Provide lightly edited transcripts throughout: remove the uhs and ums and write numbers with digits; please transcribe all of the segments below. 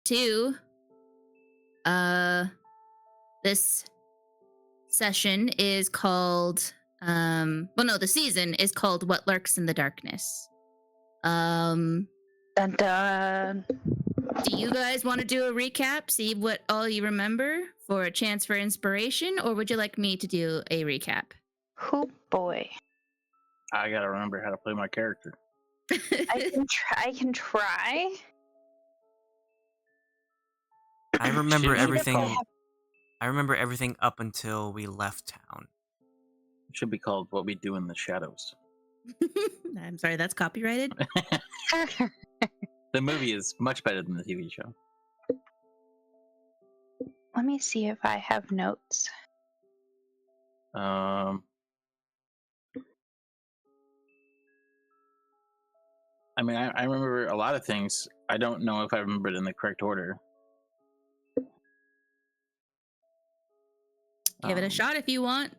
2, this session is called, the season is called What Lurks in the Darkness. Dun dun. Do you guys want to do a recap, see what all you remember for a chance for inspiration, or would you like me to do a recap? Oh boy. I gotta remember how to play my character. I can try. I remember Shit, everything. I remember everything up until we left town. It should be called What We Do in the Shadows. I'm sorry, that's copyrighted. The movie is much better than the TV show. Let me see if I have notes. I mean, I remember a lot of things. I don't know if I remember it in the correct order. Give it a shot if you want.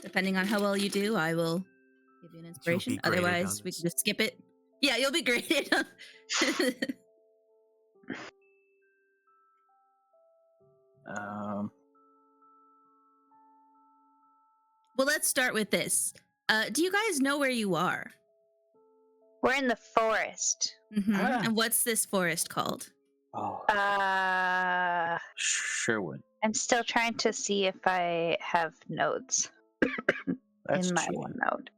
Depending on how well you do, I will give you an inspiration. Otherwise, we can just skip it. Yeah, you'll be graded. Well, let's start with this. Do you guys know where you are? We're in the forest. Mm-hmm. And what's this forest called? Oh. Sherwood. I'm still trying to see if I have notes in my OneNote.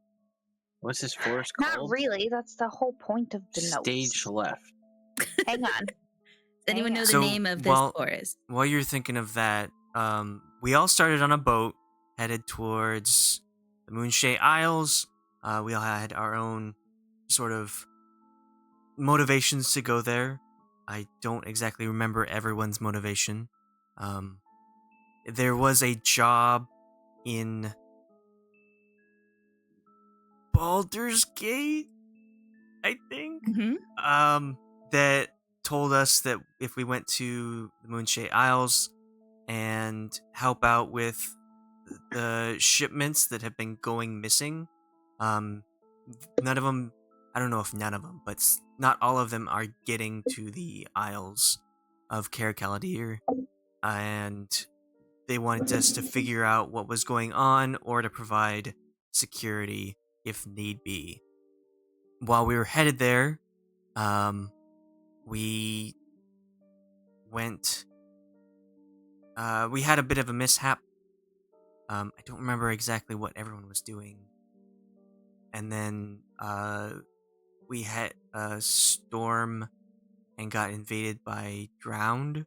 What's this forest called? Not really. That's the whole point of the notes. Stage left. Hang on. Does anyone know the name of this forest? While you're thinking of that, we all started on a boat headed towards the Moonshade Isles. We all had our own sort of motivations to go there. I don't exactly remember everyone's motivation. There was a job in Baldur's Gate, I think, that told us that if we went to the Moonshade Isles and help out with the shipments that have been going missing, none of them, I don't know if none of them, but not all of them are getting to the Isles of Caracalladir, and they wanted us to figure out what was going on or to provide security if need be. While we were headed there, we went... we had a bit of a mishap. I don't remember exactly what everyone was doing. And then we had a storm and got invaded by drowned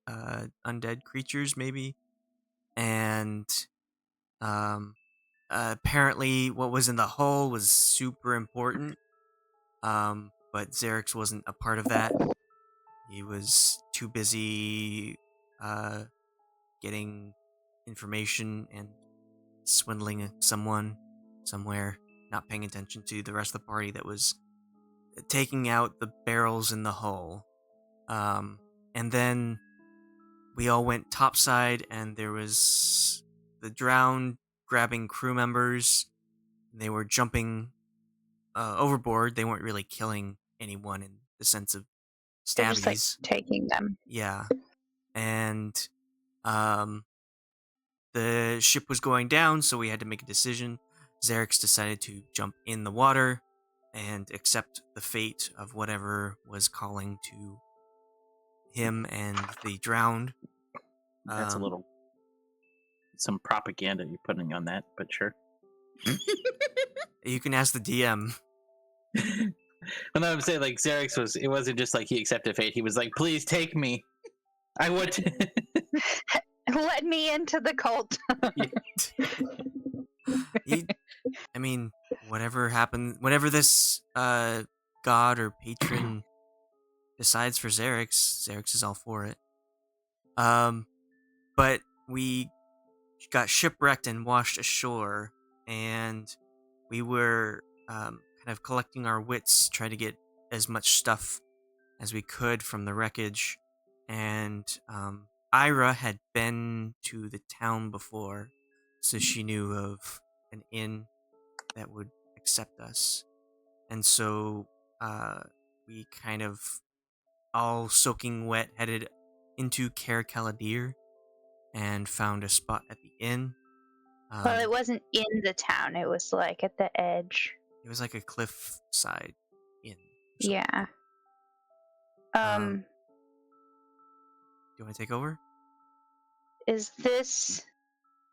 undead creatures, maybe. And apparently what was in the hull was super important. But Xerix wasn't a part of that. He was too busy getting information and swindling someone somewhere, not paying attention to the rest of the party that was taking out the barrels in the hull. And then we all went topside, and there was the drowned grabbing crew members. They were jumping overboard. They weren't really killing anyone in the sense of stabbies. They're just like taking them. Yeah. And the ship was going down, so we had to make a decision. Xerix decided to jump in the water and accept the fate of whatever was calling to him and the drowned. That's some propaganda you're putting on that, but sure. You can ask the DM. Well, no, I'm saying, like, Xerix it wasn't just like he accepted fate. He was like, please take me. I want to. Let me into the cult. I mean, whatever happened, whatever this god or patron decides for Xerix is all for it. But we got shipwrecked and washed ashore, and we were kind of collecting our wits, trying to get as much stuff as we could from the wreckage. And Ayre had been to the town before, so she knew of an inn that would accept us. And so we kind of all soaking wet, headed into Caer Caladir and found a spot at the inn. Well, it wasn't in the town. It was like at the edge. It was like a cliffside inn. Yeah. Do you want to take over? Is this...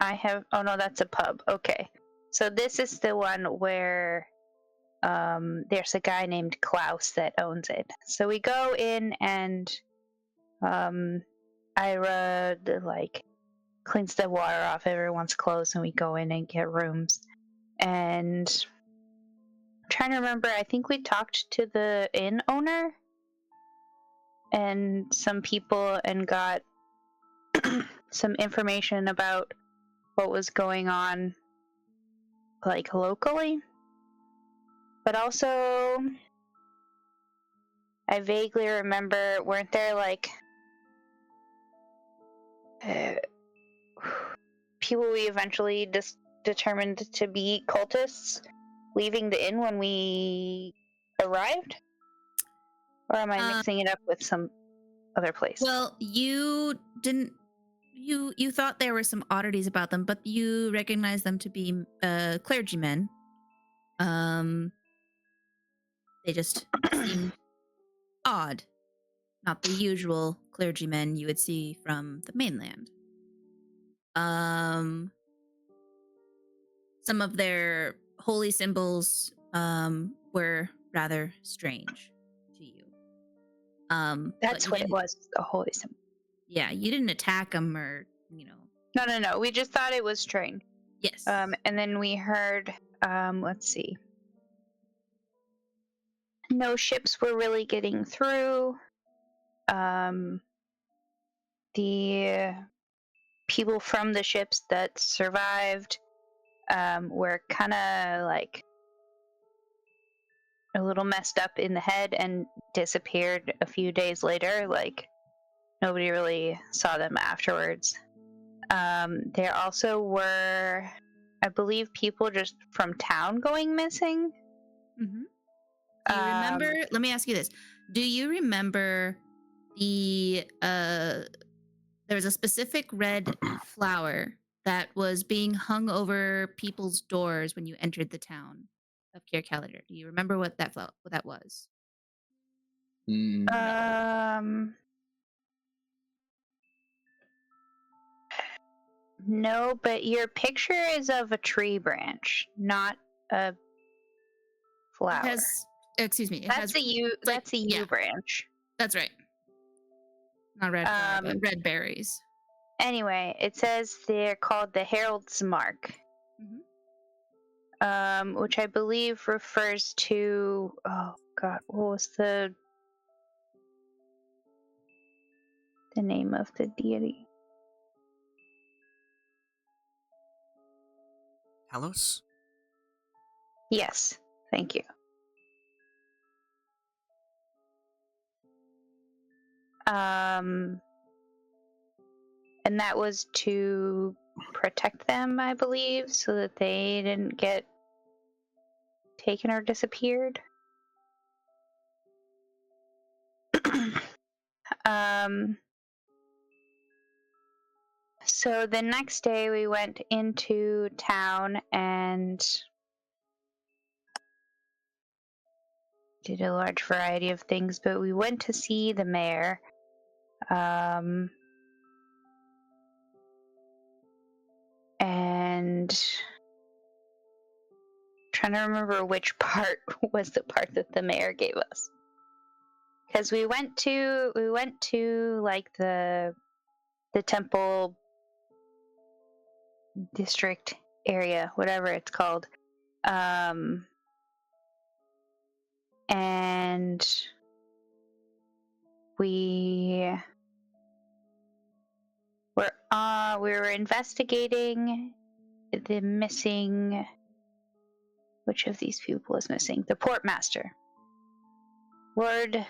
Oh no, that's a pub. Okay. So this is the one where there's a guy named Klaus that owns it. So we go in and Ayre cleans the water off everyone's clothes, and we go in and get rooms. And I'm trying to remember, I think we talked to the inn owner and some people and got some information about what was going on, like, locally. But also, I vaguely remember, weren't there, like, people we eventually determined to be cultists leaving the inn when we arrived? Or am I mixing it up with some other place? Well, you didn't. You thought there were some oddities about them, but you recognized them to be clergymen. They just seemed odd, not the usual clergymen you would see from the mainland. Some of their holy symbols were rather strange to you. That's what it was, the holy symbol. Yeah, you didn't attack them or, No. We just thought it was strange. Yes. And then we heard, let's see. No ships were really getting through. The people from the ships that survived were kind of like a little messed up in the head and disappeared a few days later. Like, nobody really saw them afterwards. There also were, I believe, people just from town going missing. Mm-hmm. Do you remember? Let me ask you this: do you remember there was a specific red flower that was being hung over people's doors when you entered the town of Caer Caladir? Do you remember what that was? No, but your picture is of a tree branch, not a flower. Excuse me. That's a yew branch. That's right. Not red flower, but red berries. Anyway, it says they're called the Herald's Mark, which I believe refers to, oh god, what was the name of the deity? Khalas? Yes, thank you. And that was to protect them, I believe, so that they didn't get taken or disappeared. So the next day we went into town and did a large variety of things, but we went to see the mayor. And trying to remember which part was the part that the mayor gave us, because we went to like the temple district area, whatever it's called, and we were investigating the missing. Which of these people is missing? The portmaster, Lord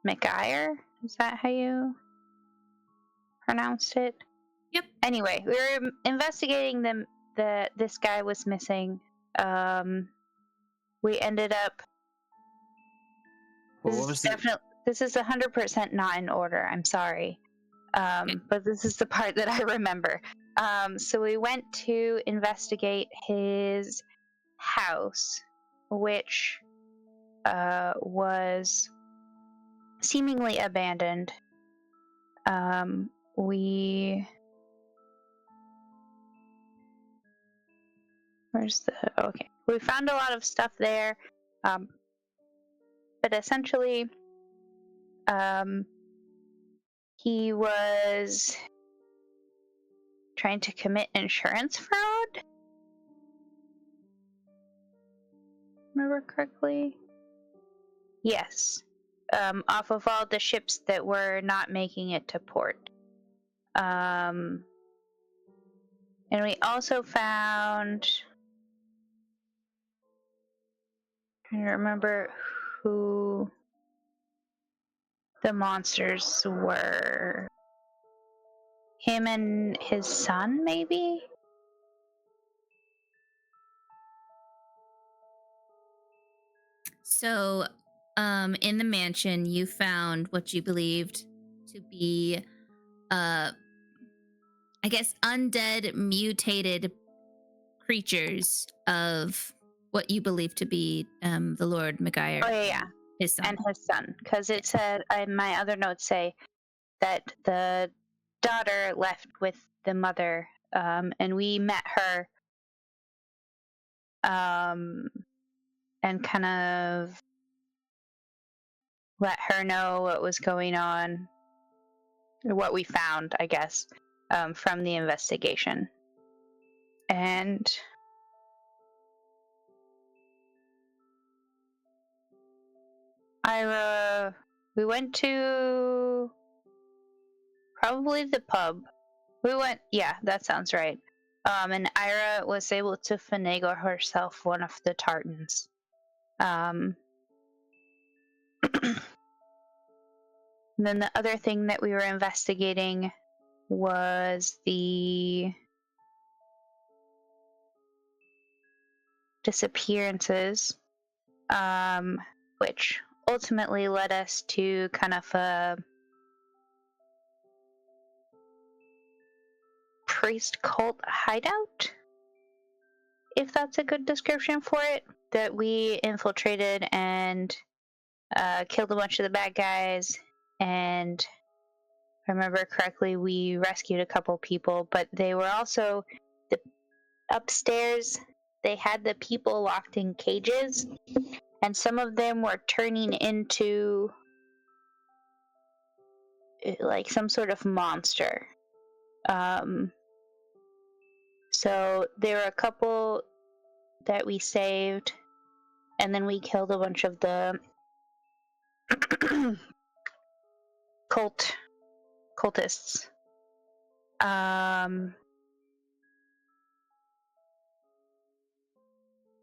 McIre. Is that how you pronounced it? Yep. Anyway, we were investigating them. This guy was missing. We ended up. Well, what was This is 100% not in order. I'm sorry. But this is the part that I remember. So we went to investigate his house, which was seemingly abandoned. We found a lot of stuff there, but essentially, he was trying to commit insurance fraud. Remember correctly? Yes. Off of all the ships that were not making it to port. And we also found, I'm trying to remember who the monsters were. Him and his son, maybe? So, in the mansion, you found what you believed to be, I guess, undead, mutated creatures of what you believe to be the Lord Maguire. Oh, yeah. His son. And his son. Because it said, my other notes say that the daughter left with the mother, and we met her, and kind of let her know what was going on, or what we found, I guess, from the investigation. And Ayre, we went to probably the pub. Yeah, that sounds right. And Ayre was able to finagle herself one of the tartans. And then the other thing that we were investigating was the disappearances, which ultimately led us to kind of a priest cult hideout, if that's a good description for it, that we infiltrated and killed a bunch of the bad guys. And if I remember correctly, we rescued a couple people, but they were also upstairs. They had the people locked in cages, and some of them were turning into like some sort of monster. So there were a couple that we saved, and then we killed a bunch of the cultists. And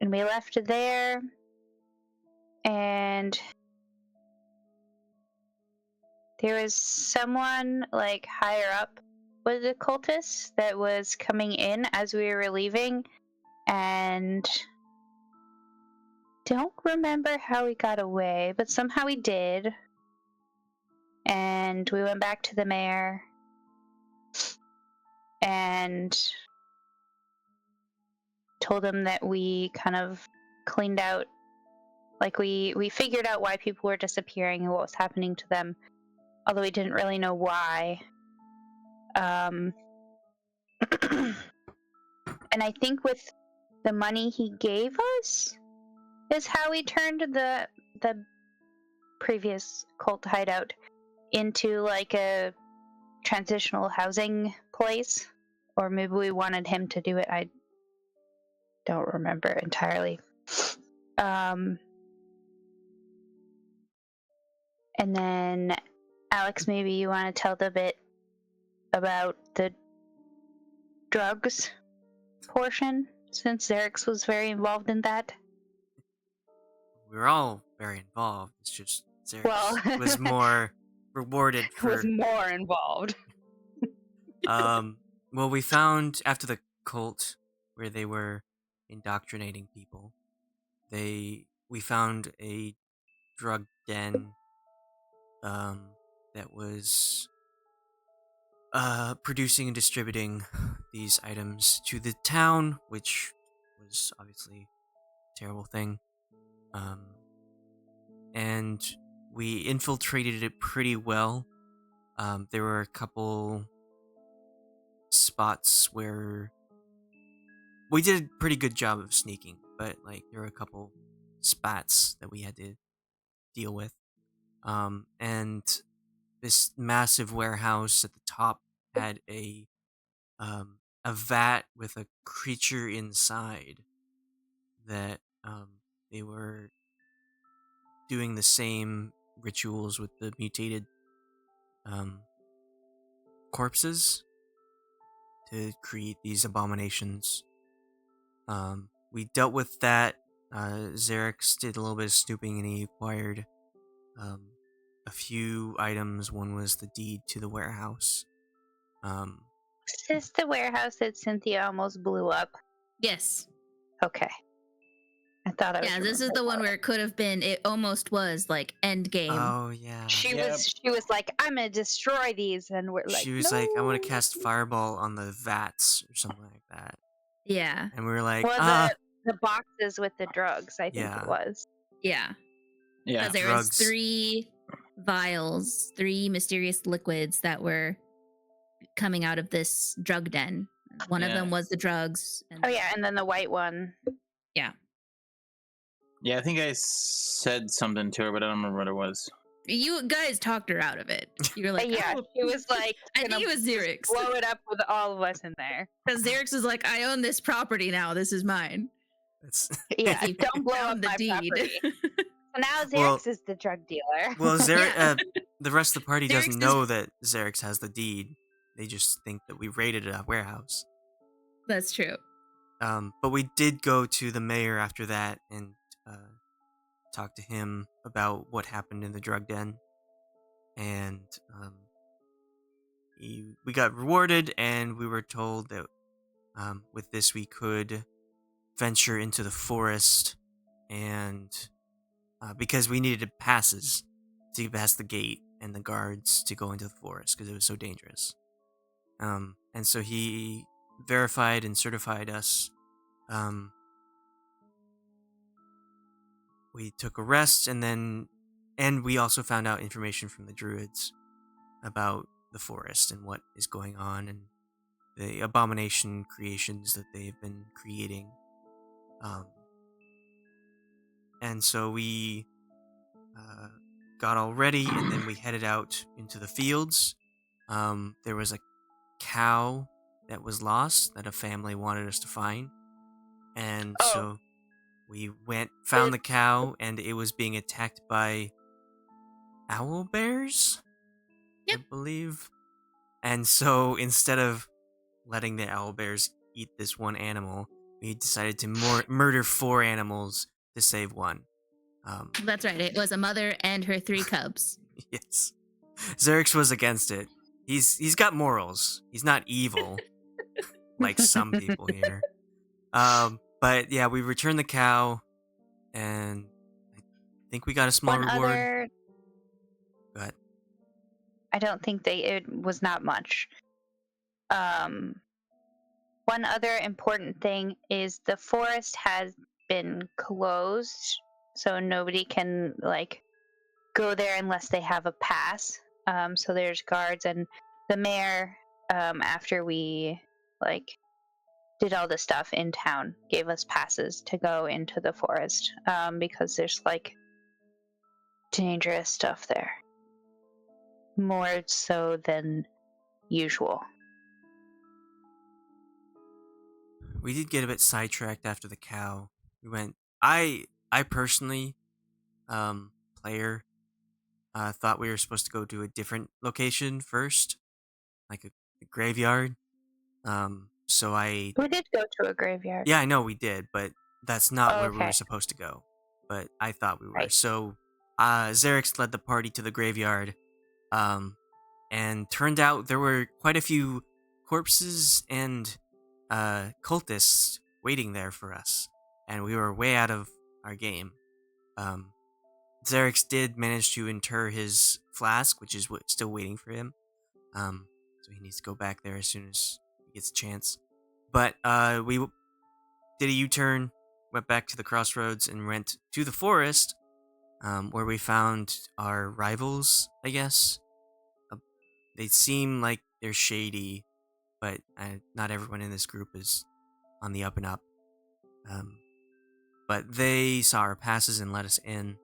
we left it there, and there was someone like higher up with the cultists that was coming in as we were leaving, and don't remember how we got away, but somehow we did. And we went back to the mayor and told him that we kind of cleaned out, like we figured out why people were disappearing and what was happening to them, although we didn't really know why. And I think with the money he gave us is how we turned the previous cult hideout into like a transitional housing place, or maybe we wanted him to do it. I don't remember entirely. And then Alex, maybe you want to tell the bit about the drugs portion, since Xerix was very involved in that. We were all very involved. It's just Xerix was more rewarded for... was more involved. Well, we found after the cult where they were indoctrinating people, we found a drug den that was producing and distributing these items to the town, which was obviously a terrible thing. And we infiltrated it pretty well. There were a couple spots where we did a pretty good job of sneaking, but like there were a couple spots that we had to deal with. And this massive warehouse at the top had a vat with a creature inside that they were doing the same rituals with the mutated corpses to create these abominations. We dealt with that. Xerix did a little bit of snooping and he acquired a few items. One was the deed to the warehouse. Is this the warehouse that Cynthia almost blew up? Yes. Okay. I thought I was. Yeah, this is the one where it could have been. It almost was like end game. Oh yeah. She was like, I'm gonna destroy these, and we're like, she was no. like, I want to cast fireball on the vats or something like that. Yeah. And we were like, well, the boxes with the drugs, I think Yeah. it was. Yeah. Yeah. Because there was 3 vials, 3 mysterious liquids that were coming out of this drug den. One of them was the drugs. Oh yeah, and then the white one. Yeah. Yeah, I think I said something to her, but I don't remember what it was. You guys talked her out of it. You were like, yeah, oh. she was like, I think it was Xerix. blow it up with all of us in there. Because Xerix was like, I own this property now. This is mine. Yeah, You don't blow up found the my deed. property. So now Xerix is the drug dealer. Well, Xerix, Yeah. the rest of the party Xerix doesn't know that Xerix has the deed. They just think that we raided a warehouse. That's true. But we did go to the mayor after that and talk to him about what happened in the drug den. And we got rewarded, and we were told that with this we could venture into the forest, and because we needed passes to pass the gate and the guards to go into the forest because it was so dangerous. And so he verified and certified us. We took a rest, and we also found out information from the druids about the forest and what is going on and the abomination creations that they've been creating. And so we got all ready, and then we headed out into the fields. There was a cow that was lost that a family wanted us to find. And so we found the cow, and it was being attacked by owl bears, Yep. I believe. And so instead of letting the owl bears eat this one animal, we decided to murder 4 animals to save one. That's right. It was a mother and her 3 cubs. Yes. Xerix was against it. He's got morals. He's not evil like some people here. But yeah, we returned the cow, and I think we got a small reward. Go ahead. I don't think it was not much. One other important thing is the forest has been closed, so nobody can go there unless they have a pass. So there's guards, and the mayor, after we did all the stuff in town, gave us passes to go into the forest, because there's dangerous stuff there, more so than usual. We did get a bit sidetracked after the cow. We went. I personally, player, thought we were supposed to go to a different location first, like a graveyard. So I. We did go to a graveyard. Yeah, I know we did, but that's not where we were supposed to go. But I thought we were. Right. So, Xerix led the party to the graveyard, and turned out there were quite a few corpses and cultists waiting there for us, and we were way out of our game. Xerix did manage to inter his flask, which is still waiting for him. So he needs to go back there as soon as he gets a chance. But we did a U-turn, went back to the crossroads, and went to the forest, where we found our rivals, I guess. They seem like they're shady, but not everyone in this group is on the up and up. But they saw our passes and let us in.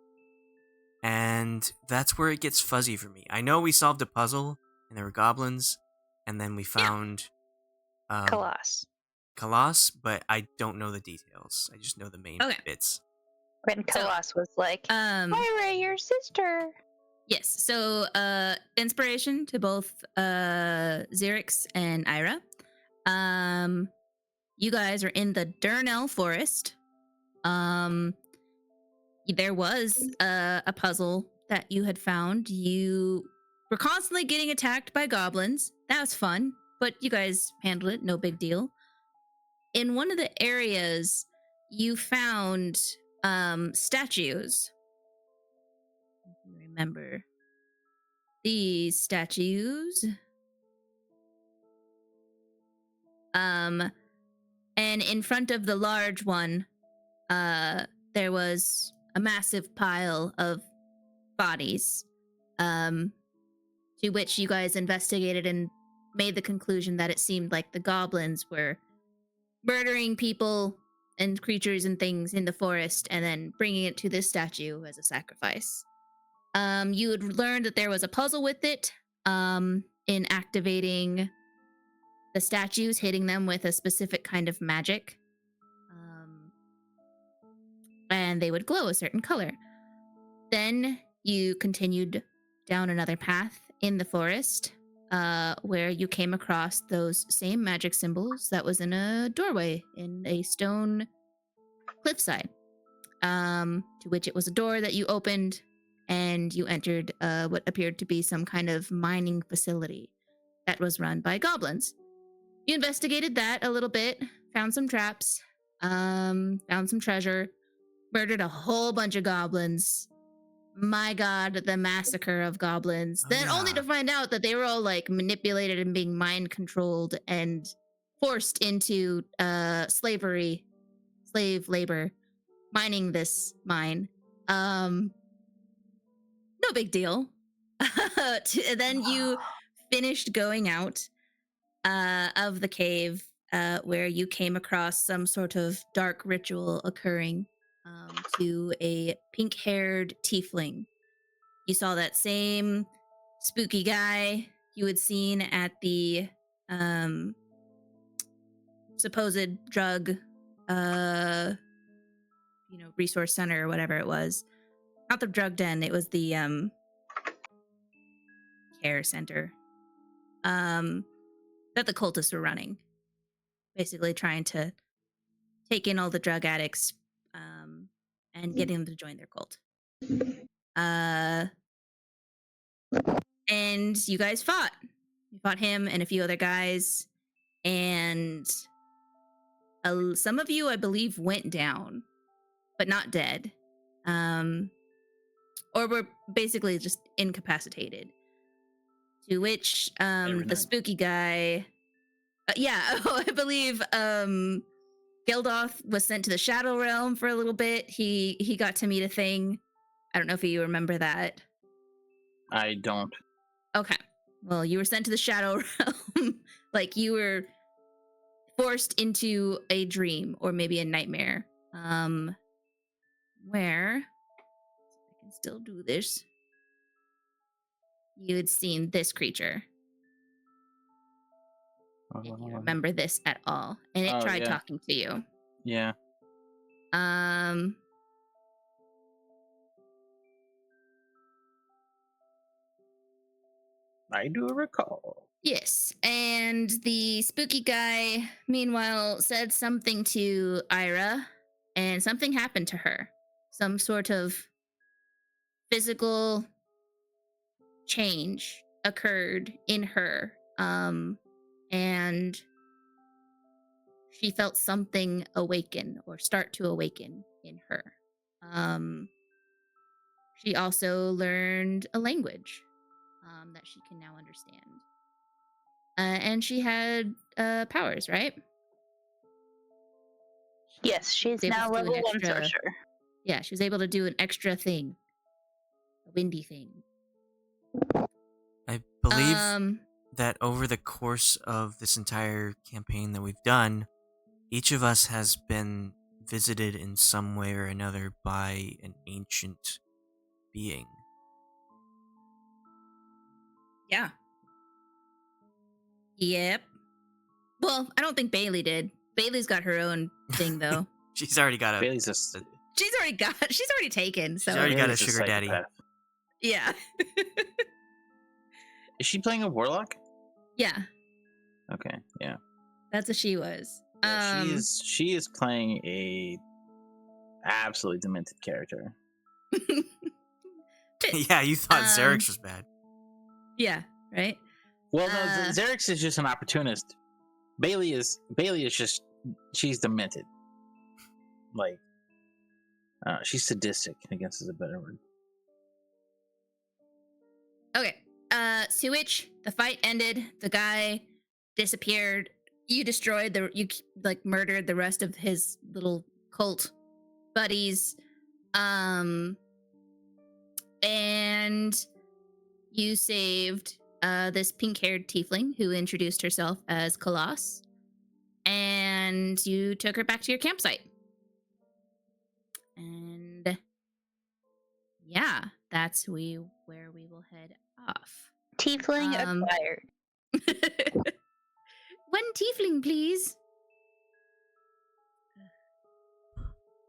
And that's where it gets fuzzy for me. I know we solved a puzzle, and there were goblins, and then we found Khalas. but I don't know the details. I just know the main bits. When Khalas was like, Ayre, your sister. Yes. So, inspiration to both Xerix and Ayre. You guys are in the Durnell Forest. There was a puzzle that you had found. You were constantly getting attacked by goblins. That was fun, but you guys handled it. No big deal. In one of the areas, you found statues. Remember these statues. And in front of the large one, there was a massive pile of bodies, to which you guys investigated and made the conclusion that it seemed like the goblins were murdering people and creatures and things in the forest and then bringing it to this statue as a sacrifice. You had learned that there was a puzzle with it, in activating the statues, hitting them with a specific kind of magic. And they would glow a certain color. Then you continued down another path in the forest, where you came across those same magic symbols that was in a doorway in a stone cliffside, to which it was a door that you opened, and you entered what appeared to be some kind of mining facility that was run by goblins. You investigated that a little bit, found some traps, found some treasure, murdered a whole bunch of goblins. My god, the massacre of goblins. Only to find out that they were all like manipulated and being mind controlled and forced into slave labor, mining this mine. No big deal. Then you finished going out of the cave, where you came across some sort of dark ritual occurring to a pink-haired tiefling. You saw that same spooky guy you had seen at the supposed drug, resource center or whatever it was. Not the drug den, it was the care center that the cultists were running. Basically trying to take in all the drug addicts and getting them to join their cult. And you guys fought. You fought him and a few other guys, and some of you, I believe, went down, but not dead. Or were basically just incapacitated. To which the spooky guy... I believe Geldloth was sent to the Shadow Realm for a little bit. He got to meet a thing. I don't know if you remember that. I don't. Okay. Well, you were sent to the Shadow Realm. Like you were forced into a dream or maybe a nightmare. Where I can still do this. You had seen this creature. If you remember this at all. And it tried talking to you. Yeah. I do recall. Yes. And the spooky guy, meanwhile, said something to Ayre, and something happened to her. Some sort of physical change occurred in her. And she felt something awaken or start to awaken in her. She also learned a language. that she can now understand. And she had powers, right? Yes, she's Able now to do an level 1 extra- sorcerer. Yeah, she was able to do an extra thing, a windy thing. I believe that over the course of this entire campaign that we've done, each of us has been visited in some way or another by an ancient being. Yeah. Yep. Well, I don't think Bailey did. Bailey's got her own thing, though. She's already got a. Bailey's just. She's already taken. So She's already got a Bailey's sugar daddy. psychopath. yeah. Is she playing a warlock? Yeah, Okay, yeah. that's what she was. Yeah, she is playing a absolutely demented character. Yeah, you thought Xerix was bad. Yeah, right? Well, no, Xerix is just an opportunist. Bailey is just, she's demented. Like, she's sadistic, I guess is a better word. Okay. Sewage, the fight ended. The guy disappeared. You murdered the rest of his little cult buddies. And you saved this pink-haired tiefling who introduced herself as Khalas. And you took her back to your campsite. And yeah, that's where we will head off. Tiefling acquired. One tiefling, please.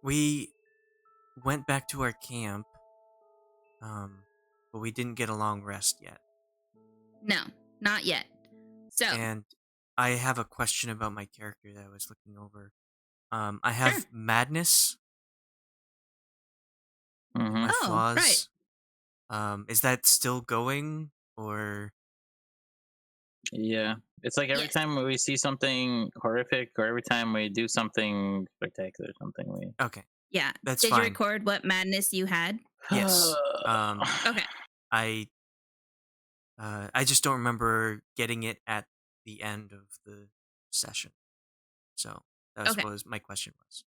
We went back to our camp, but we didn't get a long rest yet. No, not yet. So, And I have a question about my character that I was looking over. I have madness. My flaws. right. Is that still going, or? Yeah, it's like every time we see something horrific, or every time we do something spectacular, Okay. Yeah, that's Did fine. you record what madness you had? Yes. Okay. I just don't remember getting it at the end of the session. So that's what my question was.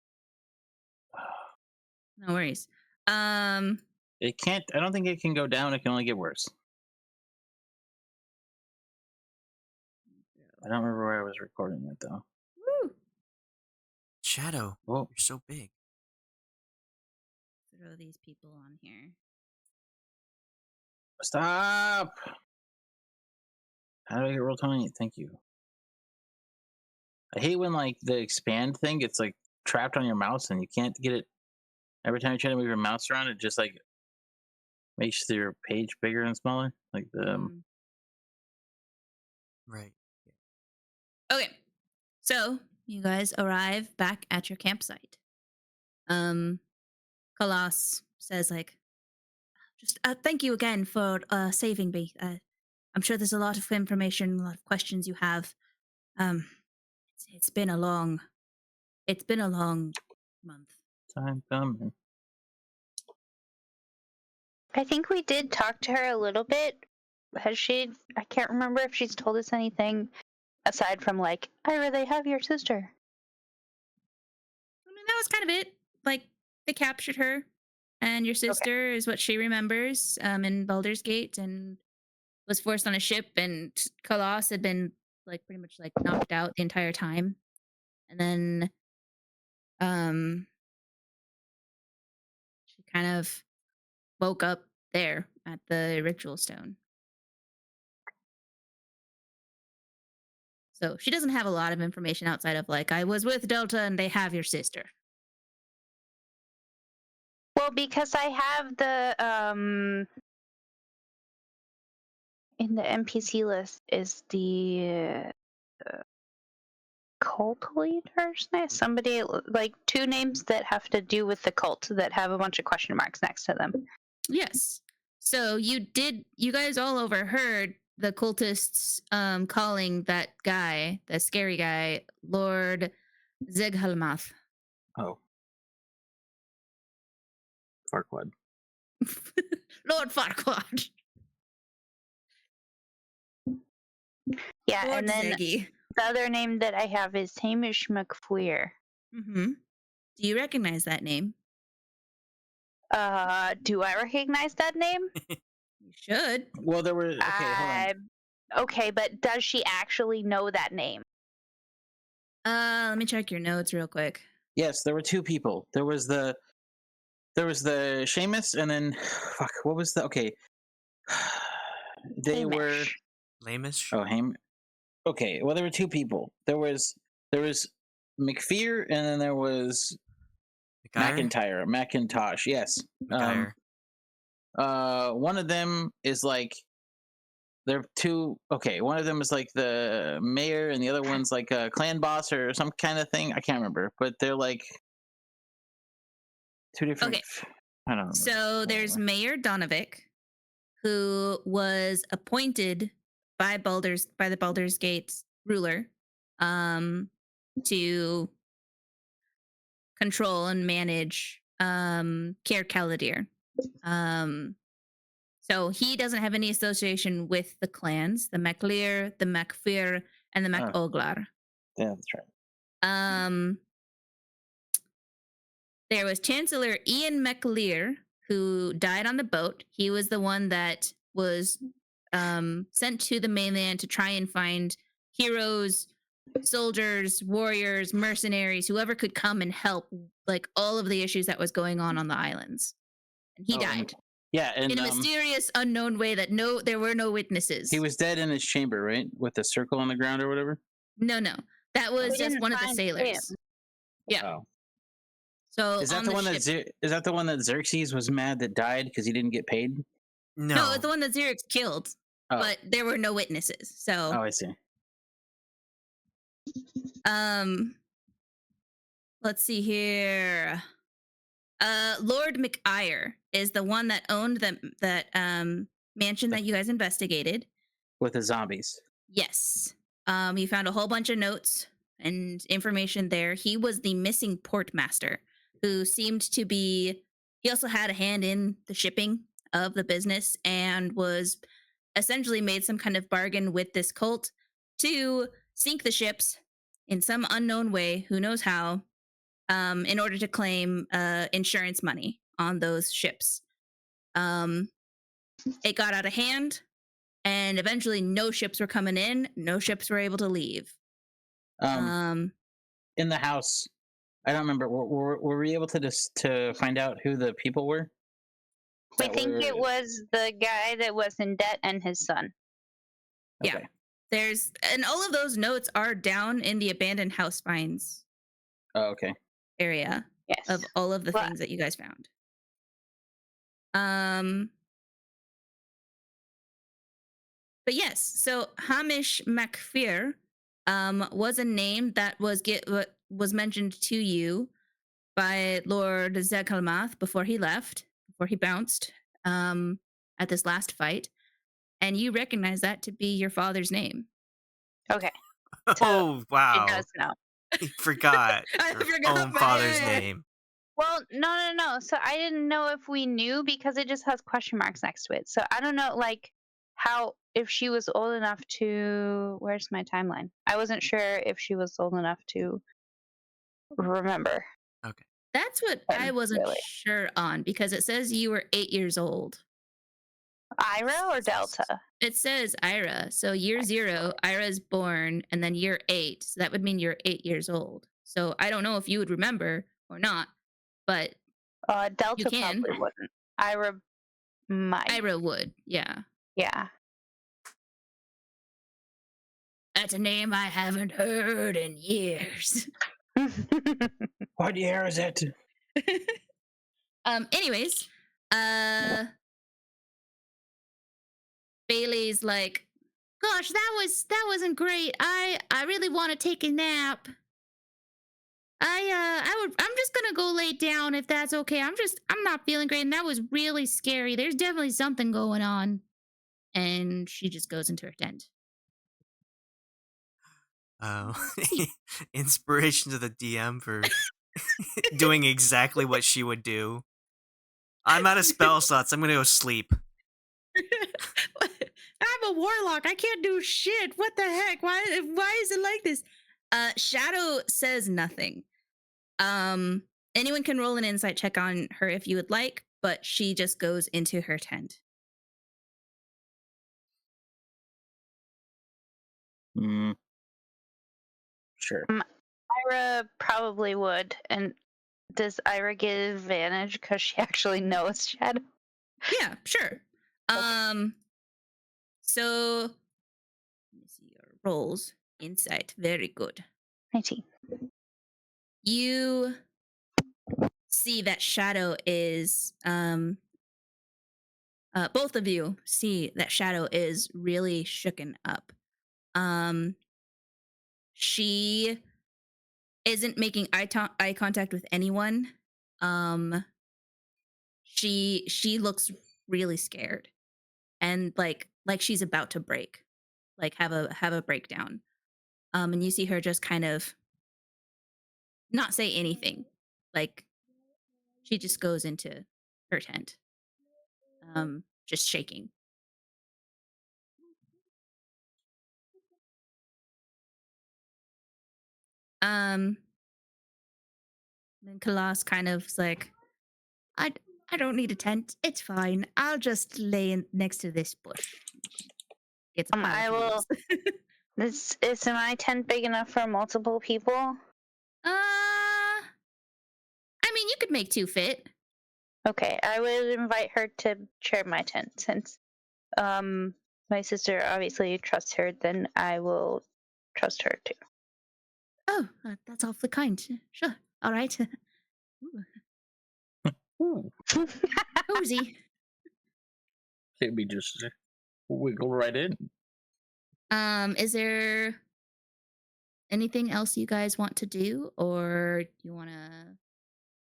No worries. It can't. I don't think it can go down. It can only get worse. I don't remember where I was recording it though. Woo. Shadow, you're so big. Throw these people on here. Stop! How do I get roll 20? Thank you. I hate when like the expand thing gets like trapped on your mouse and you can't get it. Every time you try to move your mouse around, it just like makes your page bigger and smaller. Like the Right. Okay. So you guys arrive back at your campsite. Khalas says like, just thank you again for saving me. I'm sure there's a lot of information, a lot of questions you have. It's been a long month. time coming. I think we did talk to her a little bit. Has she? I can't remember if she's told us anything aside from like, Ayre, they have your sister. I mean, that was kind of it. Like, they captured her, and your sister is what she remembers in Baldur's Gate, and was forced on a ship, and Khalas had been like pretty much like knocked out the entire time, and then she kind of woke up there at the ritual stone. So she doesn't have a lot of information outside of like, I was with Delta and they have your sister. Well, because I have the in the NPC list is the cult leaders. Somebody like two names that have to do with the cult that have a bunch of question marks next to them. Yes. So you guys all overheard the cultists calling that guy, the scary guy, Lord Zeghalmath. Oh. Farquaad. Lord Farquaad. Yeah, Lord and then Zeggy. the other name that I have is Hamish McFleer. Mm-hmm. Do you recognize that name? Do I recognize that name? You should. Well, there were. Okay, hold on. Okay, but does she actually know that name? Let me check your notes real quick. Yes, there were two people. There was the Seamus, and then fuck. What was the? Okay, they were. Hamish. Lamish? Oh, Okay, well, there were two people. There was McFear, and then there was Macintosh. Yes. McGuire. One of them is like they're two. Okay, one of them is like the mayor, and the other one's like a clan boss or some kind of thing. I can't remember, but they're like two different. Okay. I don't know. So there's Mayor Donovic, who was appointed by the Baldur's Gate ruler, to control and manage Caer Caladir. So he doesn't have any association with the clans, the MacLear, the MacFear, and the MacOglar. Yeah, that's right. There was Chancellor Ian MacLear, who died on the boat. He was the one that was sent to the mainland to try and find heroes, soldiers, warriors, mercenaries, whoever could come and help, like all of the issues that was going on the islands. And he died. Yeah, and in a mysterious, unknown way that there were no witnesses. He was dead in his chamber, right, with a circle on the ground or whatever. No, that was just one of the sailors. Yeah. Oh. So is that the one is that the one that Xerxes was mad that died because he didn't get paid? No, it's the one that Xerxes killed, but there were no witnesses. So. Oh, I see. Let's see here. Lord McIre is the one that owned that mansion that you guys investigated. With the zombies. Yes. He found a whole bunch of notes and information there. He was the missing portmaster who seemed to be, he also had a hand in the shipping of the business and was essentially made some kind of bargain with this cult to sink the ships in some unknown way, who knows how, in order to claim insurance money on those ships. It got out of hand, and eventually no ships were coming in, no ships were able to leave. In the house, I don't remember. Were we able to find out who the people were? We think it was the guy that was in debt and his son. Okay. Yeah. And all of those notes are down in the abandoned house finds. Oh, okay. Area. Yes. Of all of the things that you guys found. But yes, so Hamish MacFear was a name that was mentioned to you by Lord Zekalmath before he bounced at this last fight, and you recognize that to be your father's name. Okay. So wow. It does know. He forgot your own father's name. Well, no. So I didn't know if we knew because it just has question marks next to it. So I don't know, like, if she was old enough to. Where's my timeline? I wasn't sure if she was old enough to remember. Okay. That's what I wasn't sure on because it says you were 8 years old. Ayre or Delta? It says Ayre. So year 0, Ayre is born, and then year 8. So that would mean you're 8 years old. So I don't know if you would remember or not, but Delta probably wouldn't. Ayre might. Ayre would, yeah. Yeah. That's a name I haven't heard in years. What year is it? Anyways, Bailey's like, gosh, that wasn't great. I really want to take a nap. I'm just gonna go lay down if that's okay. I'm not feeling great, and that was really scary. There's definitely something going on. And she just goes into her tent. Inspiration to the DM for doing exactly what she would do. I'm out of spell slots. I'm gonna go sleep. I'm I'm a warlock. I can't do shit. What the heck? Why is it like this? Shadow says nothing. Anyone can roll an insight check on her if you would like, but she just goes into her tent. Sure. Ayre probably would. And does Ayre get advantage because she actually knows Shadow? Yeah, sure. So let me see your rolls. Insight, very good. 19. You see that Shadow is both of you see that Shadow is really shooken up. She isn't making eye contact with anyone. She looks really scared and like she's about to break, like have a breakdown. And you see her just kind of not say anything, like she just goes into her tent, just shaking. Then Khalas kind of is like, I don't need a tent. It's fine. I'll just lay next to this bush. It's a pile I of will. leaves. Is my tent big enough for multiple people? I mean, you could make 2 fit. Okay, I would invite her to share my tent since my sister obviously trusts her, then I will trust her too. Oh, that's awfully kind. Sure. All right. Ooh. Cozy. Maybe just wiggle right in. Is there anything else you guys want to do, or you want to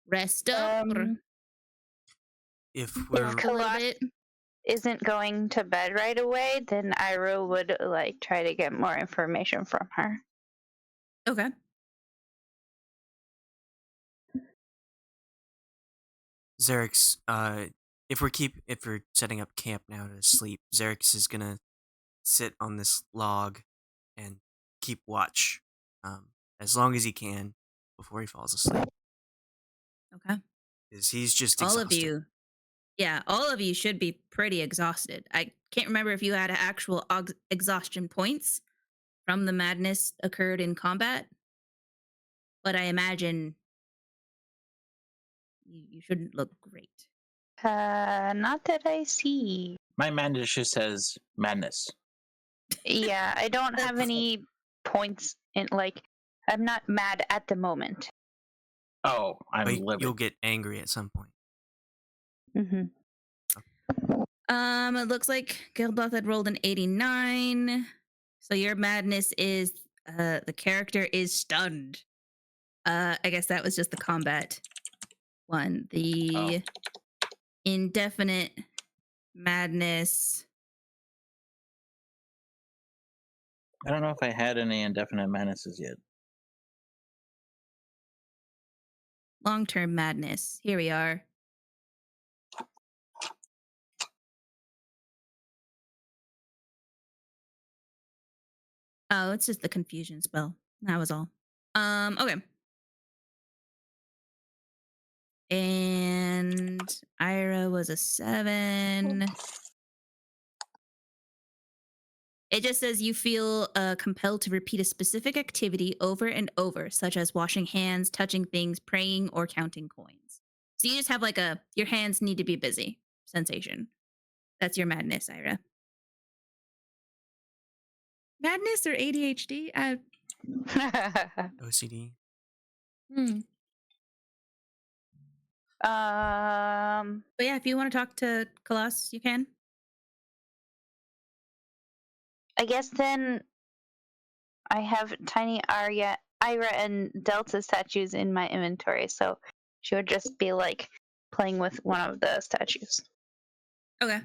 rest up? If we're If A little bit. isn't going to bed right away, then Ayre would like try to get more information from her. Okay. Xerix, if we're setting up camp now to sleep, Xerix is gonna sit on this log and keep watch, as long as he can before he falls asleep. Okay. Because he's just All exhausted. of you. Yeah, all of you should be pretty exhausted. I can't remember if you had actual exhaustion points from the madness occurred in combat, but I imagine you shouldn't look great. Not that I see. My madness just says madness. Yeah, I don't have any points in like I'm not mad at the moment. Oh, I'm livid. You'll get angry at some point. Mm-hmm. It looks like Geldloth had rolled an 89. So your madness is the character is stunned. I guess that was just the combat one. The indefinite madness. I don't know if I had any indefinite madnesses yet. Long-term madness. Here we are. Oh, it's just the confusion spell. That was all. Okay. And Ayre was a 7. It just says you feel compelled to repeat a specific activity over and over, such as washing hands, touching things, praying, or counting coins. So you just have like your hands need to be busy sensation. That's your madness, Ayre. Madness or ADHD? OCD. But yeah, if you want to talk to Khalas, you can. I guess then I have tiny Ayre and Delta statues in my inventory, so she would just be like playing with one of the statues. Okay.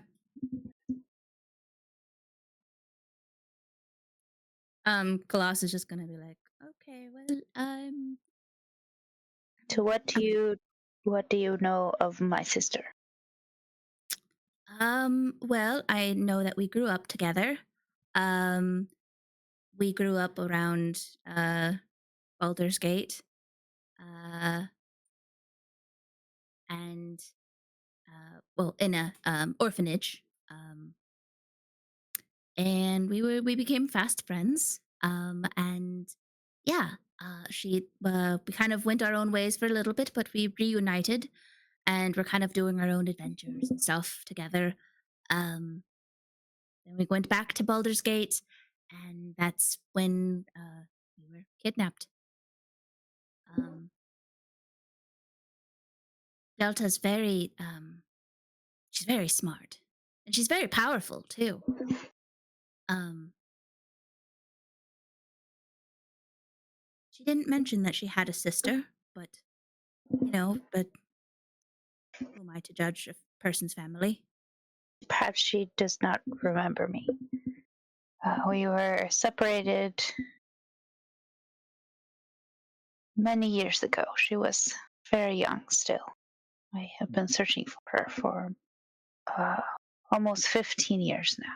Khalas is just gonna be like, okay, well, So what do you know of my sister? Well, I know that we grew up together. Um, we grew up around Baldur's Gate. Uh, and well, in a orphanage. And we became fast friends. And yeah, we kind of went our own ways for a little bit, but we reunited, and we're kind of doing our own adventures and stuff together. Um, then we went back to Baldur's Gate, and that's when we were kidnapped. Um, Delta's she's very smart, and she's very powerful too. Um, she didn't mention that she had a sister, but but who am I to judge a person's family? Perhaps she does not remember me. We were separated many years ago. She was very young still. I have been searching for her for almost 15 years now.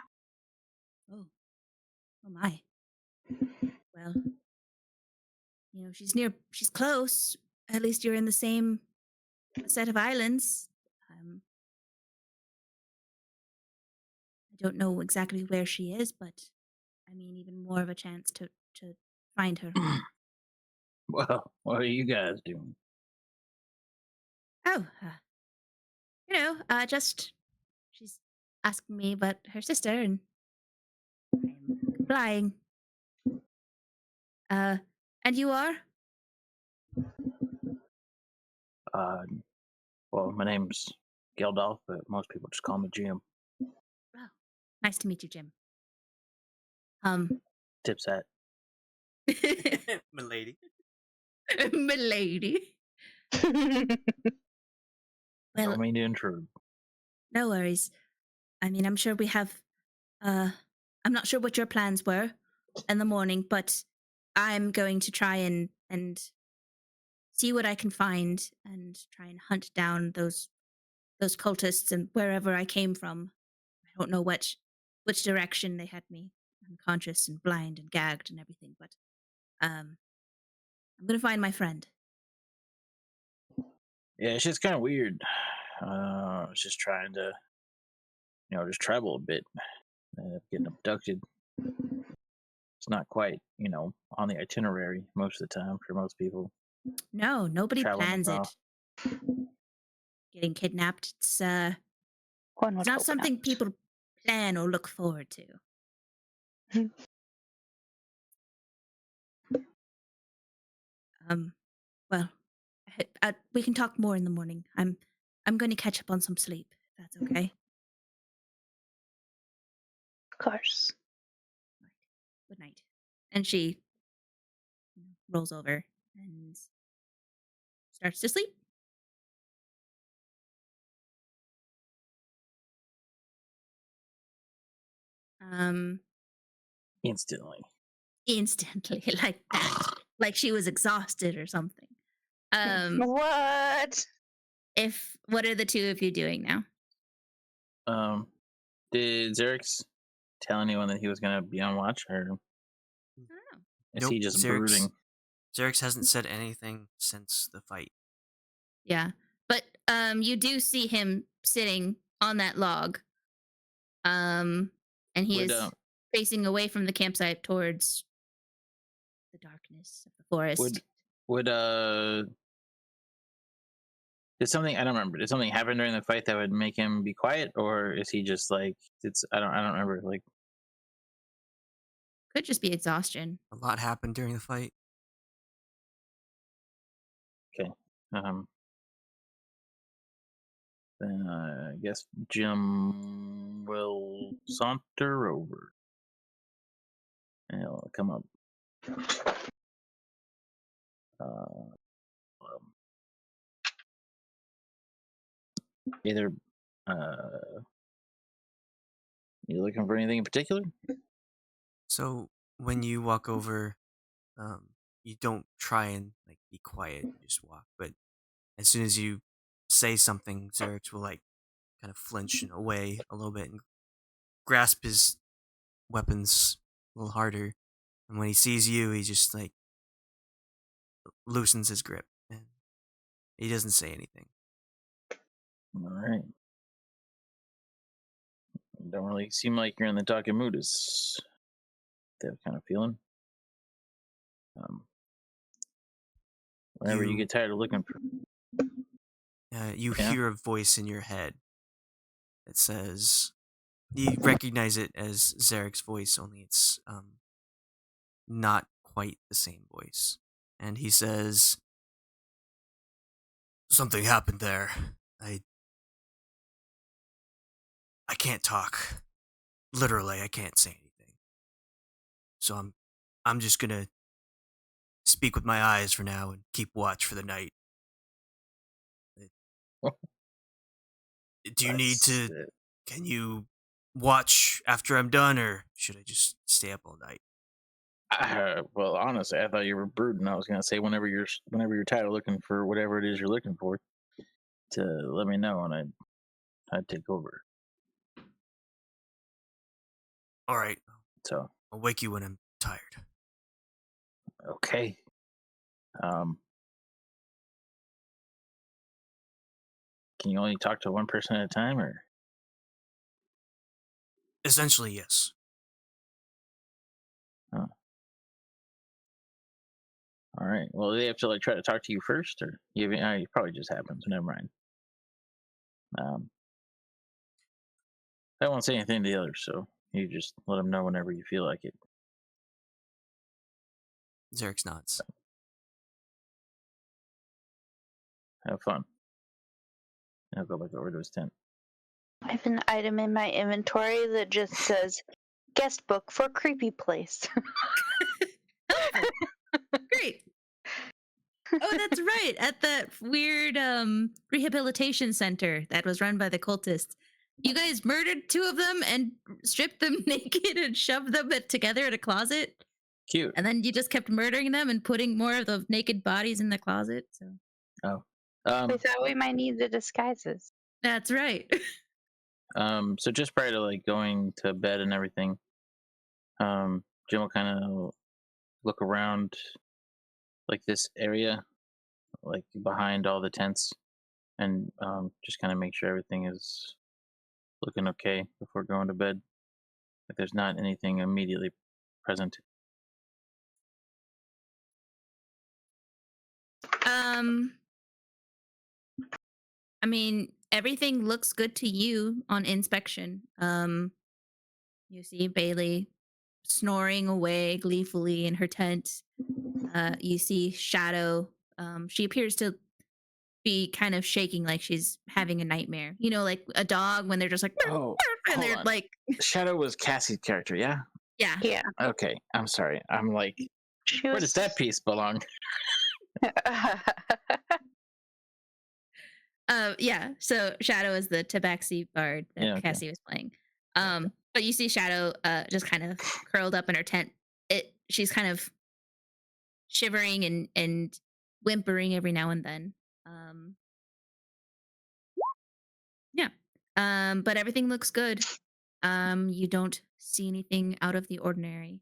Oh my. Well, she's close. At least you're in the same set of islands. I don't know exactly where she is, but I mean, even more of a chance to find her. Well, what are you guys doing? Oh, just she's asking me about her sister, and I'm complying. And you are? Well, my name's Geldloth, but most people just call me Jim. Oh, nice to meet you, Jim. Tips hat. Milady. Milady. Well, Don't mean to intrude. no worries. I mean, I'm sure we have. I'm not sure what your plans were in the morning, but I'm going to try and see what I can find and try and hunt down those cultists and wherever I came from. I don't know which direction they had me unconscious and blind and gagged and everything, but I'm gonna find my friend. Yeah, it's just kind of weird. I was just trying to, just travel a bit. Ended up getting abducted. It's not quite, on the itinerary most of the time for most people. No, nobody Traveling plans abroad. it. Getting kidnapped. It's One would it's not hope something not. people plan or look forward to. Well, we can talk more in the morning. I'm going to catch up on some sleep, if that's okay. Of course. Good night. And she rolls over and starts to sleep. Instantly. Like that. Like she was exhausted or something. What? What are the two of you doing now? Did Xerix tell anyone that he was gonna be on watch, or is he just brooding? Xerix hasn't said anything since the fight. Yeah, but you do see him sitting on that log, and he is facing away from the campsite towards the darkness of the forest. Did something, I don't remember, did something happen during the fight that would make him be quiet, or is he just like, I don't remember, like, could just be exhaustion. A lot happened during the fight. Okay. Then I guess Jim will saunter over. And he'll come up. Either you looking for anything in particular? So when you walk over, you don't try and like be quiet, you just walk. But as soon as you say something, Xerix will like kind of flinch away a little bit and grasp his weapons a little harder. And when he sees you, he just like loosens his grip and he doesn't say anything. All right. You don't really seem like you're in the talking mood. Is that kind of feeling? Whenever you get tired of looking for, you hear a voice in your head that says, you recognize it as Xerix's voice, only it's not quite the same voice. And he says, "Something happened there. I can't talk. Literally, I can't say anything. So I'm just gonna speak with my eyes for now and keep watch for the night. Do you need to? Can you watch after I'm done, or should I just stay up all night?" Well, honestly, I thought you were brooding. I was gonna say whenever you're tired of looking for whatever it is you're looking for, to let me know and I'd take over. All right. So I'll wake you when I'm tired. Okay. Can you only talk to one person at a time, or? Essentially, yes. Oh. All right. Well, they have to like try to talk to you first, or it probably just happens. Never mind. I won't say anything to the others, so you just let them know whenever you feel like it. Xerix nods. Have fun. I'll go back over to his tent. I have an item in my inventory that just says guest book for creepy place. Great. Oh, that's right. At that weird rehabilitation center that was run by the cultists. You guys murdered 2 of them and stripped them naked and shoved them together in a closet. Cute. And then you just kept murdering them and putting more of the naked bodies in the closet. So. Oh. We thought we might need the disguises. That's right. So just prior to like going to bed and everything, Jim will kind of look around like this area, like behind all the tents, and just kind of make sure everything is looking okay before going to bed. If there's not anything immediately present. I mean, everything looks good to you on inspection. You see Bailey snoring away gleefully in her tent. You see Shadow. She appears to be kind of shaking like she's having a nightmare. You know, like a dog when they're just like, Oh, and they're like, Shadow was Cassie's character, yeah? Yeah. Yeah. Okay, I'm sorry. I'm like, where does that piece belong? Yeah. So Shadow is the tabaxi bard that Cassie was playing. But you see Shadow just kind of curled up in her tent. She's kind of shivering and whimpering every now and then. Yeah. But everything looks good. You don't see anything out of the ordinary.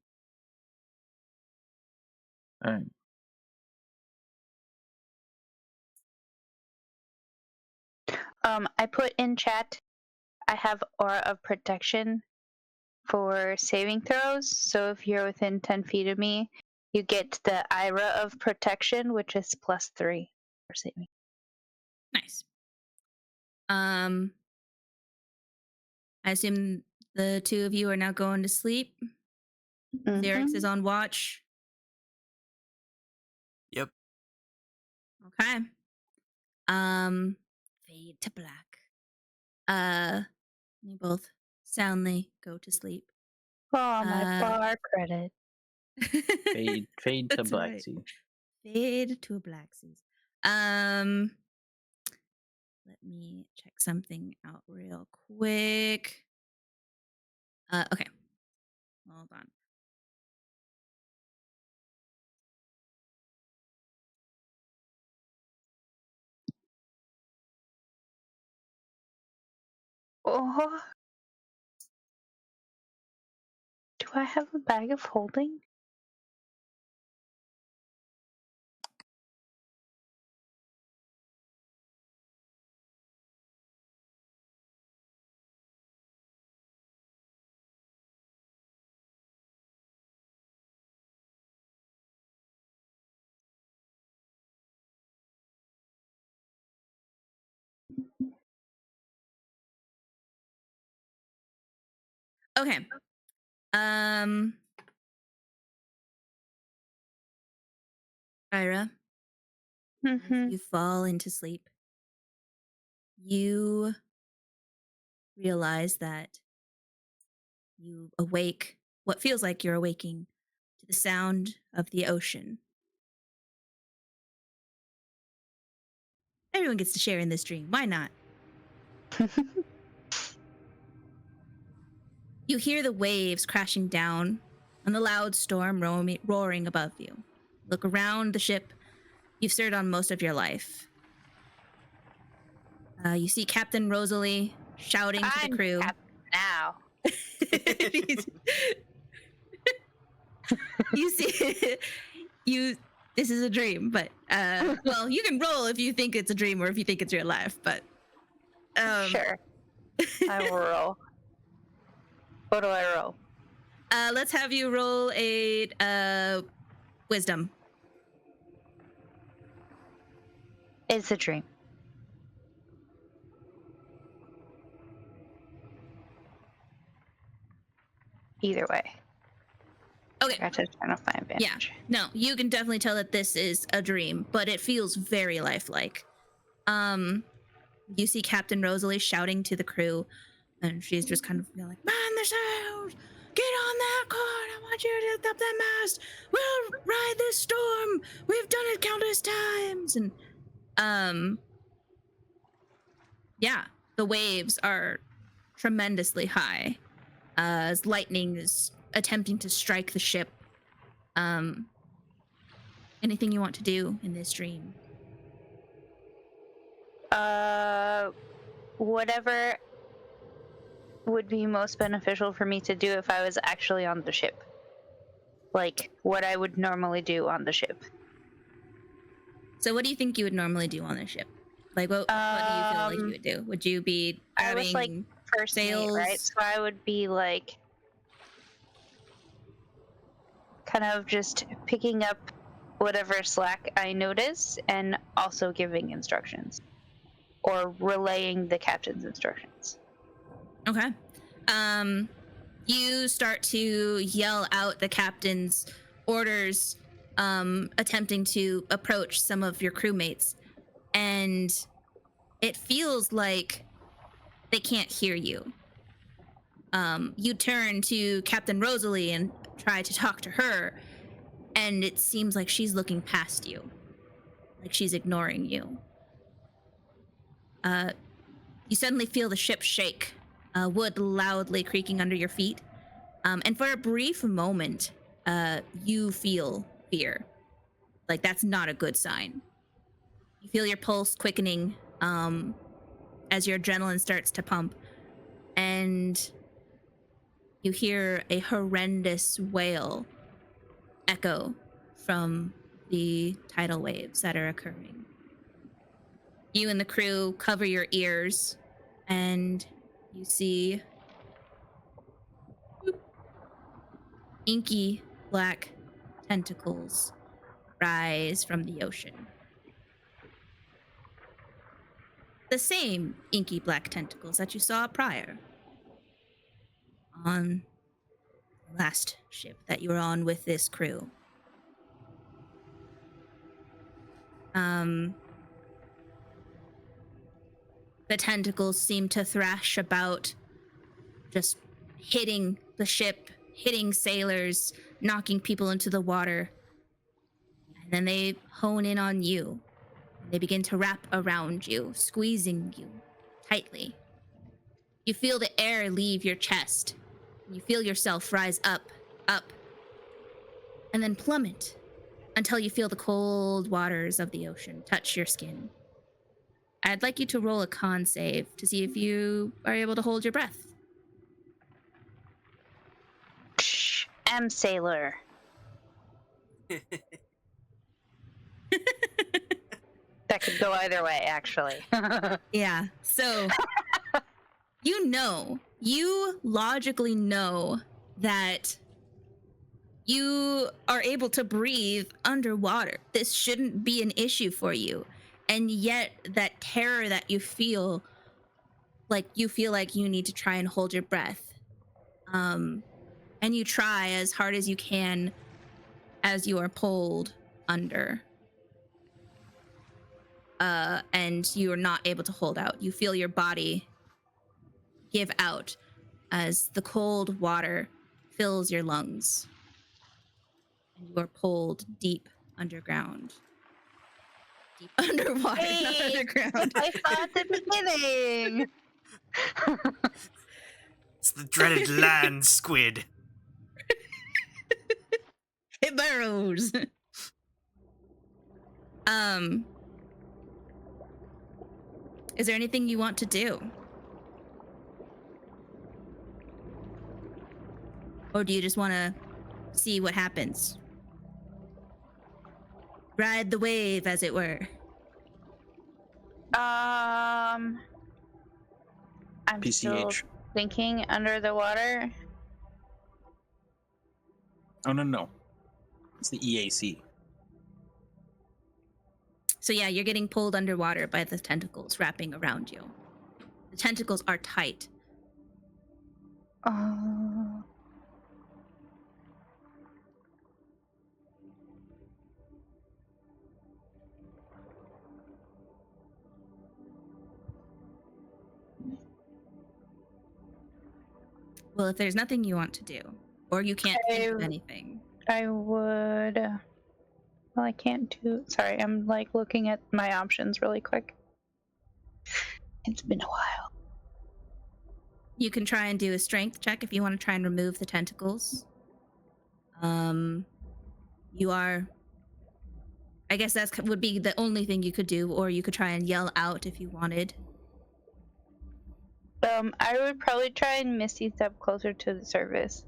All right. I put in chat, I have Aura of Protection for saving throws. So if you're within 10 feet of me, you get the Ayre of Protection, which is +3 for saving. Nice. I assume the 2 of you are now going to sleep. Mm-hmm. Xerix is on watch. Yep. Okay. Fade to black. You both soundly go to sleep. Oh, my bar credit. Fade to black right. sea. Fade to a black sea. Let me check something out real quick. Okay. Hold on. Oh. Do I have a bag of holding? Okay. Ira, as Mm-hmm. you fall into sleep, you realize that you awake, what feels like you're awaking to the sound of the ocean. Everyone gets to share in this dream. Why not? You hear the waves crashing down and the loud storm roaring above you. Look around the ship you've served on most of your life. You see Captain Rosalie shouting to the crew. Now. You see, this is a dream, but well, you can roll if you think it's a dream or if you think it's real life, but Sure. I will roll. What do I roll? Let's have you roll a wisdom. It's a dream. Either way. Okay. I got to turn off my advantage. Yeah. No, you can definitely tell that this is a dream, but it feels very lifelike. You see Captain Rosalie shouting to the crew, and she's just kind of like, "Man the sails! Get on that cord! I want you to lift up that mast! We'll ride this storm! We've done it countless times!" And yeah, the waves are tremendously high as lightning is attempting to strike the ship. Anything you want to do in this dream? Whatever would be most beneficial for me to do if I was actually on the ship. Like, what I would normally do on the ship. So what do you think you would normally do on the ship? Like, what do you feel like you would do? Would you be grabbing I was, like, first sails? mate, right? So I would be, like, kind of just picking up whatever slack I notice and also giving instructions. Or relaying the captain's instructions. Okay. You start to yell out the captain's orders, attempting to approach some of your crewmates, and it feels like they can't hear you. You turn to Captain Rosalie and try to talk to her, and it seems like she's looking past you, like she's ignoring you. You suddenly feel the ship shake, wood loudly creaking under your feet. And for a brief moment, you feel fear. Like, that's not a good sign. You feel your pulse quickening as your adrenaline starts to pump. And you hear a horrendous wail echo from the tidal waves that are occurring. You and the crew cover your ears, and you see inky black tentacles rise from the ocean. The same inky black tentacles that you saw prior on the last ship that you were on with this crew. The tentacles seem to thrash about, just hitting the ship, hitting sailors, knocking people into the water. And then they hone in on you. They begin to wrap around you, squeezing you tightly. You feel the air leave your chest. You feel yourself rise up, and then plummet until you feel the cold waters of the ocean touch your skin. I'd like you to roll a con save to see if you are able to hold your breath. M sailor. That could go either way, actually. Yeah. So you logically know that you are able to breathe underwater. This shouldn't be an issue for you. And yet that terror that you feel like you need to try and hold your breath. And you try as hard as you can as you are pulled under. And you are not able to hold out. You feel your body give out as the cold water fills your lungs. And you are pulled deep underground. Deep underwater, not underground. I saw at the beginning. It's the dreaded land squid. It burrows. Is there anything you want to do? Or do you just want to see what happens? Ride the wave, as it were. I'm still PCH. thinking under the water. Oh, no. It's the EAC. So yeah, you're getting pulled underwater by the tentacles wrapping around you. The tentacles are tight. Well, if there's nothing you want to do, or you can't think of anything. I would. Well, I can't do. Sorry, I'm like looking at my options really quick. It's been a while. You can try and do a strength check if you want to try and remove the tentacles. You are. I guess that would be the only thing you could do, or you could try and yell out if you wanted. I would probably try and Misty Step closer to the surface.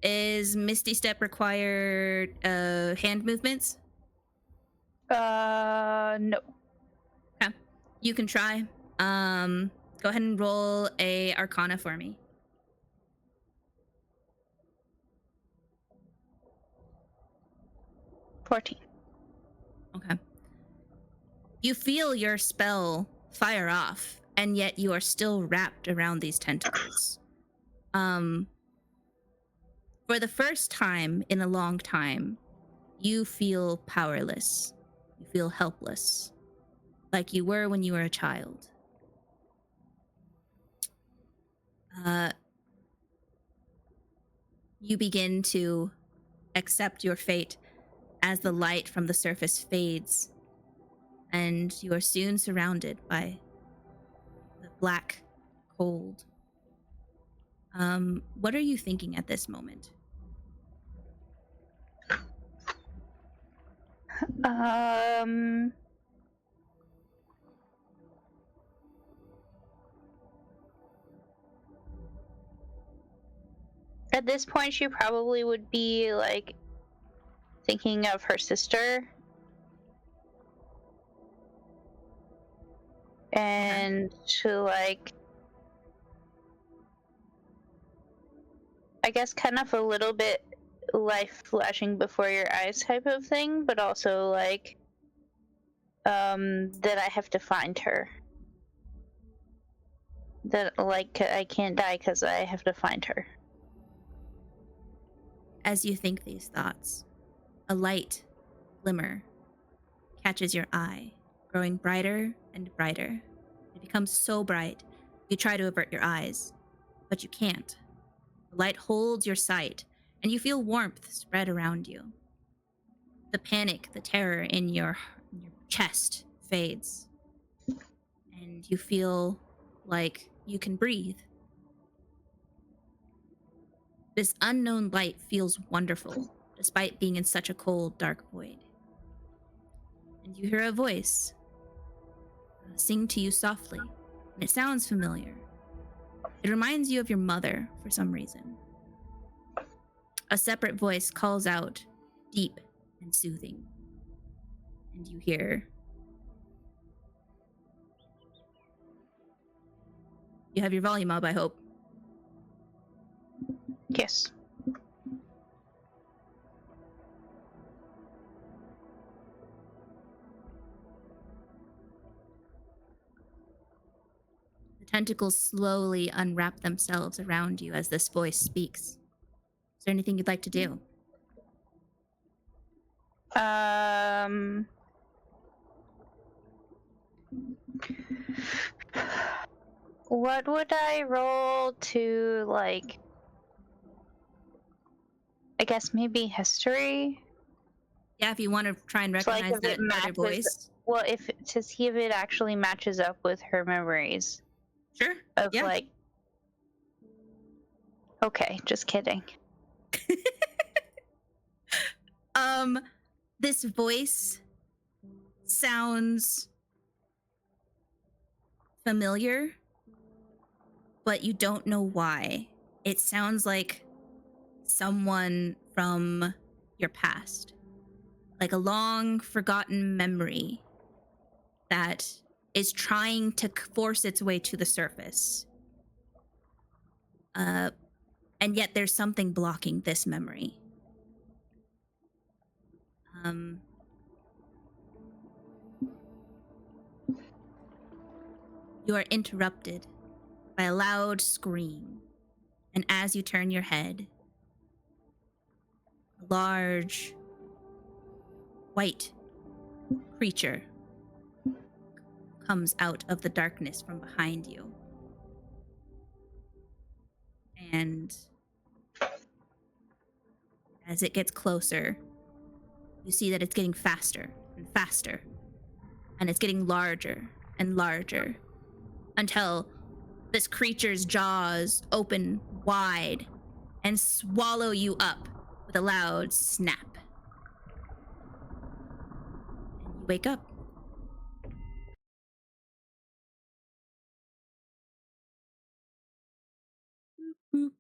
Is Misty Step required hand movements? No. Okay. You can try. Go ahead and roll a Arcana for me. $14. Okay. You feel your spell fire off, and yet you are still wrapped around these tentacles. For the first time in a long time, you feel powerless. You feel helpless, like you were when you were a child. You begin to accept your fate as the light from the surface fades, and you are soon surrounded by the black cold. What are you thinking at this moment? At this point, she probably would be like thinking of her sister. And to like, I guess kind of a little bit life flashing before your eyes type of thing, but also like, that I have to find her. That like, I can't die because I have to find her. As you think these thoughts, a light glimmer catches your eye, growing brighter and brighter. It becomes so bright, you try to avert your eyes, but you can't. The light holds your sight, and you feel warmth spread around you. The panic, the terror in your chest fades, and you feel like you can breathe. This unknown light feels wonderful, despite being in such a cold, dark void. And you hear a voice. sing to you softly, and it sounds familiar. It reminds you of your mother for some reason. A separate voice calls out, deep and soothing, and you hear, you have your volume up, I hope. Yes. The tentacles slowly unwrap themselves around you as this voice speaks. Is there anything you'd like to do? What would I roll to, like, I guess maybe history? Yeah, if you want to try and recognize if it that other voice. Well, to see if it actually matches up with her memories. Sure. Of yeah. like. Okay, just kidding. This voice sounds familiar, but you don't know why. It sounds like someone from your past, like a long forgotten memory that is trying to force its way to the surface. And yet there's something blocking this memory. You are interrupted by a loud scream, and as you turn your head, a large white creature comes out of the darkness from behind you. And as it gets closer, you see that it's getting faster and faster, and it's getting larger and larger until this creature's jaws open wide and swallow you up with a loud snap. And you wake up.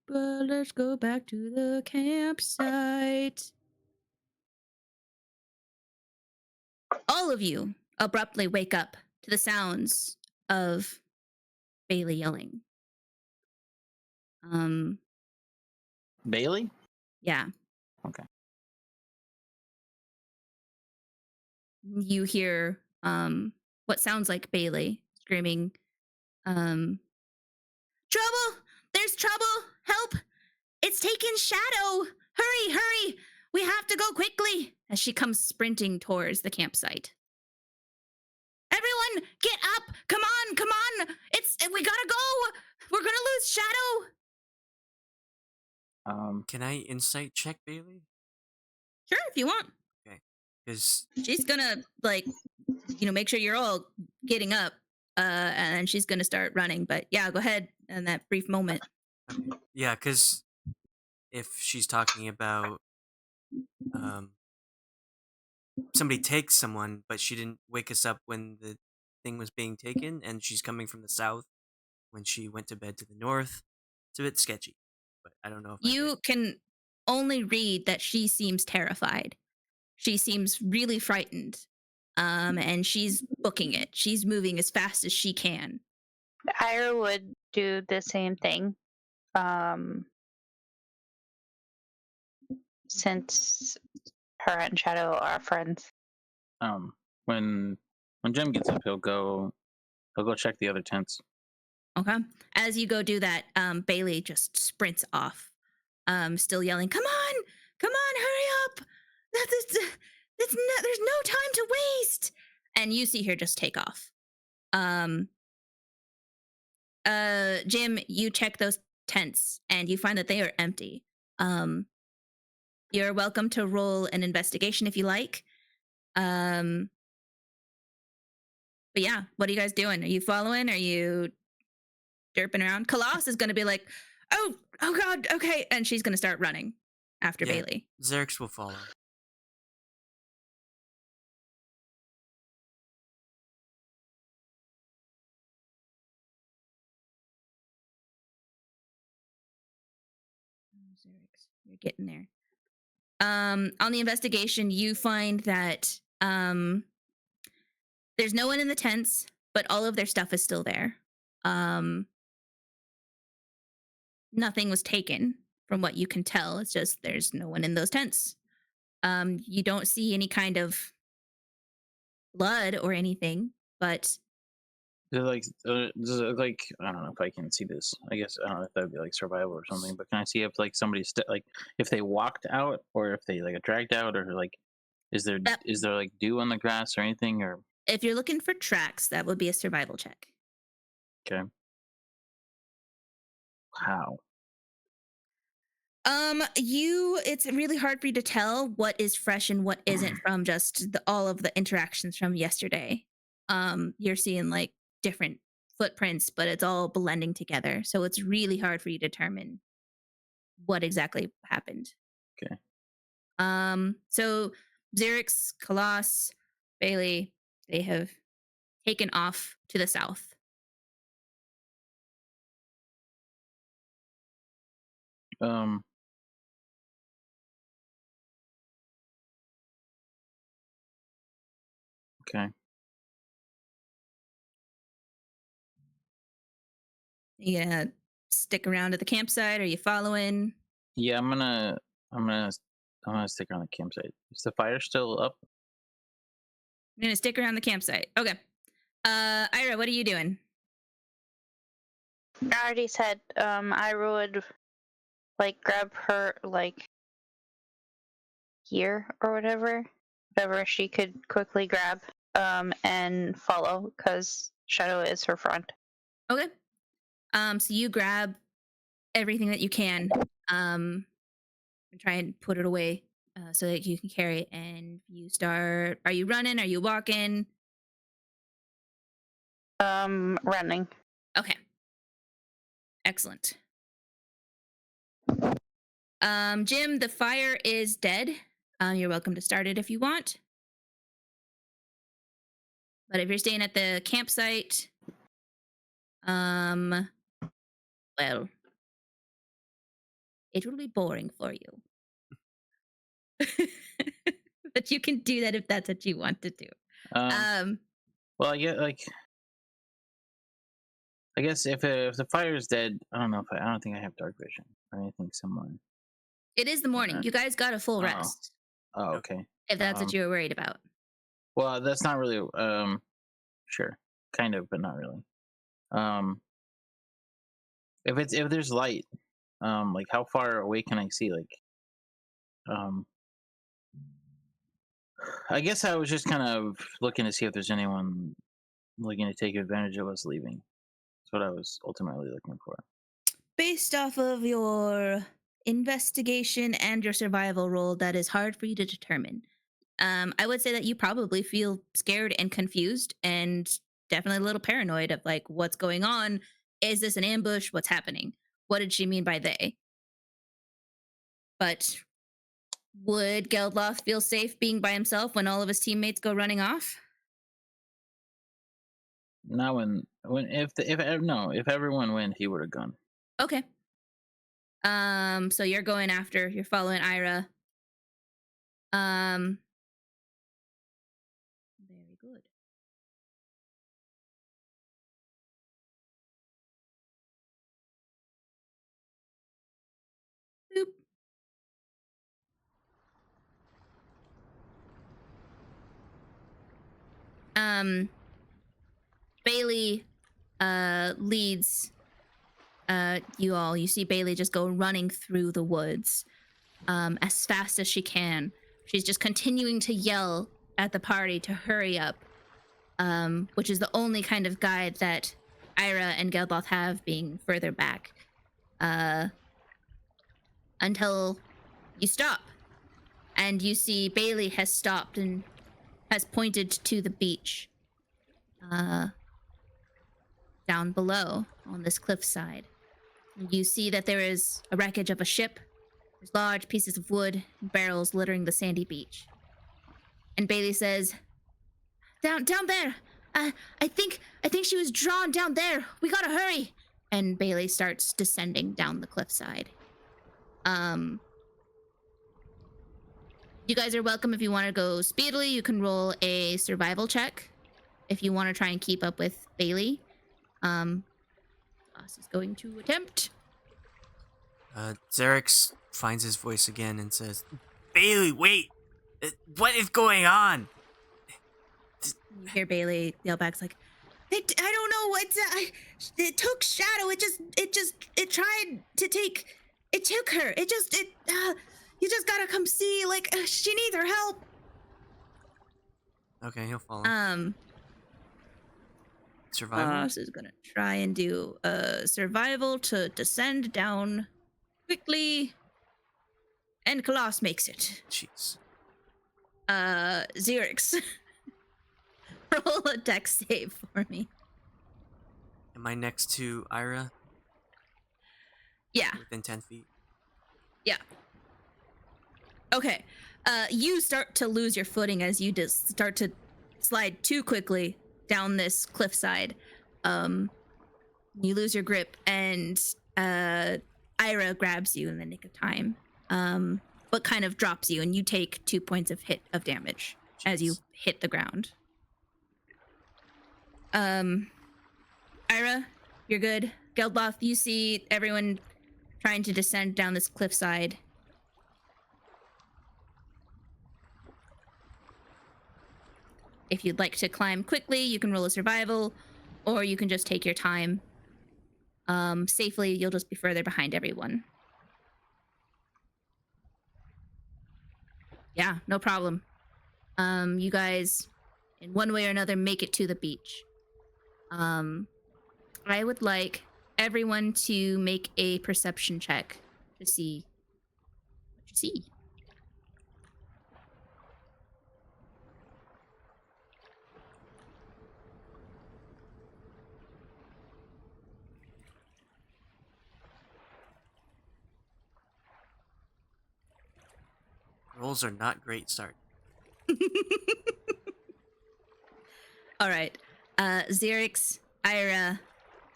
Let's go back to the campsite. All of you abruptly wake up to the sounds of Bailey yelling. Bailey? Yeah. Okay. You hear what sounds like Bailey screaming, trouble! There's trouble! Help! It's taken Shadow! Hurry, hurry! We have to go quickly! As she comes sprinting towards the campsite. Everyone, get up! Come on, come on! We gotta go! We're gonna lose Shadow! Can I insight check Bailey? Sure, if you want. Okay, because she's gonna make sure you're all getting up, and then she's gonna start running. But yeah, go ahead in that brief moment. Yeah, because if she's talking about somebody takes someone, but she didn't wake us up when the thing was being taken, and she's coming from the south when she went to bed to the north, it's a bit sketchy. But I don't know if you can only read that she seems terrified. She seems really frightened, and she's booking it. She's moving as fast as she can. Ayre would do the same thing, since her and Shadow are friends. When Jim gets up, he'll go check the other tents. Okay. As you go do that, Bailey just sprints off, still yelling, "Come on, hurry up! There's no time to waste!" And you see her just take off. Jim, you check those tents and you find that they are empty. You're welcome to roll an investigation if you like. But yeah, what are you guys doing? Are you following? Are you derping around? Khalas is going to be like, oh God, okay. And she's going to start running after Bailey. Xerix will follow. Xerix, you're getting there. On the investigation, you find that there's no one in the tents, but all of their stuff is still there. Nothing was taken from what you can tell. It's just there's no one in those tents. You don't see any kind of blood or anything, but Does it like I don't know if I can see this. I guess I don't know if that'd be like survival or something. But can I see if like somebody like if they walked out or if they like got dragged out or like is there like dew on the grass or anything or? If you're looking for tracks, that would be a survival check. Okay. How? It's really hard for you to tell what is fresh and what isn't from just all of the interactions from yesterday. You're seeing like different footprints, but it's all blending together. So it's really hard for you to determine what exactly happened. Okay. So Xerix, Khalas, Bailey, they have taken off to the south. Okay. You gonna stick around at the campsite? Are you following? Yeah, I'm gonna stick around the campsite. Is the fire still up? I'm gonna stick around the campsite. Okay. Ayre, what are you doing? I already said Ayre would like grab her like gear or whatever she could quickly grab and follow because Shadow is her friend. Okay. So you grab everything that you can, and try and put it away so that you can carry it. And you start. Are you running? Are you walking? Running. Okay. Excellent. Jim, the fire is dead. You're welcome to start it if you want. But if you're staying at the campsite, well, it will be boring for you. But you can do that if that's what you want to do. Well, I guess if the fire is dead, I don't know if I don't think I have dark vision or anything similar. It is the morning. You guys got a full rest. Oh, okay. If that's what you were worried about. Well, that's not really. Sure, kind of, but not really. If there's light, like how far away can I see? Like, I guess I was just kind of looking to see if there's anyone looking to take advantage of us leaving. That's what I was ultimately looking for. Based off of your investigation and your survival roll, that is hard for you to determine. I would say that you probably feel scared and confused and definitely a little paranoid of like what's going on. Is this an ambush? What's happening? What did she mean by they? But would Geldloth feel safe being by himself when all of his teammates go running off? Not if everyone went, he would have gone. Okay. So you're following Ayre. Very good. Boop. Bailey leads you all. You see Bailey just go running through the woods as fast as she can. She's just continuing to yell at the party to hurry up, which is the only kind of guide that Ayre and Geldloth have, being further back, until you stop. And you see Bailey has stopped and has pointed to the beach down below on this cliffside. You see that there is a wreckage of a ship. There's large pieces of wood and barrels littering the sandy beach. And Bailey says, Down there! I think she was drawn down there. We gotta hurry!" And Bailey starts descending down the cliffside. You guys are welcome if you want to go speedily. You can roll a survival check if you want to try and keep up with Bailey. Boss is going to attempt. Xerix finds his voice again and says, Bailey, wait! What is going on? You hear Bailey yell back, like, I don't know what it took Shadow. It tried to take, it took her. You just gotta come see, like, she needs her help. Okay, he'll follow. Survival? Boss is gonna try and do survival to descend down quickly. And Khalas makes it. Jeez. Xerix. Roll a dex save for me. Am I next to Ayre? Yeah. Within 10 feet? Yeah. Okay. You start to lose your footing as you just start to slide too quickly down this cliffside. You lose your grip, and Ayre grabs you in the nick of time, but kind of drops you, and you take 2 points of damage as you hit the ground. Ayre, you're good. Geldloth, you see everyone trying to descend down this cliffside. If you'd like to climb quickly, you can roll a survival, or you can just take your time. Safely, you'll just be further behind everyone. Yeah, no problem. You guys, in one way or another, make it to the beach. I would like everyone to make a perception check to see what you see. Rolls are not great start. All right. Xerix, Ayre,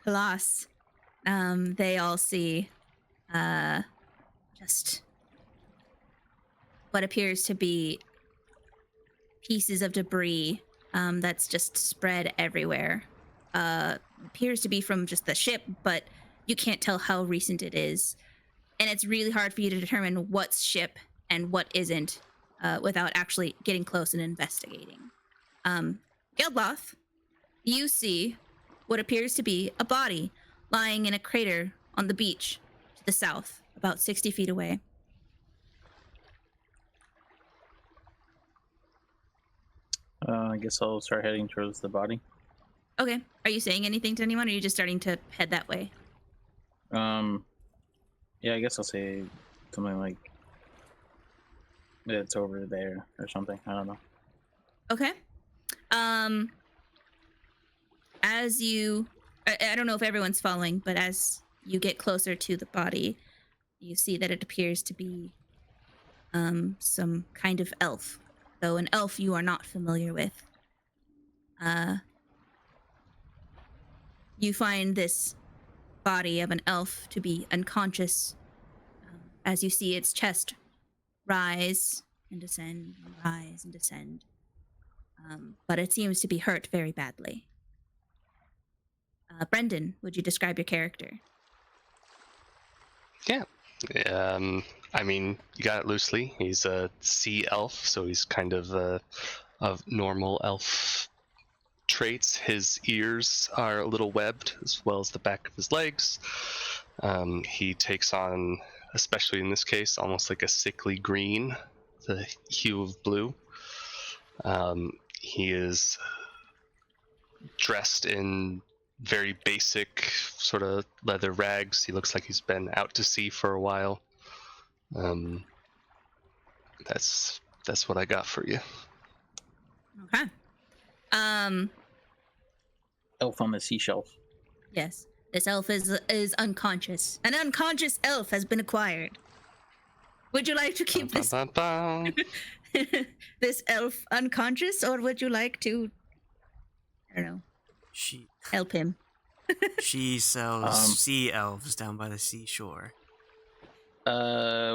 Khalas, they all see just what appears to be pieces of debris that's just spread everywhere. Appears to be from just the ship, but you can't tell how recent it is. And it's really hard for you to determine what's ship and what isn't without actually getting close and investigating. Geldloth, you see what appears to be a body lying in a crater on the beach to the south, about 60 feet away. I guess I'll start heading towards the body. Okay. Are you saying anything to anyone, or are you just starting to head that way? Yeah, I guess I'll say something like it's over there or something. I don't know. Okay. As you, I don't know if everyone's following, but as you get closer to the body, you see that it appears to be some kind of elf, though an elf you are not familiar with. You find this body of an elf to be unconscious, as you see its chest rise and descend, and rise and descend. But it seems to be hurt very badly. Brendan, would you describe your character? Yeah. I mean, you got it loosely. He's a sea elf, so he's kind of normal elf traits. His ears are a little webbed, as well as the back of his legs. He takes on, especially in this case, almost like a sickly green, the hue of blue. He is dressed in very basic sort of leather rags. He looks like he's been out to sea for a while. That's what I got for you. Okay. Elf on the seashelf. Yes. This elf is unconscious. An unconscious elf has been acquired. Would you like to keep this elf unconscious, or would you like to, I don't know, help him? She sells sea elves down by the seashore.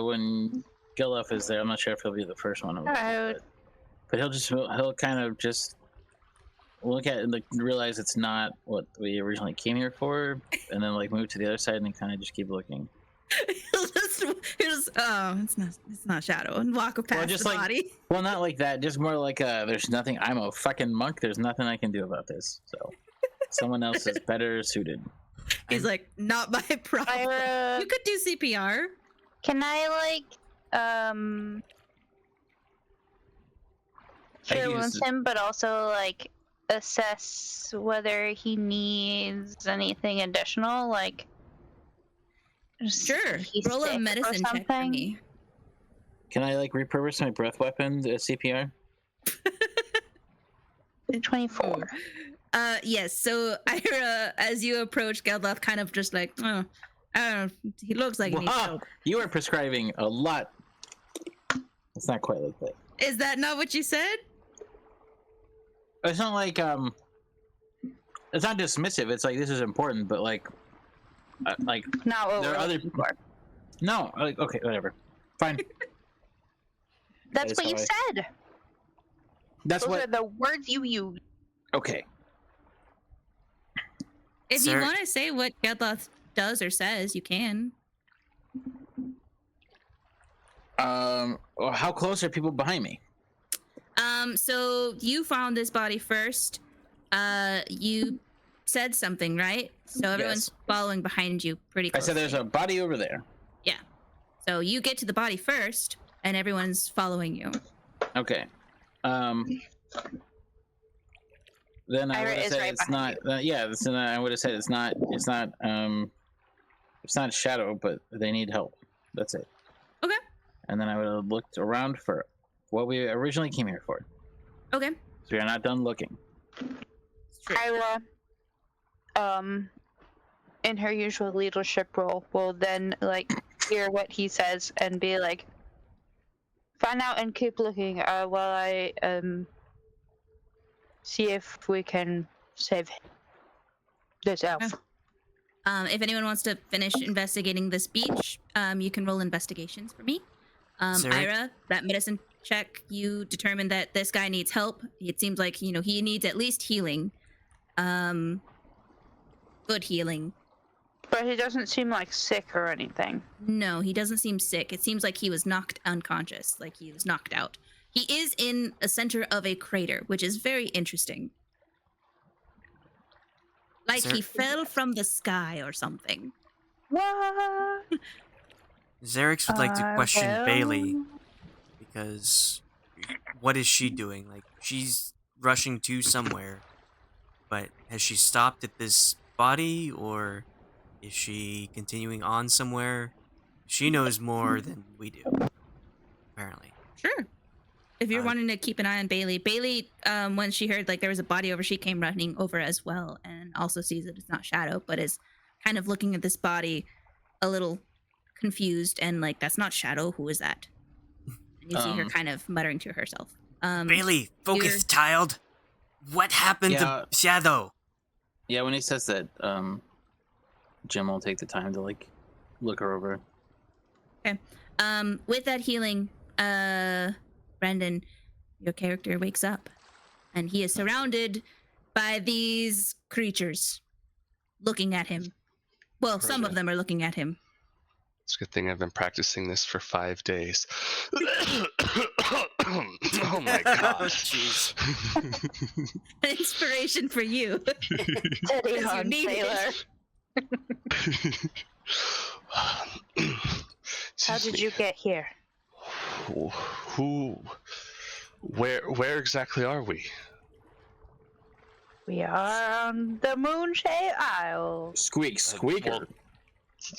when Geldloth is there, I'm not sure if he'll be the first one. But he'll kind of just look at it and like realize it's not what we originally came here for, and then like move to the other side and then kind of just keep looking. It's not Shadow, and walk past just the like, body. Well, not like that. Just more like there's nothing. I'm a fucking monk. There's nothing I can do about this. So someone else is better suited. He's like, not my problem. You could do CPR. Can I cure wounds him, but also like assess whether he needs anything additional? Like, sure. Roll a medicine check for me. Can I like repurpose my breath weapon to CPR? 24. Yes. So Ayre, as you approach Geldloth, kind of just like, I don't know. He looks like he needs help. You are prescribing a lot. It's not quite like that. Is that not what you said? It's not like it's not dismissive. It's like this is important, but like not what there we're are other looking for. No, like okay, whatever, fine. That's what you said. Those are the words you used. Okay. If you want to say what Geldloth does or says, you can. Well, how close are people behind me? So you found this body first. You said something, right? So everyone's following behind you pretty closely. I said there's a body over there. Yeah. So you get to the body first, and everyone's following you. Okay. Then I would have said it's not. Then I would have said it's not. It's not Shadow, but they need help. That's it. Okay. And then I would have looked around for what we originally came here for. Okay. So we are not done looking. Ayre, in her usual leadership role, will then like hear what he says and be like, find out and keep looking while I see if we can save this elf. If anyone wants to finish investigating this beach, you can roll investigations for me. Ayre, that medicine check, you determine that this guy needs help. It seems like, he needs at least healing. Good healing. But he doesn't seem like sick or anything. No, he doesn't seem sick. It seems like he was knocked unconscious, like he was knocked out. He is in a center of a crater, which is very interesting. Like he fell from the sky or something. What? Xerix would like to question Bailey, because what is she doing? Like, she's rushing to somewhere, but has she stopped at this body, or is she continuing on somewhere? She knows more than we do, apparently. Sure. If you're wanting to keep an eye on Bailey, when she heard like there was a body over, she came running over as well, and also sees that it's not Shadow, but is kind of looking at this body a little confused and like, that's not Shadow. Who is that? And you see her kind of muttering to herself. Bailey, focus, child. What happened to Shadow? Yeah, when he says that, Jim will take the time to like look her over. Okay. With that healing, Brendan, your character wakes up, and he is surrounded by these creatures looking at him. Well, some of them are looking at him. It's a good thing I've been practicing this for 5 days. Oh my gosh. Jeez. An inspiration for you. Steady on, sailor. How did you get here? Where exactly are we? We are on the Moonshade Isle. Squeaker. Well,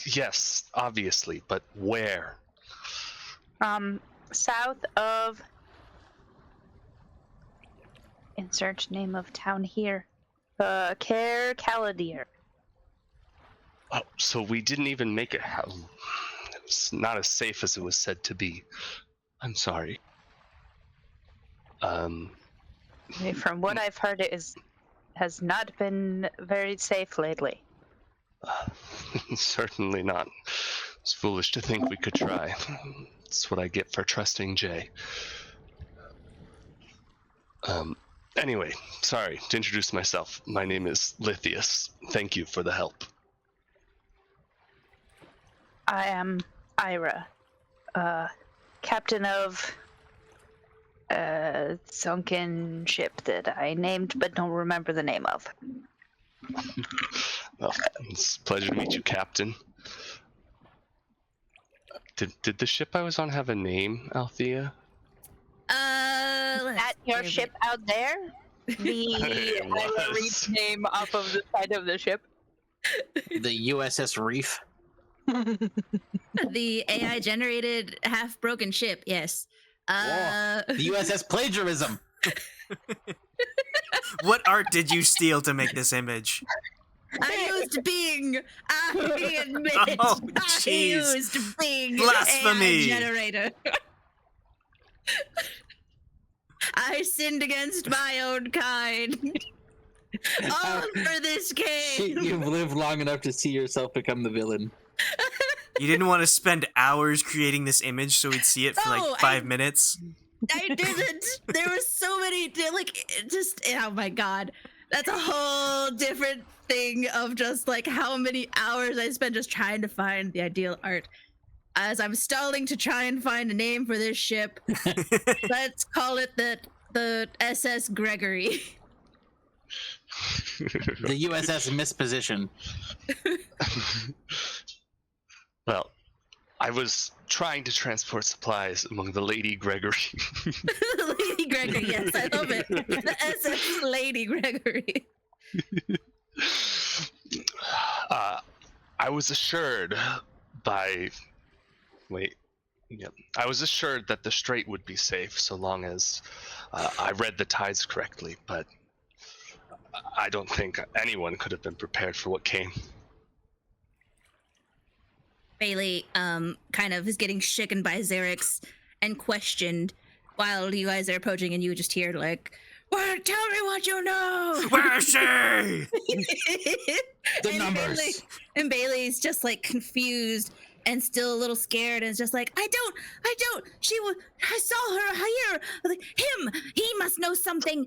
yes, obviously, but where? South of... Insert name of town here. Caladir. Oh, so we didn't even make it. It's not as safe as it was said to be. I'm sorry. From what I've heard, has not been very safe lately. Certainly not. It's foolish to think we could try. That's what I get for trusting Jay. Anyway, sorry to introduce myself. My name is Lithius. Thank you for the help. I am Ayre, captain of a sunken ship that I named but don't remember the name of. Well, it's a pleasure to meet you, Captain. Did the ship I was on have a name, Althea? That your ship out there? The Ayre Reed's name off of the side of the ship? The USS Reef. The AI generated half broken ship, yes. The USS Plagiarism. What art did you steal to make this image? I used Bing. I admit it. Oh, I jeez. used Bing. Blasphemy. AI generator. I sinned against my own kind. All for this game. You've lived long enough to see yourself become the villain. You didn't want to spend hours creating this image so we'd see it for No, like 5 minutes? I didn't. There were so many, oh my god. That's a whole different thing of just like how many hours I spent just trying to find the ideal art. As I'm stalling to try and find a name for this ship, let's call it the SS Gregory. The USS Misposition. Well, I was trying to transport supplies among the Lady Gregory. Lady Gregory, yes, I love it. The SS Lady Gregory. I was assured by... Wait. Yeah. I was assured that the strait would be safe so long as I read the tides correctly, but I don't think anyone could have been prepared for what came. Bailey kind of is getting shaken by Xerix and questioned while you guys are approaching, and you just hear like, well, tell me what you know. Where is she? The numbers. Bailey's just like confused and still a little scared, and it's just like, I don't. I saw her here. Like him. He must know something.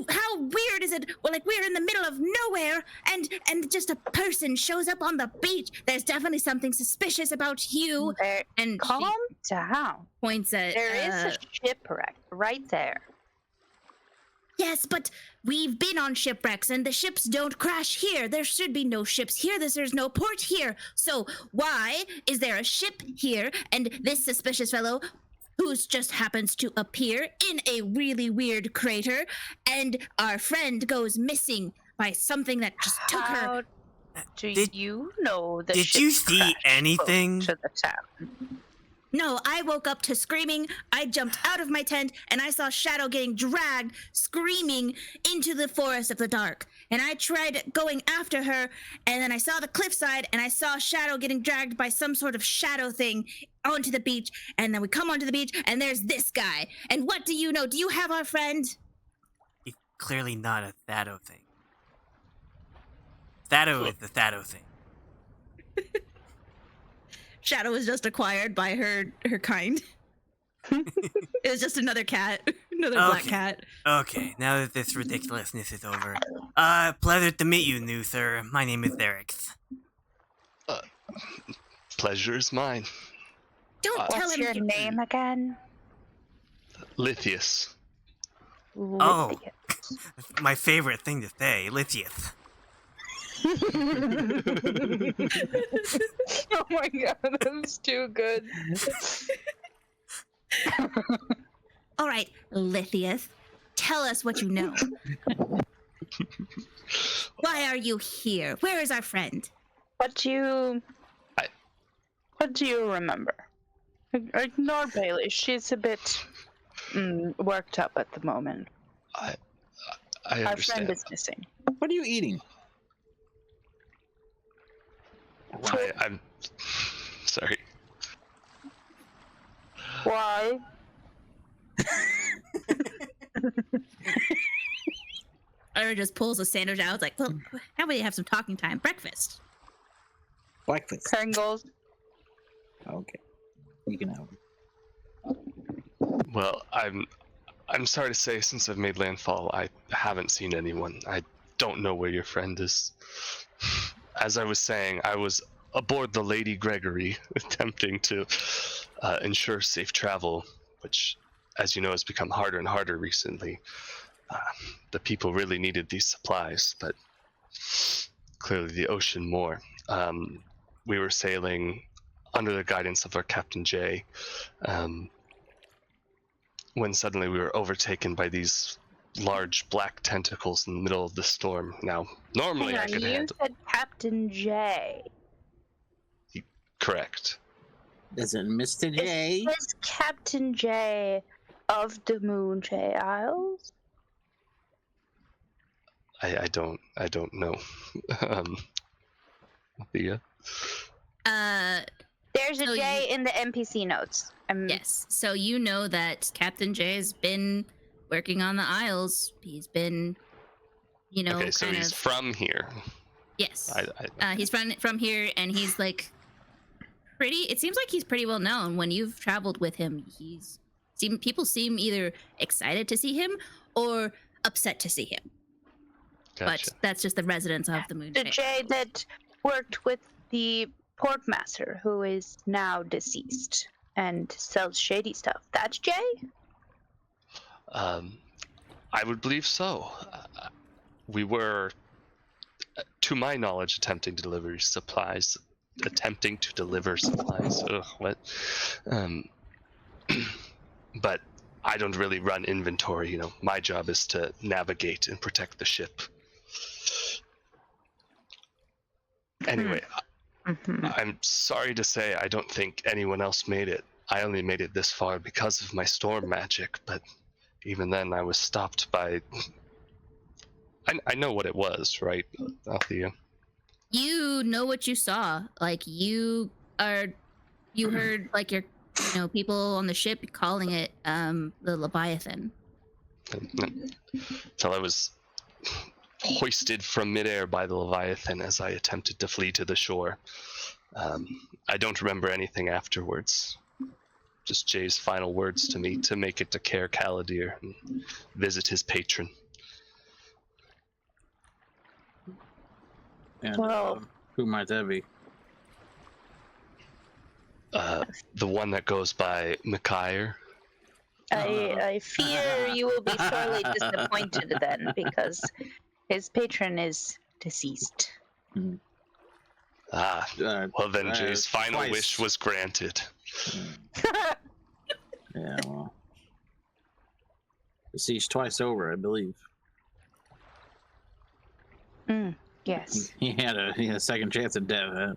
How weird is it? Well, like we're in the middle of nowhere, and just a person shows up on the beach. There's definitely something suspicious about you. And Calm down. Points at. There is a shipwreck right there. Yes, but we've been on shipwrecks, and the ships don't crash here. There should be no ships here. There's no port here. So why is there a ship here, and this suspicious fellow who just happens to appear in a really weird crater, and our friend goes missing by something that just took her? Did you know that? Did you see anything? To the town? No, I woke up to screaming. I jumped out of my tent, and I saw Shadow getting dragged, screaming, into the forest of the dark. And I tried going after her, and then I saw the cliffside, and I saw Shadow getting dragged by some sort of shadow thing onto the beach. And then we come onto the beach, and there's this guy. And what do you know? Do you have our friend? He's clearly not a Thado thing. Thado is the Thado thing. Shadow was just acquired by her kind. It was just another cat, another black cat. Okay, now that this ridiculousness is over, pleasure to meet you, new sir. My name is Xerix. Pleasure is mine. Don't tell What's him your name again? Lithius. Oh, my favorite thing to say, Lithius. Oh my god, that's too good. All right, Lithius, tell us what you know. Why are you here? Where is our friend? What do you remember? Ignore Bailey. She's a bit worked up at the moment. I Our understand. friend is missing. What are you eating? I'm sorry. Why? Or just pulls a sandwich out. It's like, well, now we have some talking time. Breakfast. Breakfast. Pringles. Okay. You can have them. Well, I'm sorry to say, since I've made landfall, I haven't seen anyone. I don't know where your friend is. As I was saying, I was aboard the Lady Gregory, attempting to ensure safe travel, which, as you know, has become harder and harder recently. The people really needed these supplies, but clearly the ocean more. We were sailing under the guidance of our Captain Jay, when suddenly we were overtaken by these large black tentacles in the middle of the storm. Now, normally Hang I on, could you handle. said Captain J. Correct. Is it Mr. J? Is Captain J of the Moonshade Isles? I don't know. Thea? There's a So J in the NPC notes. Yes. So you know that Captain J has been working on the Isles. He's been, Okay, so kind he's of. from here. Yes. I He's from here, and he's like pretty. It seems like he's pretty well known. When you've traveled with him, people seem either excited to see him or upset to see him. Gotcha. But that's just the residents of the Moonshade. The J that worked with the portmaster, who is now deceased and sells shady stuff. That's Jay? I would believe so. We were, to my knowledge, attempting to deliver supplies. Ugh, what? But I don't really run inventory. My job is to navigate and protect the ship. Anyway, I'm sorry to say I don't think anyone else made it. I only made it this far because of my storm magic, but even then I was stopped by... I know what it was, right, Althea? You know what you saw. Like, you heard, like, your, people on the ship calling it the Leviathan. Till I was hoisted from midair by the Leviathan as I attempted to flee to the shore. I don't remember anything afterwards. Just Jay's final words to me to make it to Caer Caladir and visit his patron. And Well- who might that be? The one that goes by Mikair. I fear you will be sorely disappointed then, because his patron is deceased. Well then Jay's final twice. wish was granted. Yeah, well. Deceased twice over, I believe. Yes. He had a second chance at death. Huh?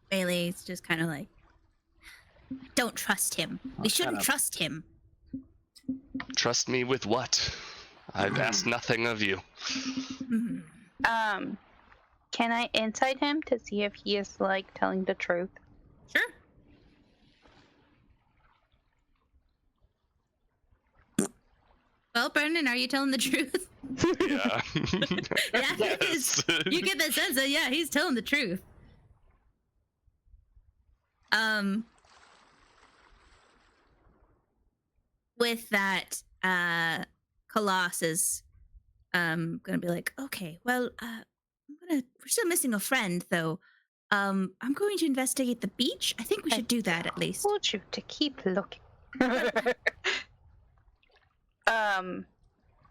Bailey's just kind of like, don't trust him. We shut shouldn't up. trust him. Trust me with what? I've asked nothing of you. Can I insight him to see if he is like telling the truth? Sure. Well, Brendan, are you telling the truth? Yeah. Yeah, he is. You get the sense that, yeah, he's telling the truth. With that, Khalas is gonna be like, okay, well, we're still missing a friend though. I'm going to investigate the beach. I think we should do that at least. I told you to keep looking.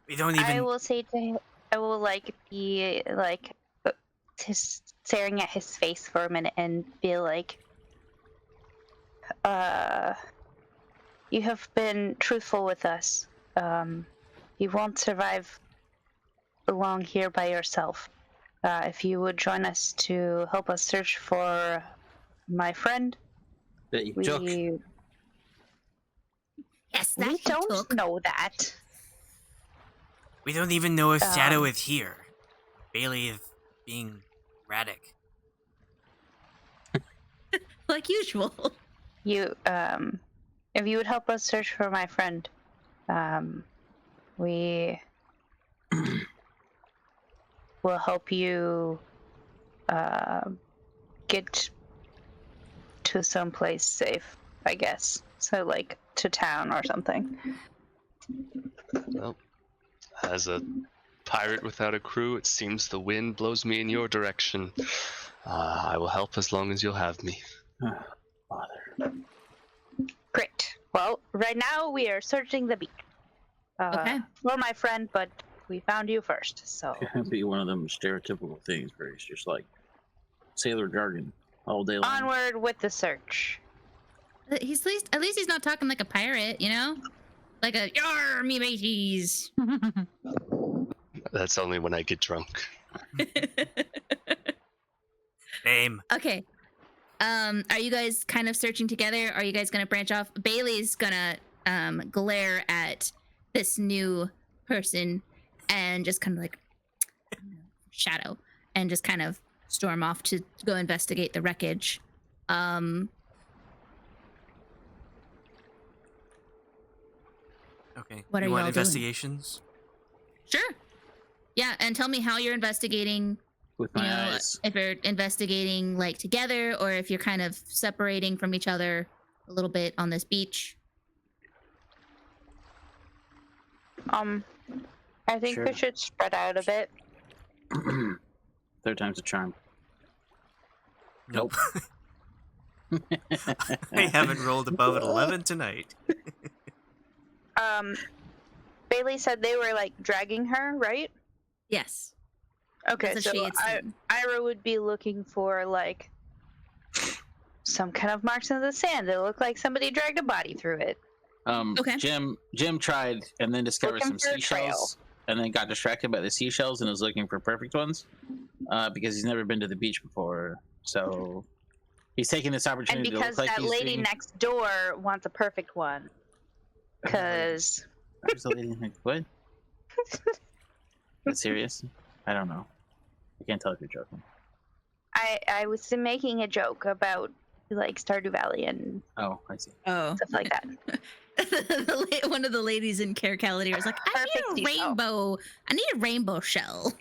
We don't even. I will say to him, I will like be like just staring at his face for a minute and be like, you have been truthful with us. You won't survive long here by yourself. If you would join us to help us search for my friend, That you took. Yes, that we he don't took. know that. We don't even know if Shadow is here. Bailey is being erratic. Like usual. You, if you would help us search for my friend, we will help you get to someplace safe, I guess. So, like, to town or something. Well, as a pirate without a crew, it seems the wind blows me in your direction. I will help as long as you'll have me. Bother. Great. Well, right now we are searching the beach. Okay. Well, my friend, but we found you first, so... Can't be one of them stereotypical things where it's just like sailor jargon all day long. Onward with the search. At least he's not talking like a pirate, you know? Like a yar me mateys. That's only when I get drunk. Name. Okay. Are you guys kind of searching together? Are you guys gonna branch off? Bailey's gonna glare at this new person and just kind of like shadow and just kind of storm off to go investigate the wreckage. Okay. What are you want y'all doing? investigations? Sure. Yeah, and tell me how you're investigating. With You my know, eyes. if you're investigating like together or if you're kind of separating from each other a little bit on this beach. I think we Sure. should spread out a bit. Third time's a charm. Nope. I haven't rolled above an 11 tonight. Bailey said they were, like, dragging her, right? Yes. Okay, That's what so she had seen. Ayre would be looking for, like, some kind of marks in the sand that look like somebody dragged a body through it. Okay. Jim tried and then discovered Looking some for a trail. seashells and then got distracted by the seashells and was looking for perfect ones because he's never been to the beach before. So he's taking this And opportunity to look because like that he's lady doing... next door wants a perfect one. Because... Who's the lady next... What? Is that serious? I don't know. I can't tell if you're joking. I was making a joke about, like, Stardew Valley and Oh, I see. Oh. stuff like that. One of the ladies in Care Calidir was like, I Perfect need a seashell. rainbow. I need a rainbow shell.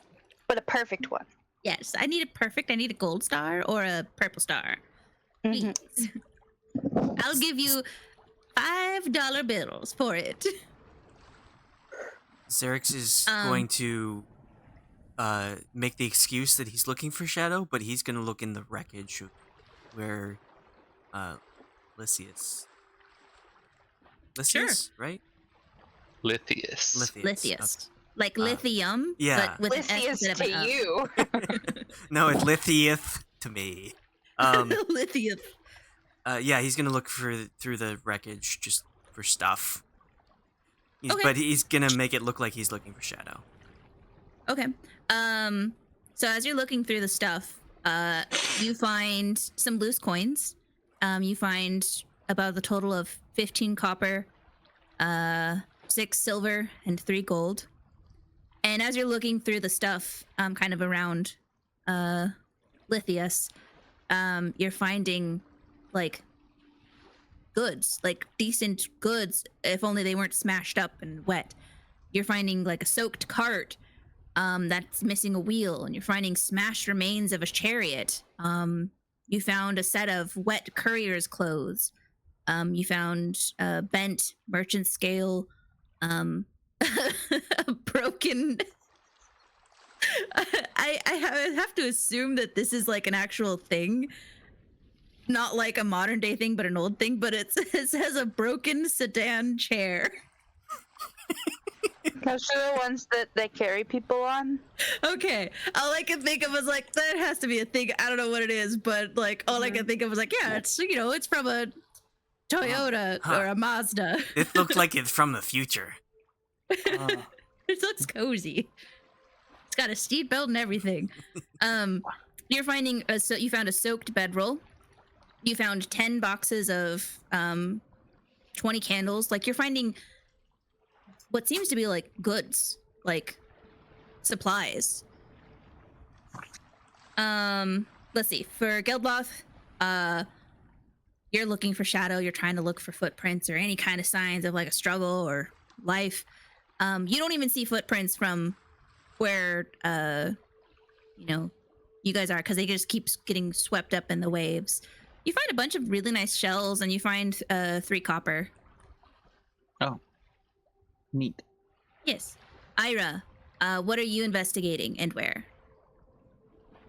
But a perfect one. Yes, I need I need a gold star or a purple star. Mhm. Please. I'll give you $5 bills for it. Xerix is Um, going to make the excuse that he's looking for Shadow, but he's going to look in the wreckage of where Lithius, right? Lithius. Lithius. Like lithium, yeah. but with an S Lithius instead of to an up. you. Okay. No, it's Lithius to me. Lithium. Yeah, he's gonna look through the wreckage just for stuff. Okay. But he's gonna make it look like he's looking for Shadow. Okay. So as you're looking through the stuff, you find some loose coins. You find about the total of 15 copper, 6 silver, and 3 gold. And as you're looking through the stuff, kind of around Lithius, you're finding like goods, like decent goods, if only they weren't smashed up and wet. You're finding like a soaked cart that's missing a wheel, and you're finding smashed remains of a chariot. You found a set of wet courier's clothes. You found a bent merchant scale, a broken. I have to assume that this is like an actual thing, not like a modern day thing, but an old thing. But it says a broken sedan chair. Those are the ones that they carry people on. Okay, all I can think of was like that has to be a thing. I don't know what it is, but like all I can think of was like, yeah, it's it's from a Toyota or a Mazda. It looked like it's from the future. It looks cozy. It's got a seat belt and everything. You're finding so you found a soaked bedroll. You found 10 boxes of 20 candles. Like you're finding what seems to be like goods, like supplies. Let's see. For Geldloth, you're looking for Shadow. You're trying to look for footprints or any kind of signs of like a struggle or life. You don't even see footprints from where you guys are, because they just keep getting swept up in the waves. You find a bunch of really nice shells, and you find 3 copper. Oh, neat. Yes. Ayra, what are you investigating and where?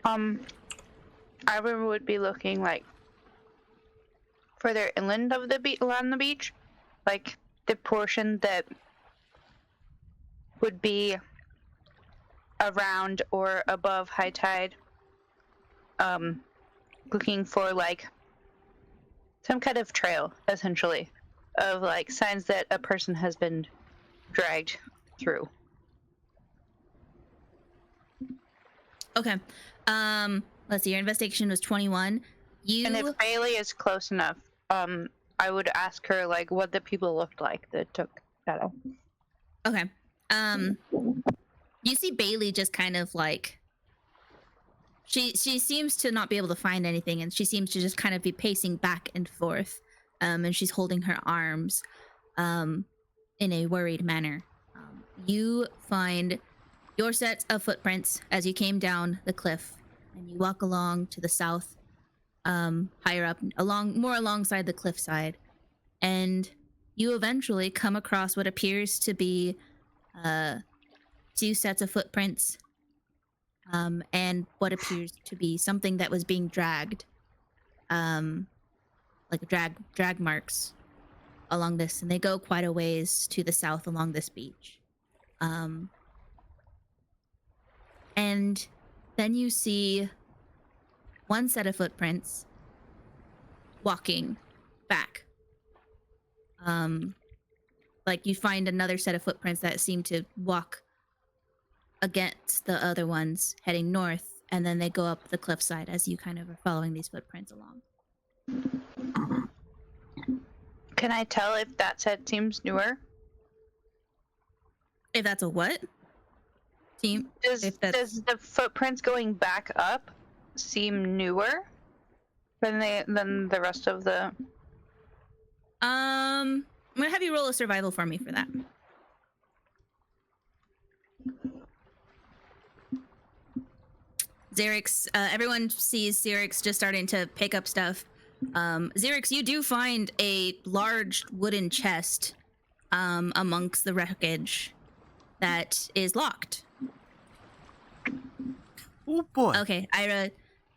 Ira would be looking like further inland of the along the beach, like the portion that would be around or above high tide. Looking for like some kind of trail, essentially, of like signs that a person has been dragged through. Okay. Let's see. Your investigation was 21. And if Bailey is close enough, I would ask her like what the people looked like that took Shadow. Okay. You see Bailey just kind of like she seems to not be able to find anything, and she seems to just kind of be pacing back and forth. And she's holding her arms in a worried manner. You find your set of footprints as you came down the cliff, and you walk along to the south, higher up, more alongside the cliffside, and you eventually come across what appears to be 2 sets of footprints, and what appears to be something that was being dragged, like drag marks along this, and they go quite a ways to the south along this beach. And then you see 1 set of footprints walking back. Like you find another set of footprints that seem to walk against the other ones heading north, and then they go up the cliffside as you kind of are following these footprints along. Can I tell if that set seems newer? If that's a what? Team? Does the footprints going back up seem newer than the rest of the? I'm gonna have you roll a survival for me for that. Xerix, everyone sees Xerix just starting to pick up stuff. Xerix, you do find a large wooden chest amongst the wreckage that is locked. Oh boy. Okay, Ayra,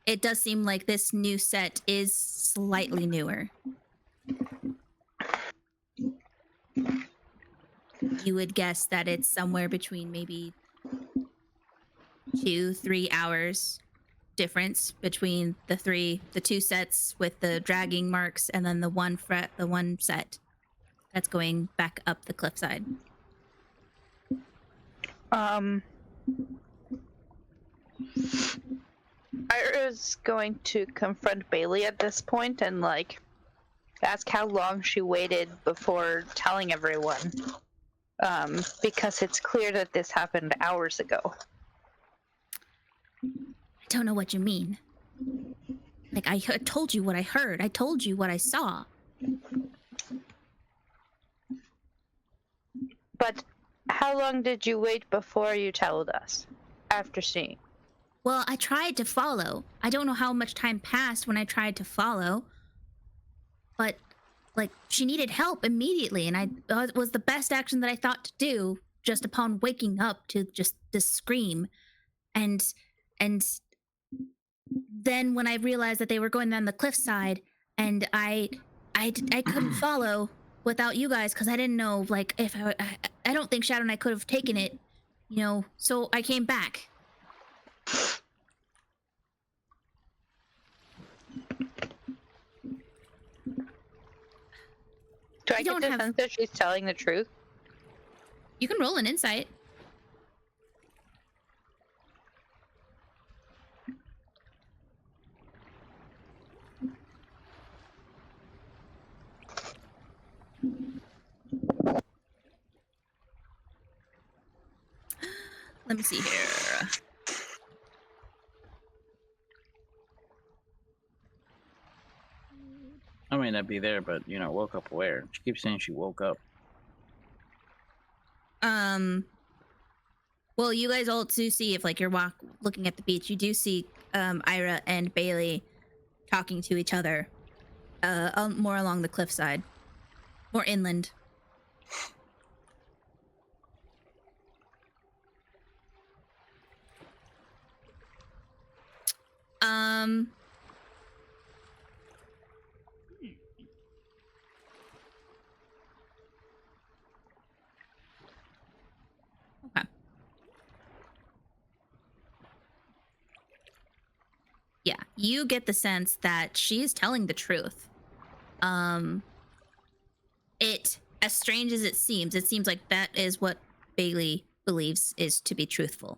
it does seem like this new set is slightly newer. You would guess that it's somewhere between maybe 2-3 hours difference between the 2 sets with the dragging marks, and then the one set that's going back up the cliffside. Ira's going to confront Bailey at this point and like ask how long she waited before telling everyone. Because it's clear that this happened hours ago. I don't know what you mean. Like, I told you what I heard. I told you what I saw. But how long did you wait before you told us? After seeing? Well, I tried to follow. I don't know how much time passed when I tried to follow. But, like, she needed help immediately, and it was the best action that I thought to do just upon waking up to just the scream. And then when I realized that they were going down the cliffside, and I couldn't follow without you guys, because I didn't know, like, if I don't think Shadow and I could have taken it, so I came back. Do I get the sense that she's telling the truth? You can roll an insight. Let me see here. I may not be there, but woke up where? She keeps saying she woke up. Well, you guys all do see, if like you're looking at the beach, you do see Ayre and Bailey talking to each other more along the cliffside, more inland. Okay. Yeah, you get the sense that she is telling the truth. It, as strange as it seems like that is what Bailey believes is to be truthful.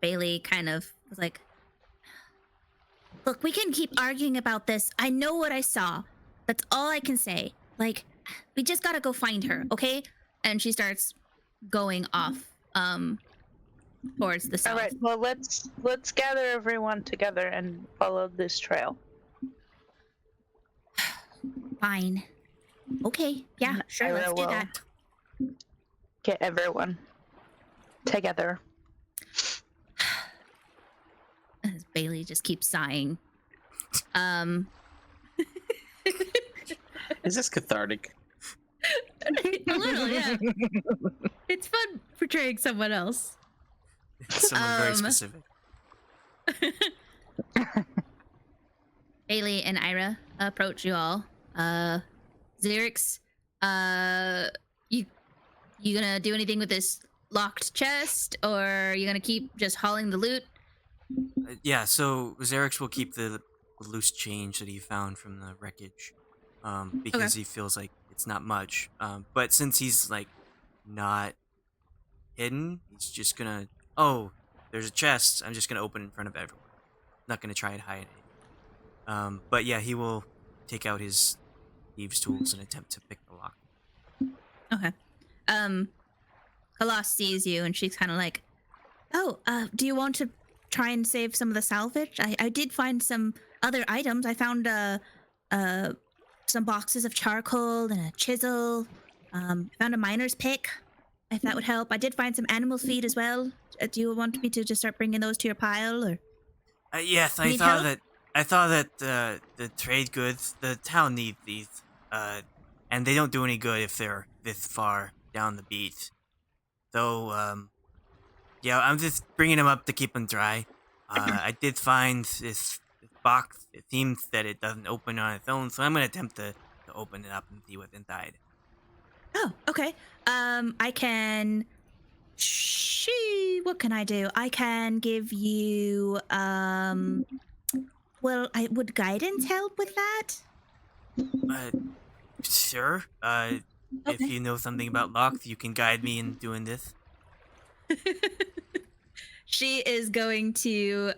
Bailey kind of was like, look, we can keep arguing about this. I know what I saw. That's all I can say. Like, we just gotta go find her, okay? And she starts going off towards the south. All right, well, let's gather everyone together and follow this trail. Fine. Okay, yeah, sure, let's do that. Get everyone together. As Bailey just keeps sighing. Is this cathartic? A little, yeah. It's fun portraying someone else. Someone very specific. Bailey and Ayre approach you all. Xerix, you gonna do anything with this locked chest, or are you gonna keep just hauling the loot? Yeah, so Xerix will keep the loose change that he found from the wreckage, because he feels like it's not much. But since he's like not hidden, he's just gonna, oh, there's a chest, I'm just gonna open it in front of everyone. Not gonna try and hide it. But yeah, he will take out his thieves' tools and attempt to pick the lock. Okay. Khalas sees you and she's kind of like, oh, do you want to try and save some of the salvage? I did find some other items. I found some boxes of charcoal and a chisel. Found a miner's pick, if that would help. I did find some animal feed as well. Do you want me to just start bringing those to your pile, or? Yes, I thought that the trade goods, the town needs these, and they don't do any good if they're this far down the beach. So, yeah, I'm just bringing them up to keep them dry. I did find this box. It seems that it doesn't open on its own, so I'm going to attempt to open it up and see what's inside. Oh, okay. I can... What can I do? I can give you, well, would guidance help with that? Sure. If you know something about locks, you can guide me in doing this. She is going to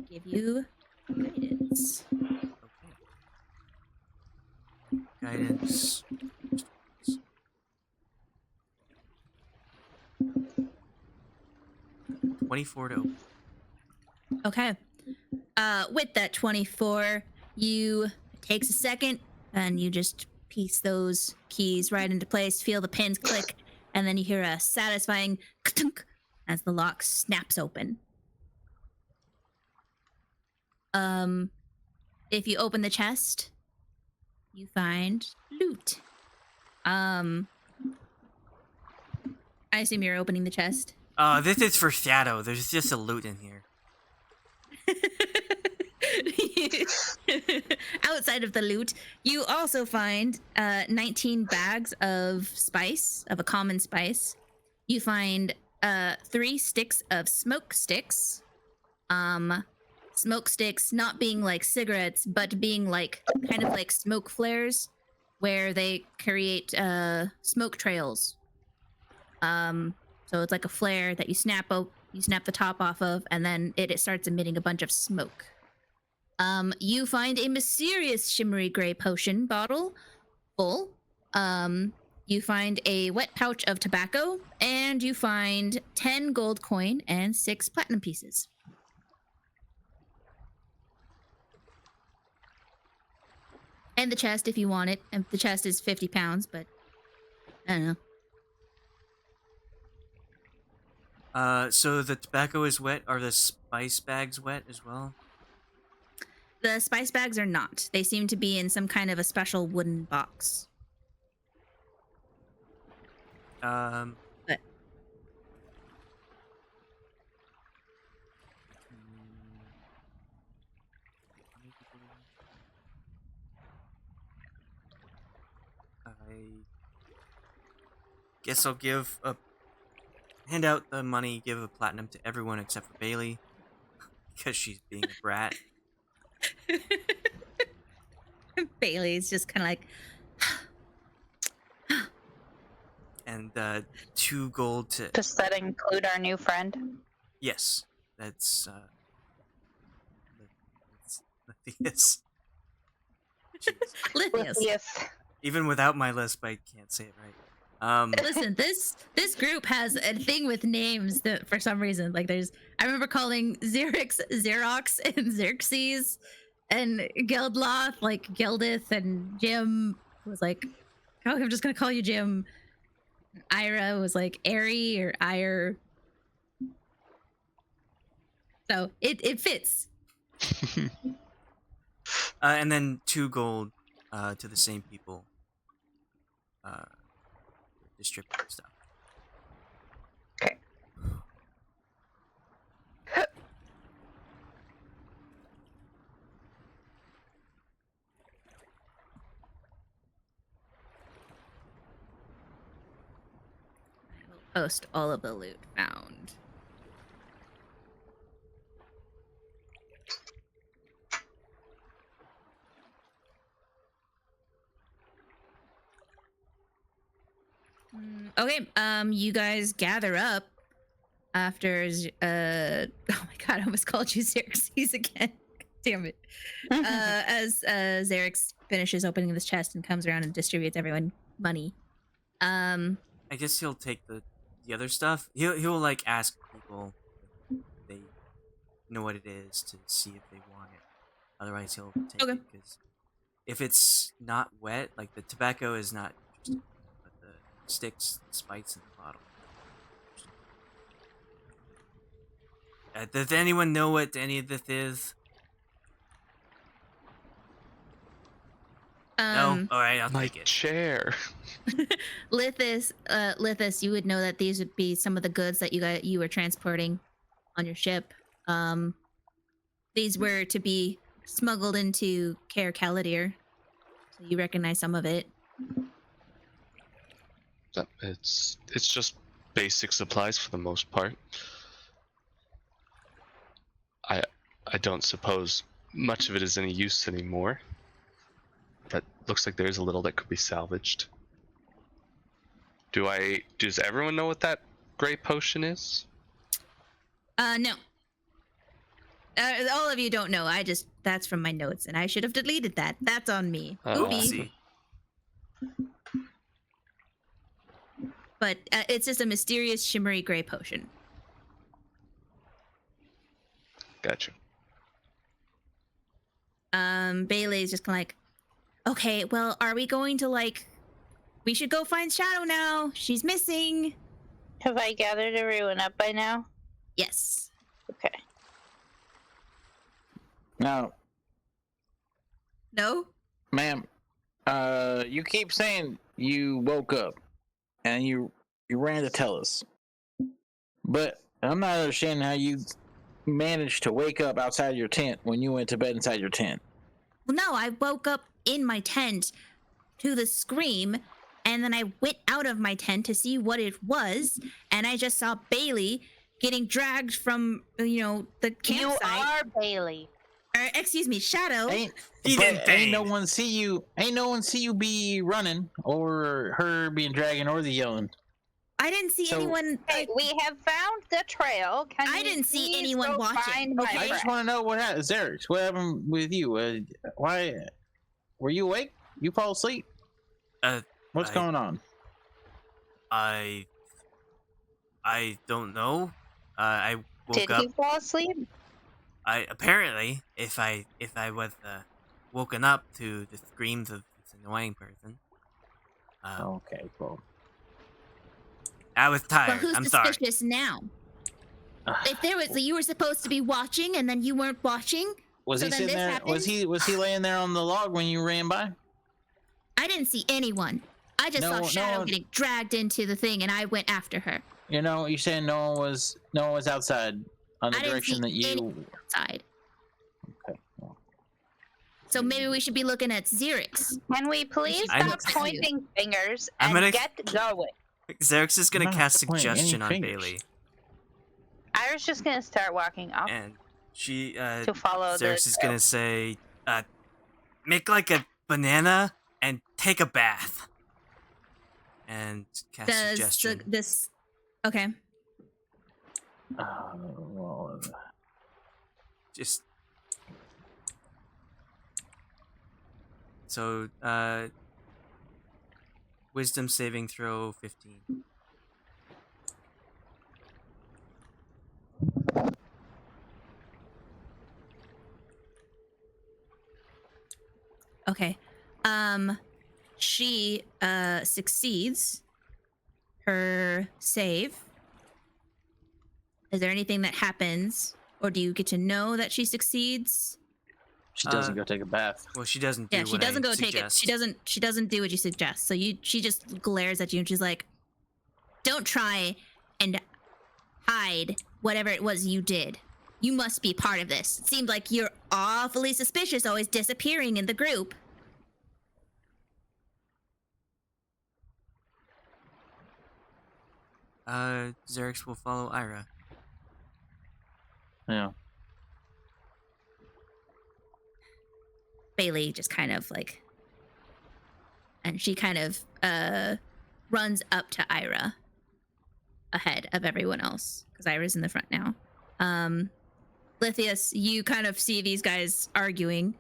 give you guidance. Okay. Guidance. 24 to open. Okay. With that 24, it takes a second and you just piece those keys right into place, feel the pins click, and then you hear a satisfying ka-tunk as the lock snaps open. If you open the chest, you find loot. I assume you're opening the chest. This is for Shadow. There's just a loot in here. Outside of the loot, you also find 19 bags of spice, of a common spice. You find 3 sticks of smoke sticks. Smoke sticks not being like cigarettes, but being like kind of like smoke flares, where they create smoke trails. So it's like a flare that you snap the top off of, and then it starts emitting a bunch of smoke. You find a mysterious shimmery gray potion bottle full. You find a wet pouch of tobacco, and you find 10 gold coin and 6 platinum pieces. And the chest if you want it. And the chest is 50 pounds, but I don't know. So the tobacco is wet. Are the spice bags wet as well? The spice bags are not. They seem to be in some kind of a special wooden box. But I guess I'll hand out the money, give a platinum to everyone except for Bailey, because she's being a brat. Bailey's just kind of like, And 2 gold to... Does that include our new friend? Yes, that's Lithius. Lithius. Even without my lisp, I can't say it right. Listen, this group has a thing with names that for some reason, like I remember calling Xerix Xerox and Xerxes, and Geldloth like Geldloth, and Jim was like, oh, I'm just gonna call you Jim. Ayre was like Ayre or Ayre. So it fits. And then 2 gold to the same people. Distribute stuff. Okay. I will post all of the loot found. Okay, you guys gather up after oh my god, I almost called you Xerxes again. Damn it. As Xerix finishes opening this chest and comes around and distributes everyone money. I guess he'll take the other stuff. He'll like ask people if they know what it is to see if they want it. Otherwise he'll take it, because if it's not wet, like the tobacco is not interesting, but the sticks, spites in the bottle. Does anyone know what any of this is? No? Alright, I'll My take it. chair. Lithius, you would know that these would be some of the goods that you were transporting on your ship. These were to be smuggled into Caer Caladir, so you recognize some of it. It's just basic supplies for the most part. I don't suppose much of it is any use anymore. But looks like there's a little that could be salvaged. Does everyone know what that gray potion is? No. All of you don't know. That's from my notes, and I should have deleted that. That's on me. Oopie. But it's just a mysterious, shimmery gray potion. Gotcha. Bailey's just kind of like, okay, well, are we going to we should go find Shadow now. She's missing. Have I gathered everyone up by now? Yes. Okay. Now, no, ma'am, you keep saying you woke up and you ran to tell us, but I'm not understanding how you managed to wake up outside your tent when you went to bed inside your tent. Well, no, I woke up in my tent to the scream, and then I went out of my tent to see what it was, and I just saw Bailey getting dragged from, the campsite. You are Bailey. Or, excuse me, Shadow. Ain't no one see you be running, or her being dragging, or the yelling. I didn't see anyone. Hey, we have found the trail. I didn't see anyone watching. Okay. I just want to know what happened. Xerix, what happened with you? Why were you awake? You fall asleep? What's going on? I don't know. I woke Did up. he fall asleep? I apparently, if I was woken up to the screams of this annoying person. Okay, cool. I was tired. Well, who's I'm sorry. suspicious now? If there was, you were supposed to be watching and then you weren't watching. Was so he then sitting this there? happened? Was he laying there on the log when you ran by? I didn't see anyone. I just saw Shadow getting dragged into the thing, and I went after her. You know, you're saying no one was outside on the direction that you. Outside. Okay. Well. So maybe we should be looking at Xerix. Can we please stop pointing fingers and get going? Xerix is gonna cast suggestion on Bailey. Iris just gonna start walking up. And she to follow Xerix is gonna say, make like a banana and take a bath. And cast suggestion. Okay. Well, just so wisdom saving throw 15. Okay. She succeeds her save. Is there anything that happens, or do you get to know that she succeeds? She doesn't go take a bath. Well, she doesn't do Yeah, she doesn't go take it. She doesn't do what you suggest. So she just glares at you and she's like, "Don't try and hide whatever it was you did. You must be part of this. It seems like you're awfully suspicious, always disappearing in the group." Xerix will follow Ayre. Yeah. Bailey just kind of like, and she kind of runs up to Ayre ahead of everyone else because Ayra's in the front now. Lithius, you kind of see these guys arguing.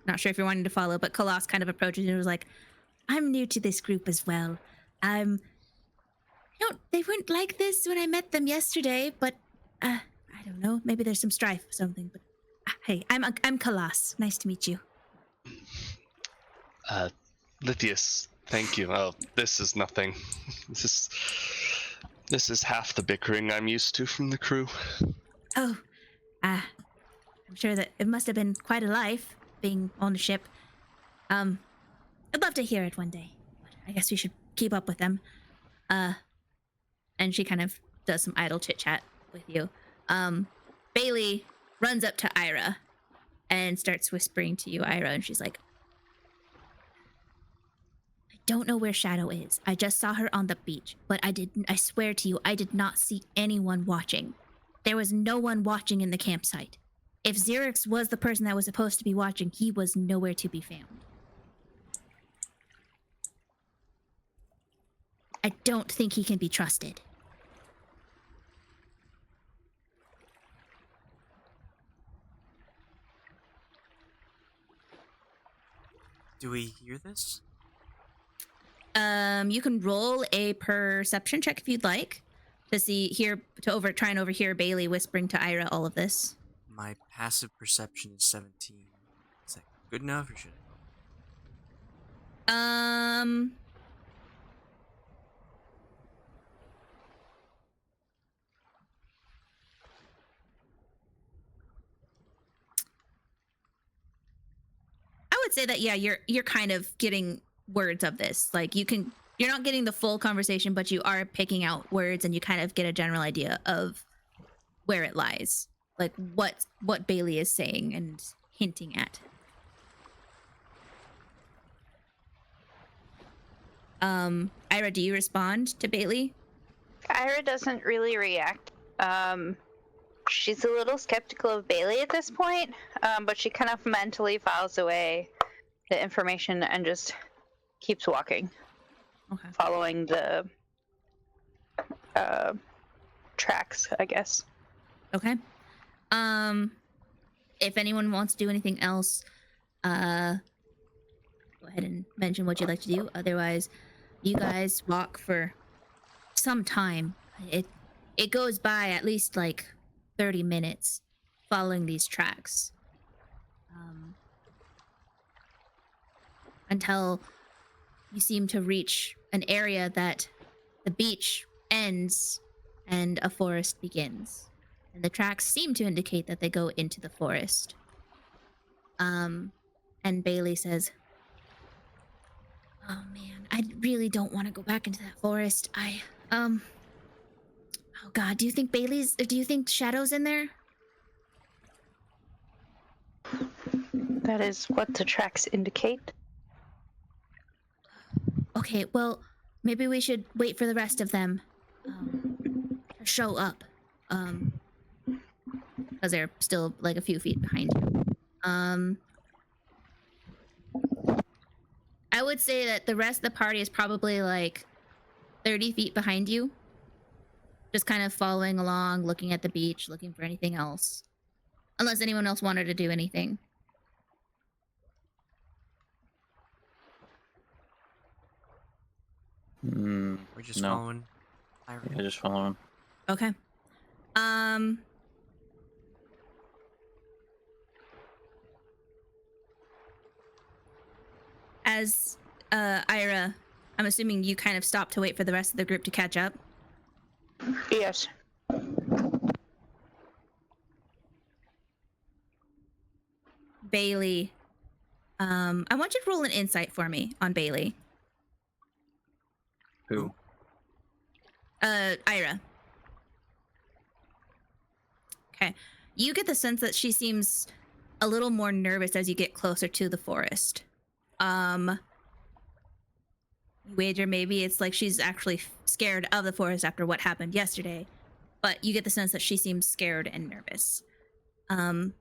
Not sure if you're wanting to follow, but Khalas kind of approaches and was like, "I'm new to this group as well. They weren't like this when I met them yesterday, but I don't know. Maybe there's some strife or something. But hey, I'm Khalas. Nice to meet you." Lithius, thank you. Oh, this is nothing. This is half the bickering I'm used to from the crew. Oh, I'm sure that it must have been quite a life being on the ship. I'd love to hear it one day. But I guess we should keep up with them. And she kind of does some idle chit chat with you. Bailey runs up to Ayre and starts whispering to you, Ayre, and she's like, "I don't know where Shadow is. I just saw her on the beach, but I swear to you, I did not see anyone watching. There was no one watching in the campsite. If Xerix was the person that was supposed to be watching, he was nowhere to be found. I don't think he can be trusted." Do we hear this? You can roll a perception check if you'd like to try and overhear Bailey whispering to Ayre all of this. My passive perception is 17. Is that good enough, or should I roll? I would say that you're kind of getting words of this. Like you're not getting the full conversation, but you are picking out words and you kind of get a general idea of where it lies. Like what Bailey is saying and hinting at. Ayre, do you respond to Bailey? Ayre doesn't really react. She's a little skeptical of Bailey at this point, but she kind of mentally files away the information and just keeps walking. Okay. Following the tracks, I guess. Okay. If anyone wants to do anything else, go ahead and mention what you'd like to do. Otherwise, you guys walk for some time. It goes by at least like 30 minutes following these tracks. until you seem to reach an area that the beach ends and a forest begins. And the tracks seem to indicate that they go into the forest. And Bailey says, "Oh man, I really don't want to go back into that forest. Oh God, do you think Shadow's in there?" That is what the tracks indicate. Okay, well, maybe we should wait for the rest of them to show up. Because they're still like a few feet behind you. I would say that the rest of the party is probably like 30 feet behind you. Just kind of following along, looking at the beach, looking for anything else. Unless anyone else wanted to do anything. We're just following. Yeah, just following. Okay. As Ayre, I'm assuming you kind of stopped to wait for the rest of the group to catch up. Yes. Bailey, I want you to roll an insight for me on Bailey. Who? Ayre. Okay. You get the sense that she seems a little more nervous as you get closer to the forest. You wager maybe it's like she's actually scared of the forest after what happened yesterday, but you get the sense that she seems scared and nervous. And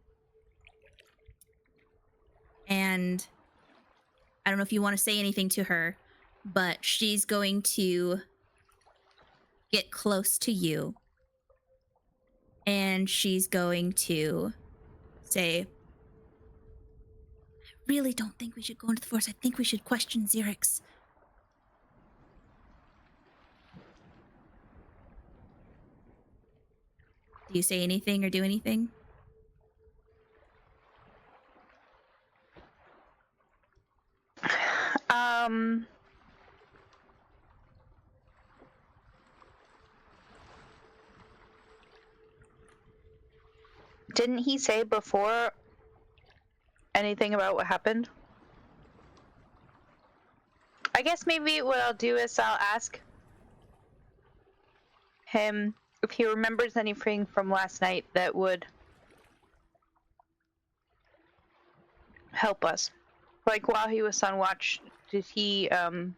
I don't know if you want to say anything to her, but she's going to get close to you. And she's going to say, "I really don't think we should go into the forest. I think we should question Xerix." Do you say anything or do anything? Didn't he say before anything about what happened? I guess maybe what I'll do is I'll ask him if he remembers anything from last night that would help us. Like while he was on watch, did he Are you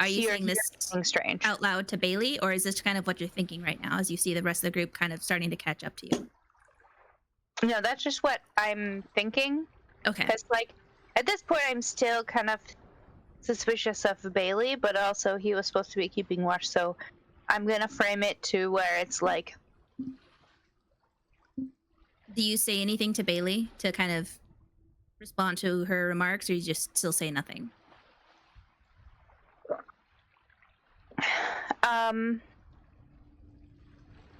see or saying hear this anything strange? out loud to Bailey, or is this kind of what you're thinking right now as you see the rest of the group kind of starting to catch up to you? No, that's just what I'm thinking. Okay. Because, like, at this point, I'm still kind of suspicious of Bailey, but also he was supposed to be keeping watch, so I'm gonna frame it to where it's like. Do you say anything to Bailey to kind of respond to her remarks, or you just still say nothing?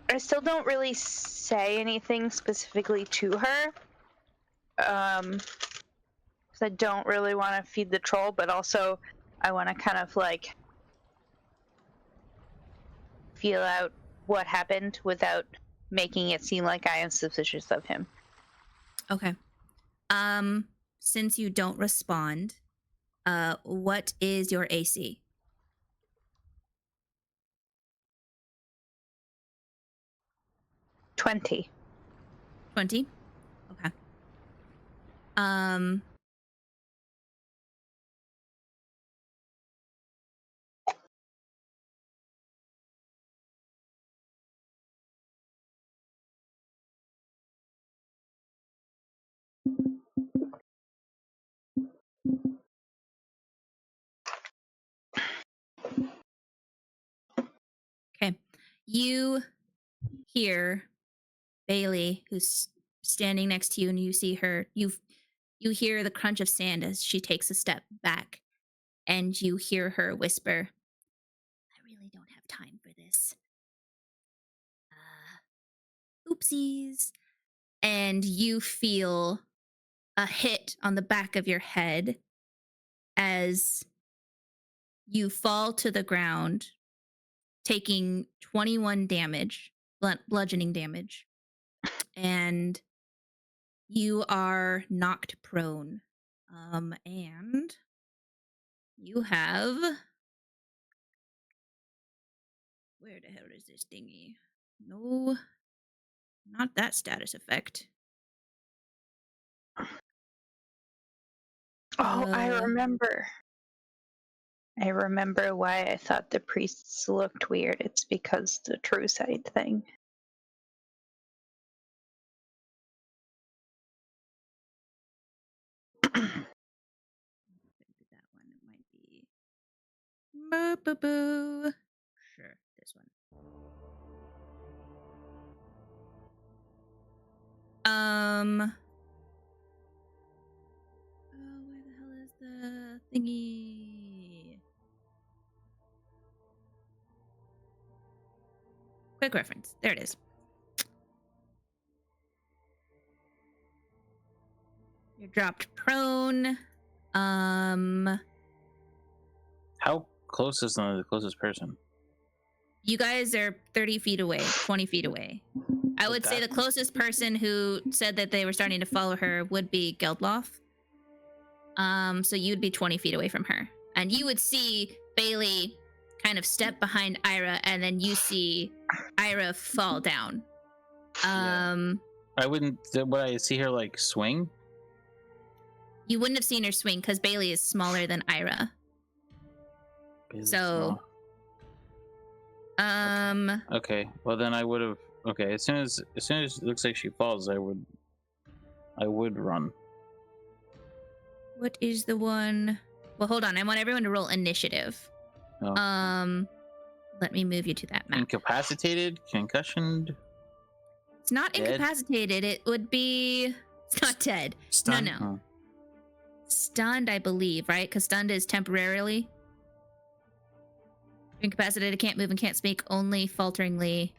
I still don't really say anything specifically to her. Because I don't really want to feed the troll, but also I want to kind of like feel out what happened without making it seem like I am suspicious of him. Okay. Since you don't respond, what is your AC? 20. 20? Okay. Okay. You hear Bailey, who's standing next to you, and you see her. You hear the crunch of sand as she takes a step back, and you hear her whisper, "I really don't have time for this. Oopsies." And you feel a hit on the back of your head as you fall to the ground, taking 21 damage, bludgeoning damage, and you are knocked prone. And you have... Where the hell is this thingy? No, not that status effect. Oh, I remember. I remember why I thought the priests looked weird. It's because the true sight thing. That one might be... Boo. Sure, this one. Oh, where the hell is the thingy? Quick reference. There it is. You're dropped prone. How close is the closest person? You guys are 30 feet away, 20 feet away. I would say the closest person who said that they were starting to follow her would be Geldloth. So you'd be 20 feet away from her. And you would see Bailey kind of step behind Ayre, and then you see Ayre fall down. I wouldn't. Would I see her like swing? You wouldn't have seen her swing because Bailey is smaller than Ayre. So, okay. Well, then I would have. Okay, as soon as it looks like she falls, I would run. What is the one? Well, hold on. I want everyone to roll initiative. Oh. Let me move you to that map. Incapacitated, concussioned. It's not dead? Incapacitated. It would be. It's not dead. Stunned? No. Oh. Stunned, I believe, right? Because stunned is temporarily. Incapacitated, can't move and can't speak, only falteringly.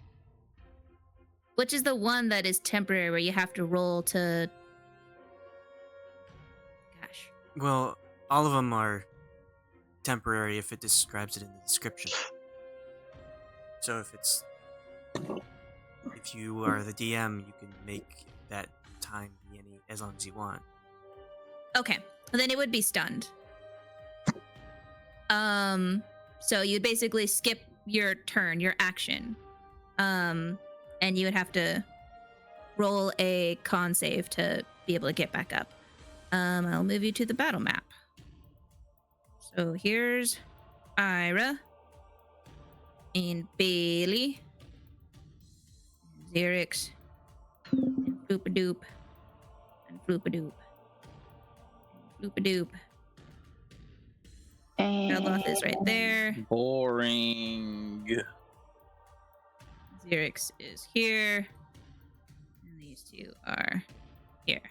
Which is the one that is temporary, where you have to roll to... Gosh. Well, all of them are temporary if it describes it in the description. So if you are the DM, you can make that time be any as long as you want. Okay, well, then it would be stunned. So you'd basically skip your turn, your action. And you would have to roll a con save to be able to get back up. I'll move you to the battle map. So here's Ayre and Bailey, Xerix, and Floopadoop, and Floopadoop, and Floopadoop. Geldloth is right there. Boring. Xerix is here. And these two are here.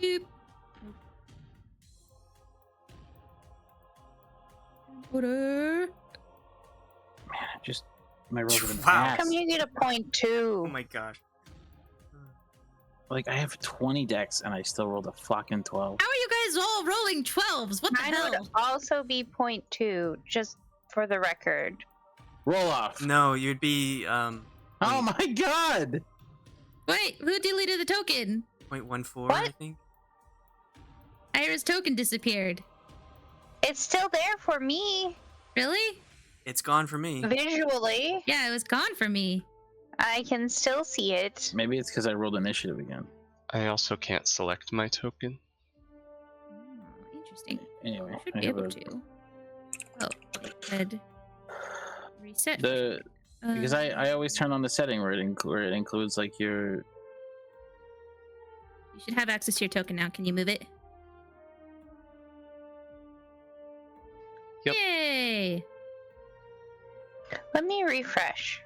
Doop. Man, my rolls have been Wow. ass. How come you get a .2? Oh my gosh. Like, I have 20 decks and I still rolled a fucking 12. How are you guys all rolling 12s? What the Mine hell? would also be .2, just for the record. Roll off. No, you'd be Oh my god! Wait, who deleted the token? 0.14, What? I think. Ayre's token disappeared. It's still there for me, Really? It's gone for me. visually. Yeah, it was gone for me. I can still see it. Maybe it's because I rolled initiative again. I also can't select my token. Oh, interesting. Anyway, I should I be have able a- to. Oh, good. Reset. Because I always turn on the setting where it includes like your. You should have access to your token now. Can you move it? Yep. Yay! Let me refresh.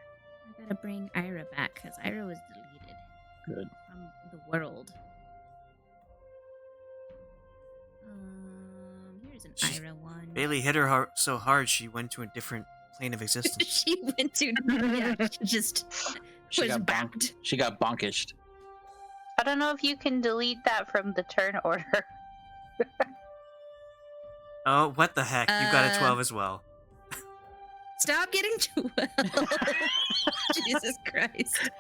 I gotta bring Ayre back because Ayre was deleted Good. from the world. Here's an She's- Ayre one. Bailey hit her so hard she went to a different plane of existence. She went to, yeah, she just She was got backed. She got bonkished. I don't know if you can delete that from the turn order. Oh, what the heck? You got a 12 as well. Stop getting 12. Jesus Christ.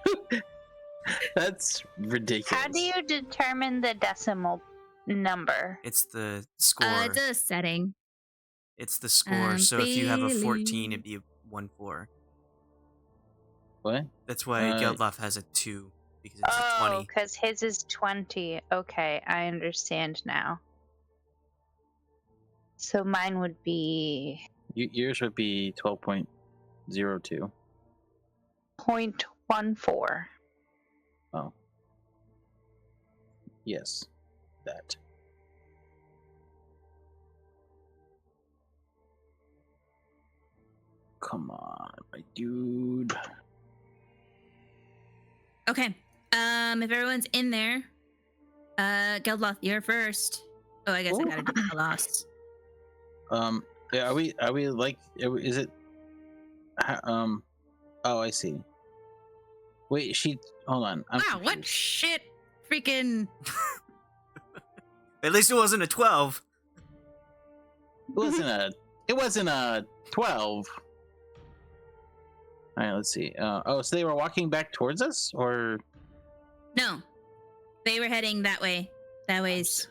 That's ridiculous. How do you determine the decimal number? It's the score. It's a setting. It's the score. So if you have a 14, it'd be a 1-4. What? That's why Geldloth has a 2, because it's a Oh, 20. because his is 20. Okay, I understand now. So mine would be Yours would be 12.02. 0.14. Oh. Yes. That. Come on, my dude. Okay. If everyone's in there, Geldloth, you're first. Oh, I guess I gotta do Khalas. Yeah, are we like, is it, oh, I see. Wait, hold on. I'm Wow, what confused. shit freaking... At least it wasn't a 12. It wasn't a 12. All right, let's see. Oh, so they were walking back towards us, or? No. They were heading that way. That way's...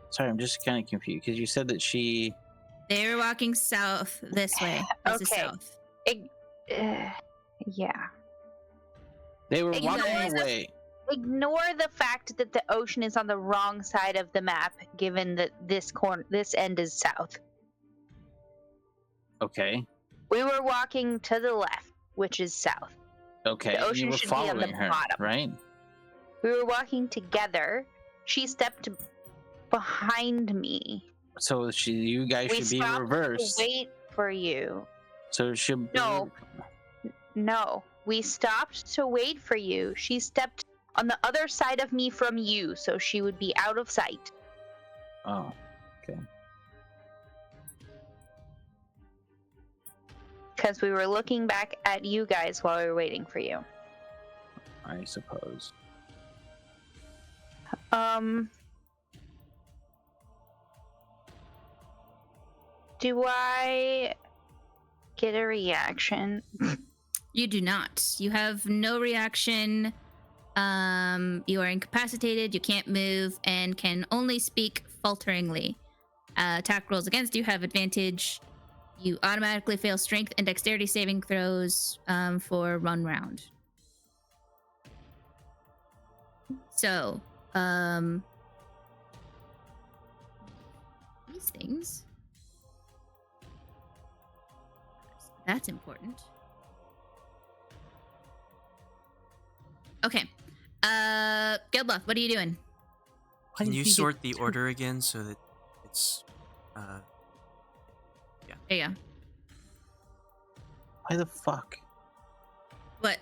Sorry, I'm just kind of confused, because you said that she... They were walking south this way. This is Okay. south. Yeah. They were Ignore walking the- away. Ignore the fact that the ocean is on the wrong side of the map, given that this end is south. Okay. We were walking to the left, which is south. Okay. The And ocean you were should be on the following her, bottom. right? We were walking together. She stepped behind me. So you guys We should be stopped reversed. to wait for you. So it should be... No, we stopped to wait for you. She stepped on the other side of me from you, so she would be out of sight. Oh, okay. Because we were looking back at you guys while we were waiting for you. I suppose. Do I get a reaction? You do not. You have no reaction. You are incapacitated. You can't move and can only speak falteringly. Attack rolls against you have advantage. You automatically fail strength and dexterity saving throws for 1 round. So, these things. That's important. Okay. Geldloth, what are you doing? Why Can did you get sort the order again so that it's... There you go. Why the fuck? What?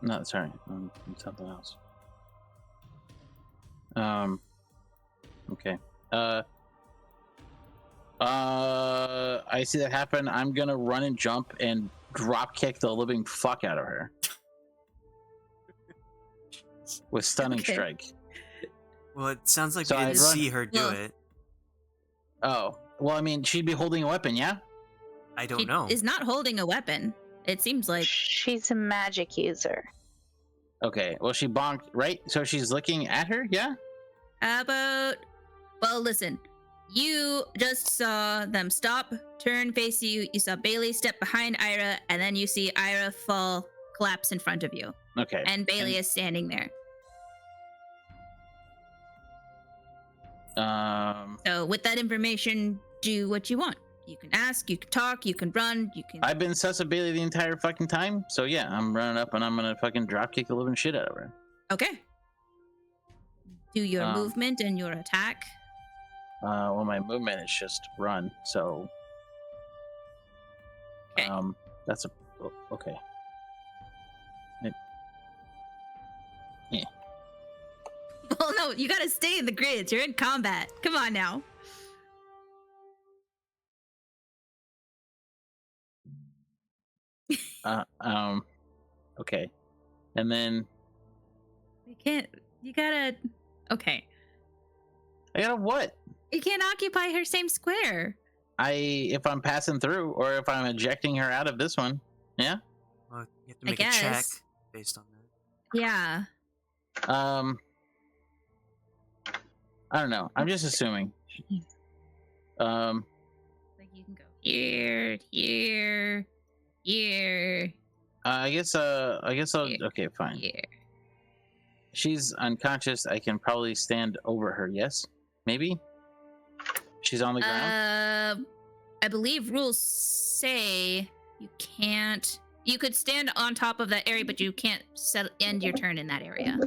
No, sorry. Something else. Okay. I see that happen. I'm gonna run and jump and drop kick the living fuck out of her. With stunning Okay. strike. Well, it sounds like So we I didn't run- see her do Well- it. Oh. Well, I mean, she'd be holding a weapon, yeah? I don't She know. is not holding a weapon. It seems like. She's a magic user. Okay. Well, she bonked, right? So she's looking at her, yeah? How about. Well, listen. You just saw them stop, turn, face you. You saw Bailey step behind Ayre, and then you see Ayre fall, collapse in front of you. Okay. And Bailey is standing there. So, with that information, do what you want. You can ask, you can talk, you can run, you can. I've been sus of Bailey the entire fucking time, so yeah, I'm running up and I'm gonna fucking drop kick the living shit out of her. Okay. Do your Um, movement and your attack. Well, my movement is just run, so. Okay. That's okay. Yeah. Well, no, you gotta stay in the grids. You're in combat. Come on now. Okay. And then We can't. You gotta. Okay. I gotta what? You can't occupy her same square. If I'm passing through, or if I'm ejecting her out of this one. Yeah. Well, you have to I make a check guess. based on that. Yeah. I don't know. I'm just assuming. Like you can go here, here, here. I guess I'll. Okay, fine. Here. She's unconscious. I can probably stand over her. Yes, maybe. She's on the ground. I believe rules say you can't. You could stand on top of that area, but you can't end your turn in that area.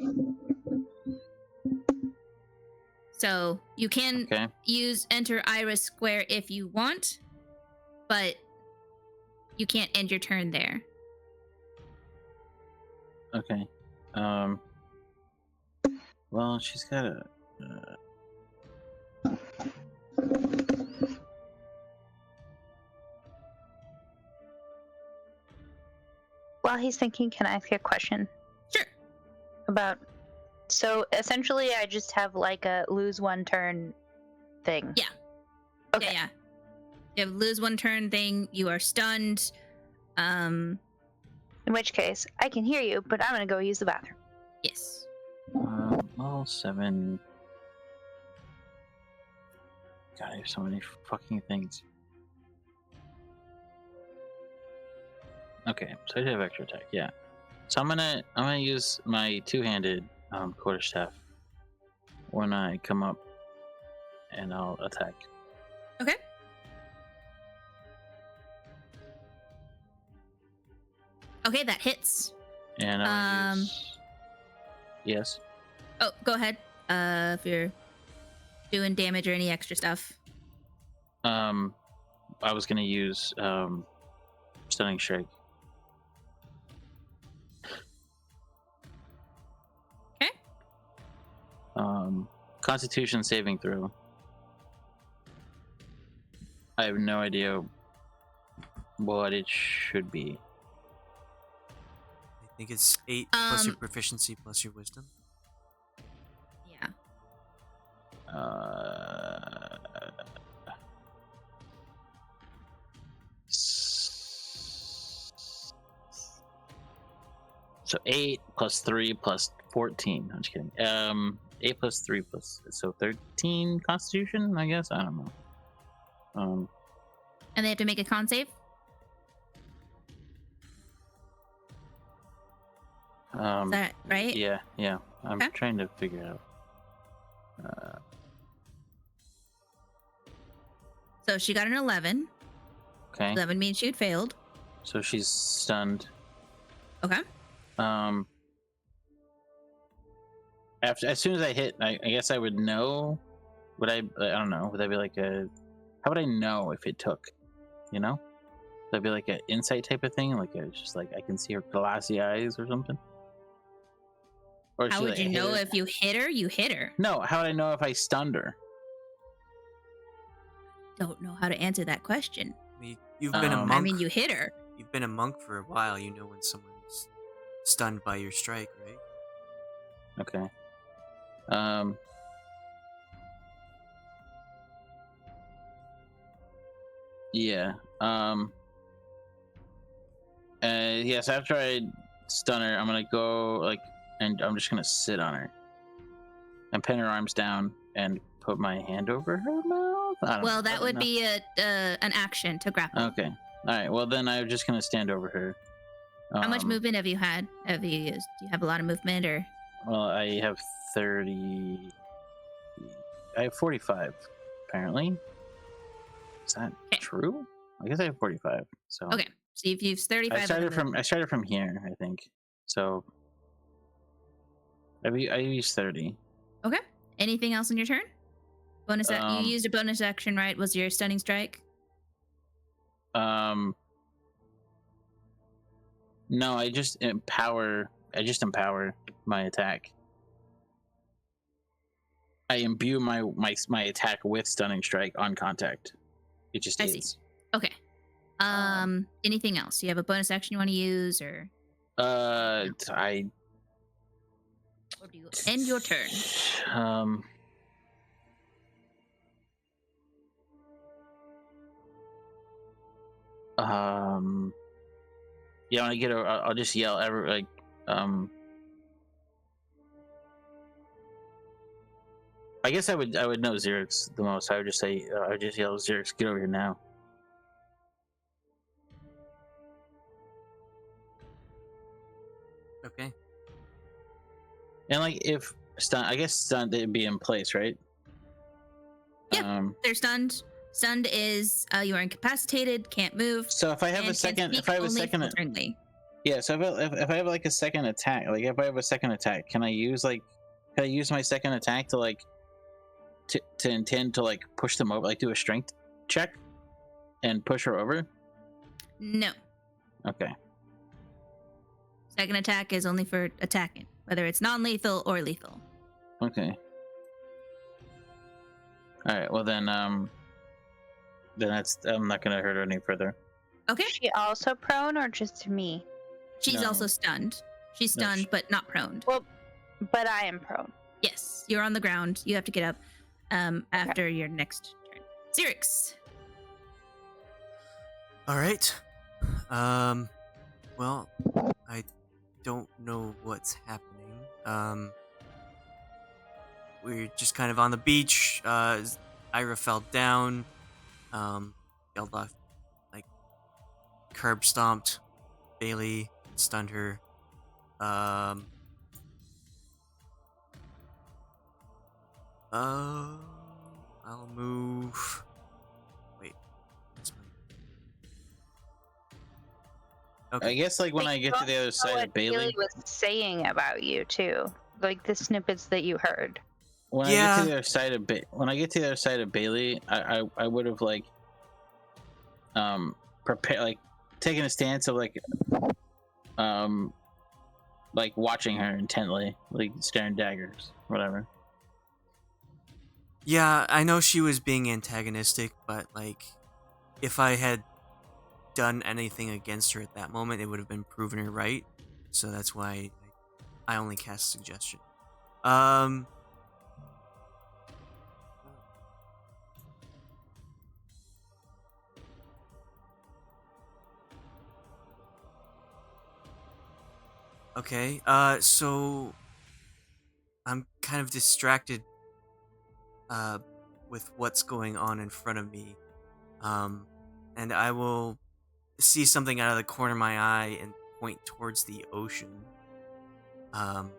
So you can enter Ayre's square if you want, but you can't end your turn there. Okay. Well, she's got a. While he's thinking, can I ask you a question? Sure. So essentially, I just have like a lose one turn thing. Yeah. Okay. Yeah. You have lose one turn thing. You are stunned. In which case, I can hear you, but I'm gonna go use the bathroom. Yes. Well, 7. God, I have so many fucking things. Okay, so I do have extra attack. Yeah. So I'm gonna use my two-handed quarterstaff when I come up, and I'll attack. Okay. Okay, that hits. And I'll use... Yes. Oh, go ahead. If you're doing damage or any extra stuff. I was gonna use stunning strike. Okay. Constitution saving throw. I have no idea what it should be. I think it's 8 plus your proficiency plus your wisdom. Yeah. So 8 plus 3 plus 14. I'm just kidding. 8 plus 3 plus, so 13 Constitution, I guess. I don't know. And they have to make a con save? Is that right? Yeah. I'm trying to figure it out. So she got an 11. Okay. 11 means she'd failed. So she's stunned. Okay. As soon as I hit, I guess I would know. I don't know. Would that be like a? How would I know if it took? You know? Would that be like an insight type of thing? Like just like I can see her glassy eyes or something? Or how would you know if you hit her? You hit her. No. How would I know if I stunned her? Don't know how to answer that question. You've been a monk. I mean, you hit her. You've been a monk for a while. You know when someone's stunned by your strike, right? Okay. Yeah. Yes. After I stun her, I'm gonna go and I'm just gonna sit on her and pin her arms down and put my hand over her mouth. Well, that would be an action to grapple. Okay. All right. Well, then I'm just gonna stand over her. How much movement have you had? Have you used? Do you have a lot of movement, or? Well, I have 30. I have 45, apparently. Is that true? I guess I have 45. So. Okay. So you've used 35. I started from here, I think. So. I used 30. Okay. Anything else in your turn? Bonus. You used a bonus action, right? Was your stunning strike? No, I just empower my attack. I imbue my attack with stunning strike on contact. It just is. I see. Okay. Anything else? You have a bonus action you want to use, or? Or do you end your turn? Yeah, when I get over, I'll just yell I guess I would know Xerix the most. I would just say I would just yell, Xerix, get over here now. Okay. And like if stun, I guess stun they'd be in place, right? Yeah, they're stunned. Stunned is you are incapacitated, can't move. So if I have a second, yeah. So if I have like a second attack, like if I have a second attack, can I use my second attack to like to intend to like push them over, like do a strength check and push her over? No. Okay. Second attack is only for attacking, whether it's non-lethal or lethal. Okay. All right. Well then that's I'm not gonna hurt her any further. Okay. Is she also prone or just me? She's No. also stunned. She's stunned, but not prone. Well, but I am prone. Yes, you're on the ground. You have to get up after your next turn. Xerix. All right. Well, I don't know what's happening. We're just kind of on the beach. Ayre fell down. Geldloth, like, curb stomped Bailey, stunned her. I'll move. Wait. Okay. I guess like when I get to the other side of Bailey was saying about you too, like the snippets that you heard. When I get to the other side of Bailey, I would have like prepare, like taking a stance of like watching her intently, like staring daggers, whatever. Yeah, I know she was being antagonistic, but like if I had done anything against her at that moment, it would have been proven her right. So that's why I only cast suggestion. Okay, so I'm kind of distracted with what's going on in front of me. And I will see something out of the corner of my eye and point towards the ocean. And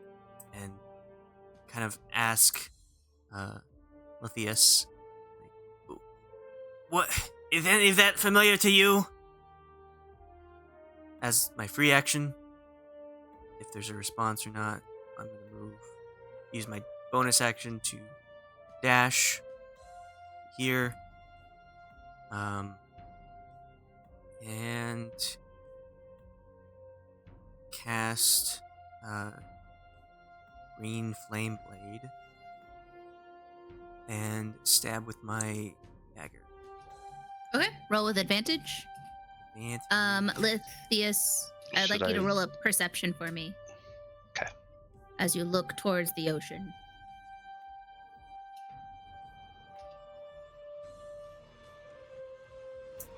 kind of ask Lithius, what, is any of that familiar to you? As my free action. If there's a response or not, I'm gonna move. Use my bonus action to dash here. And cast green flame blade and stab with my dagger. Okay, roll with advantage. Lithius, I'd like you to roll a perception for me. Okay. As you look towards the ocean.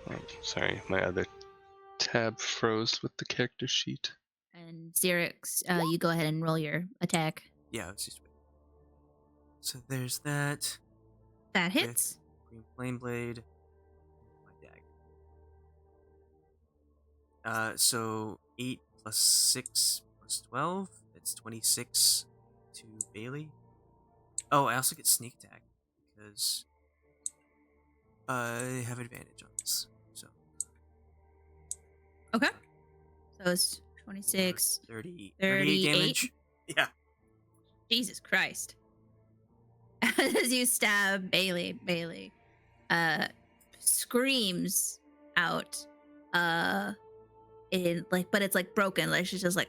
Oh, sorry, my other tab froze with the character sheet. And Xerix, you go ahead and roll your attack. Yeah, it's just. So there's that. That hits. Green flame blade. My dagger. So 8 plus 6 plus 12. It's 26 to Bailey. Oh, I also get sneak attack because I have advantage on this. So. Okay. So it's 26. 38 damage. Yeah. Jesus Christ. As you stab Bailey screams out in like, but it's like broken, like she's just like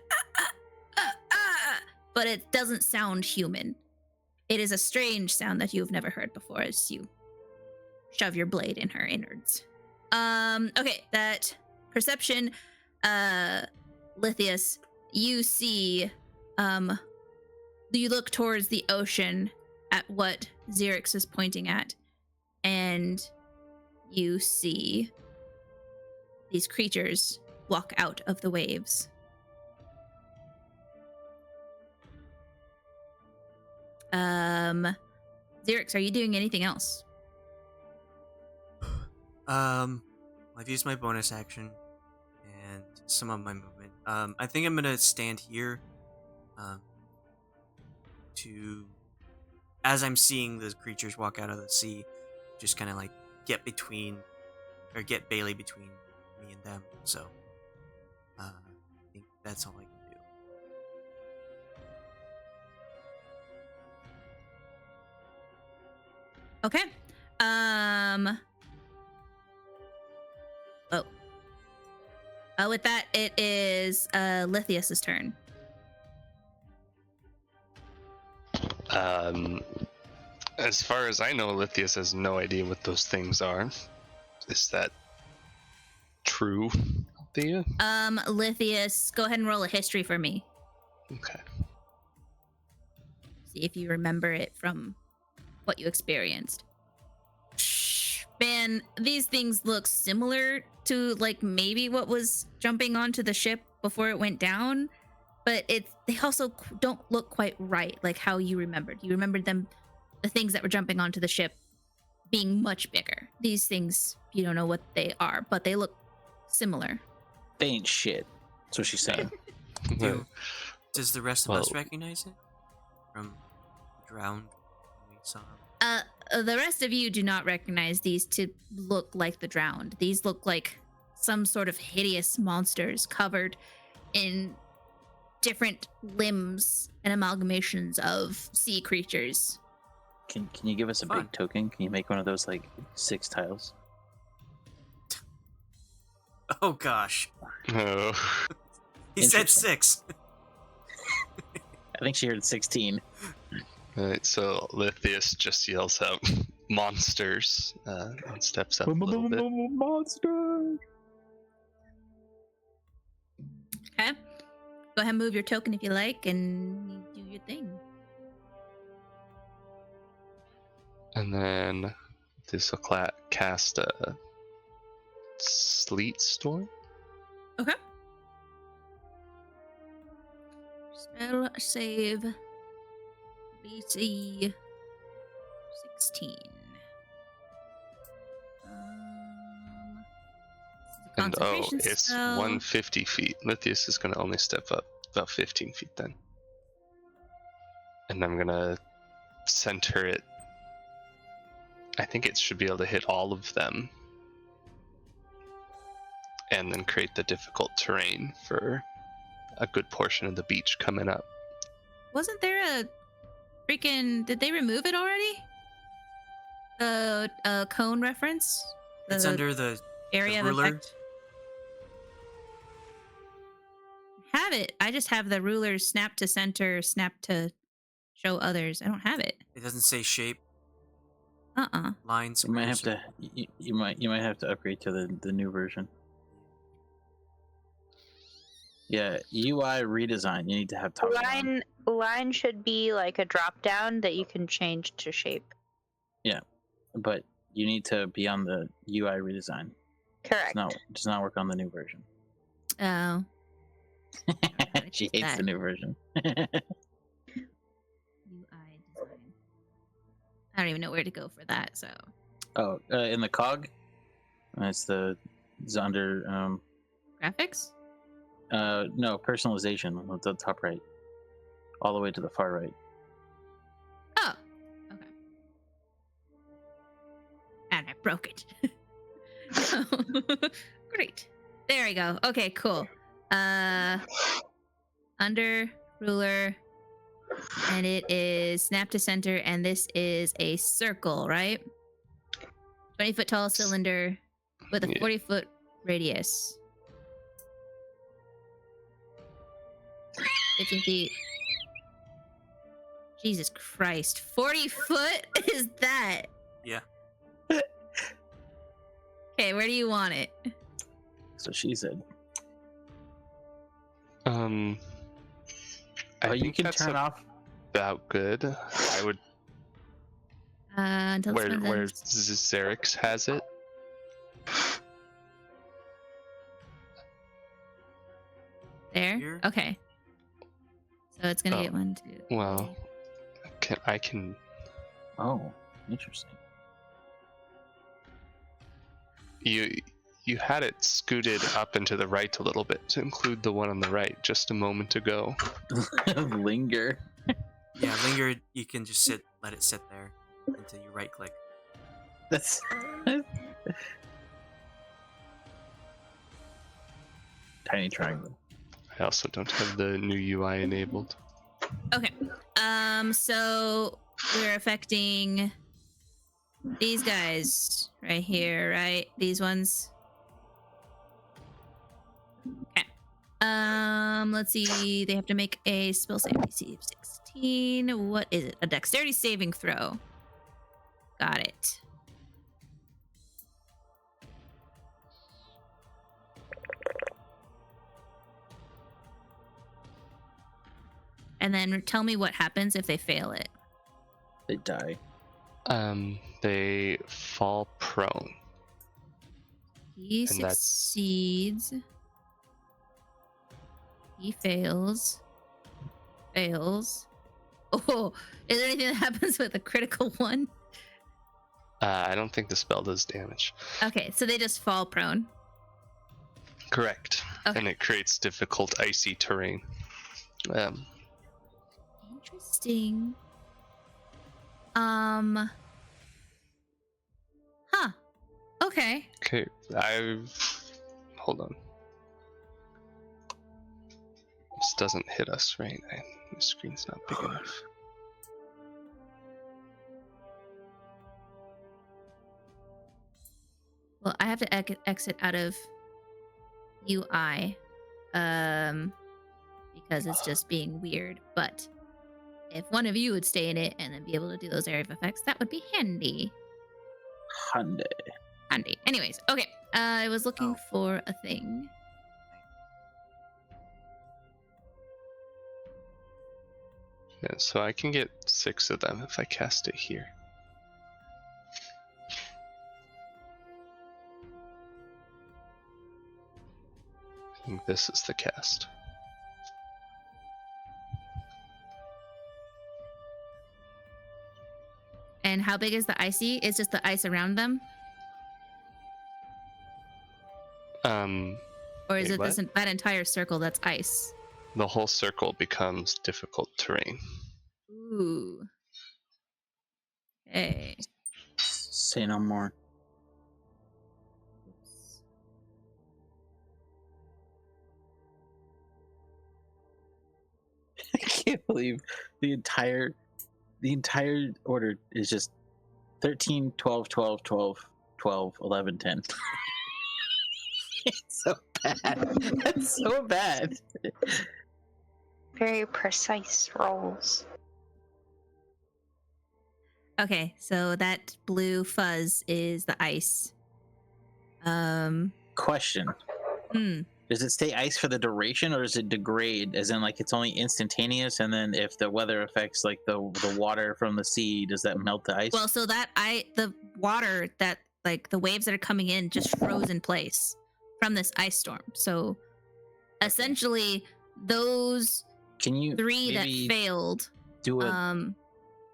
but it doesn't sound human. It is a strange sound that you've never heard before as you shove your blade in her innards. Okay, that perception, Lithius, you see you look towards the ocean at what Xerix is pointing at, and you see these creatures walk out of the waves. Xerix, are you doing anything else? I've used my bonus action and some of my movement. I think I'm gonna stand here, as I'm seeing the creatures walk out of the sea, just kind of like get Bailey between me and them. So, I think that's all I can do. Okay. With that, it is Lithius's turn. As far as I know, Lithius has no idea what those things are. Is that true, Thea? Lithius, go ahead and roll a history for me. Okay. See if you remember it from what you experienced. Man, these things look similar to like maybe what was jumping onto the ship before it went down, but they also don't look quite right, like how you remembered. You remembered them, the things that were jumping onto the ship, being much bigger. These things, you don't know what they are, but they look similar. They ain't shit. That's what she's saying. Does the rest of us recognize it from drowned when we saw him? The rest of you do not recognize these to look like the drowned. These look like some sort of hideous monsters covered in different limbs and amalgamations of sea creatures. Can you give us a big token? Can you make one of those like 6 tiles? Oh gosh. Oh. He said 6. I think she heard 16. Alright, so Lithius just yells out monsters and steps up a little bit. Monster! Okay. Go ahead and move your token if you like and do your thing. And then this will cast a sleet storm. Okay. Spell save DC 16. And it's 150 feet. Lithius is going to only step up about 15 feet then. And I'm going to center it. I think it should be able to hit all of them. And then create the difficult terrain for a good portion of the beach coming up. Wasn't there a freaking... Did they remove it already? The cone reference? It's under the area the ruler. of effect? Have it. I just have the ruler snap to center, snap to show others. I don't have it. It doesn't say shape. Lines. You might have to. You might have to upgrade to the new version. Yeah, UI redesign. You need to have top line should be like a drop down that you can change to shape. Yeah, but you need to be on the UI redesign. Correct. No, it does not work on the new version. Oh. She hates the new version. UI design. I don't even know where to go for that. So. Oh, in the cog, it's under Graphics. No, personalization at the top right, all the way to the far right. Oh, okay. And I broke it. Great. There we go. Okay, cool. Under ruler, and it is snap to center, and this is a circle, right? 20-foot tall cylinder with a 40-foot radius. 15 feet. Jesus Christ. 40 foot is that? Yeah. Okay, where do you want it? So she said. I you think can that's turn off. about good. I would. Until Where this one ends. Xerix has it. There? Here? Okay. So it's gonna Oh, get 1, 2. Well, I can. Oh, interesting. You had it scooted up and to the right a little bit to include the one on the right just a moment ago. Linger. Yeah, linger. You can just let it sit there until you right click. That's tiny triangle. I also don't have the new UI enabled. Okay. So we're affecting these guys right here, right? These ones. Okay. Let's see. They have to make a spell save DC of 16. What is it? A dexterity saving throw. Got it. And then tell me what happens if they fail it. They die. They fall prone. He And that's- succeeds. He fails. Fails. Oh, is there anything that happens with a critical one? I don't think the spell does damage. Okay, so they just fall prone. Correct. Okay. And it creates difficult icy terrain. Interesting. Huh. Okay. Okay, hold on. This doesn't hit us, right? The screen's not big enough. Well, I have to exit out of UI, because it's just being weird. But if one of you would stay in it and then be able to do those area of effects, that would be handy. Hyundai. Handy. Anyways, okay. I was looking for a thing. Yeah, so I can get 6 of them if I cast it here. I think this is the cast. And how big is the icy? It's just the ice around them? Or is Wait, it what? that entire circle that's ice? The whole circle becomes difficult terrain. Ooh. Hey. Say no more. Oops. I can't believe the entire order is just 13, 12, 12, 12, 12, 11, 10. It's so bad. That's so bad. Very precise rolls. Okay, so that blue fuzz is the ice. Question. Does it stay ice for the duration, or does it degrade? As in, like, it's only instantaneous, and then if the weather affects, like, the water from the sea, does that melt the ice? Well, so the water that, like, the waves that are coming in just froze in place from this ice storm. So essentially, those Can you 3 that maybe failed. do a?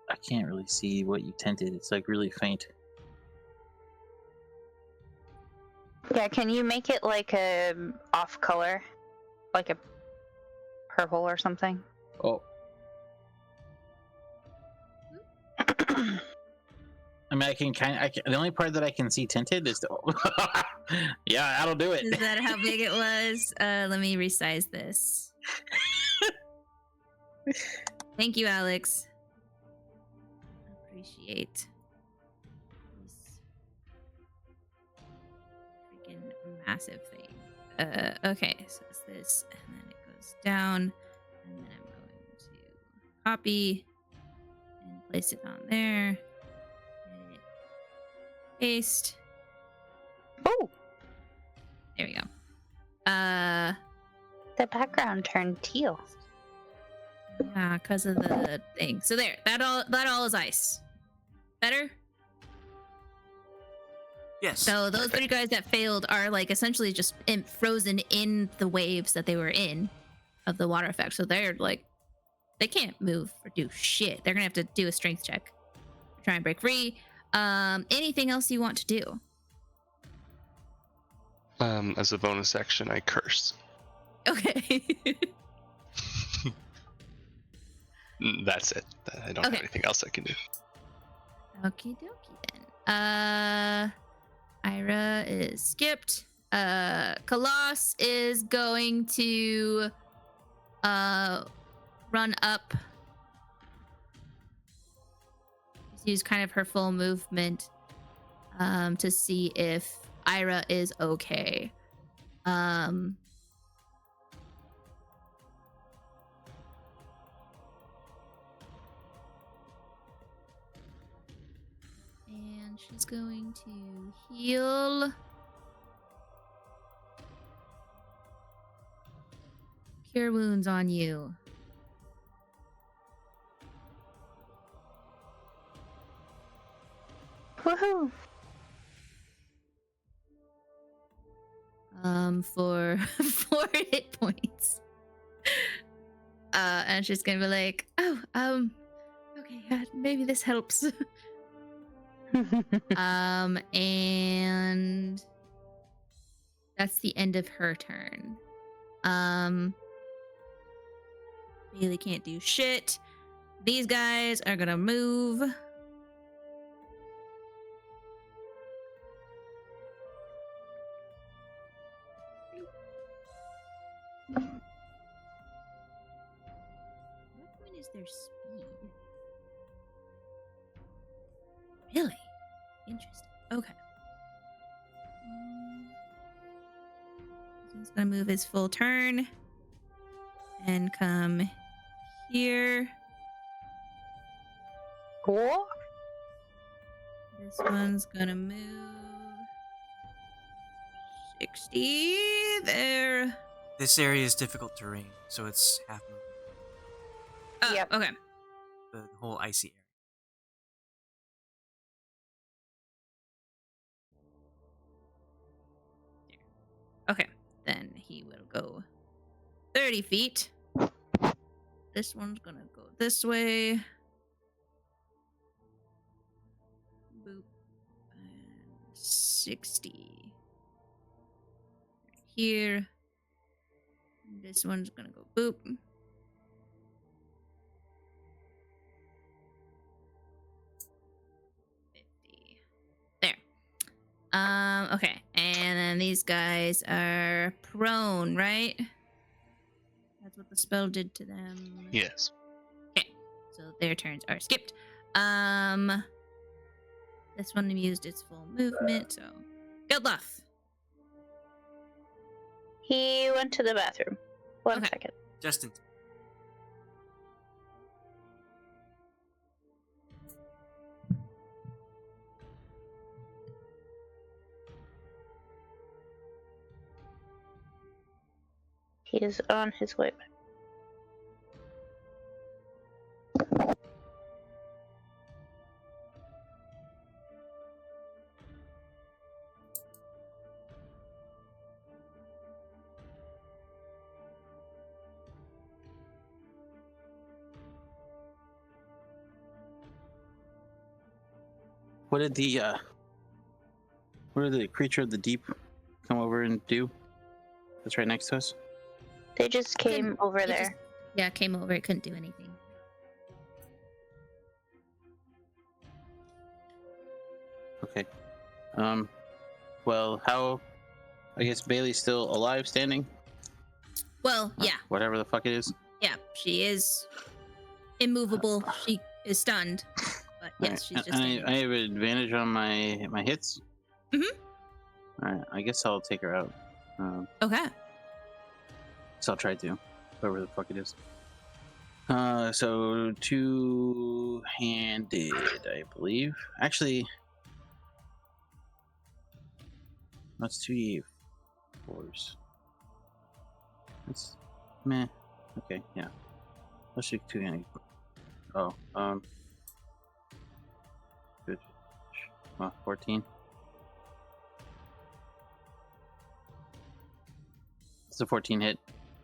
I can't really see what you tinted. It's like really faint. Yeah, can you make it like a off color? Like a purple or something? Oh. I mean, I can the only part that I can see tinted is the. Yeah, that'll do it. Is that how big it was? Let me resize this. Thank you, Alex. Appreciate this freaking massive thing. Okay, so it's this, and then it goes down, and then I'm going to copy and place it on there. Edit, paste. Oh, There we go. the background turned teal. Yeah, because of the thing. So there, that all is ice. Better? Yes. So those three guys that failed are like essentially just frozen in the waves that they were in of the water effect. So they're like, they can't move or do shit. They're gonna have to do a strength check, try and break free. Anything else you want to do? As a bonus action, I curse. Okay. That's it. I don't have anything else I can do. Okie dokie then. Ayre is skipped. Khalas is going to run up. Use kind of her full movement to see if Ayre is okay. And she's going to heal. Cure wounds on you. Woohoo! For 4 hit points. And she's gonna be like, oh, okay, maybe this helps. And that's the end of her turn. Bailey can't do shit. These guys are gonna move. What point is their speed? Really? Interesting. Okay. He's gonna move his full turn and come here. Cool. This one's gonna move 60 there. This area is difficult terrain, so it's half movement. Oh, Yep. Okay. The whole icy area. Okay. Then he will go 30 feet. This one's gonna go this way. Boop. And 60. Right here. This one's gonna go boop. 50. There. Okay. And then these guys are prone, right? That's what the spell did to them. Yes. Okay. So their turns are skipped. This one used its full movement, so Geldloth. He went to the bathroom. One Okay. second. Justin. He is on his way back. What did the creature of the deep come over and do? That's right next to us. They just came over It there. Came over. It couldn't do anything. Okay. Well, how? I guess Bailey's still alive, standing. Well, yeah. Whatever the fuck it is. Yeah, she is immovable. She is stunned. But yes, she's just standing. I have advantage on my hits. Mhm. All right. I guess I'll take her out. Okay. So I'll try to, whoever the fuck it is. So two-handed, I believe. Actually, that's 2d4s. That's meh. Okay, yeah. Let's do 2 handed. Oh, good. 14. It's a 14 hit.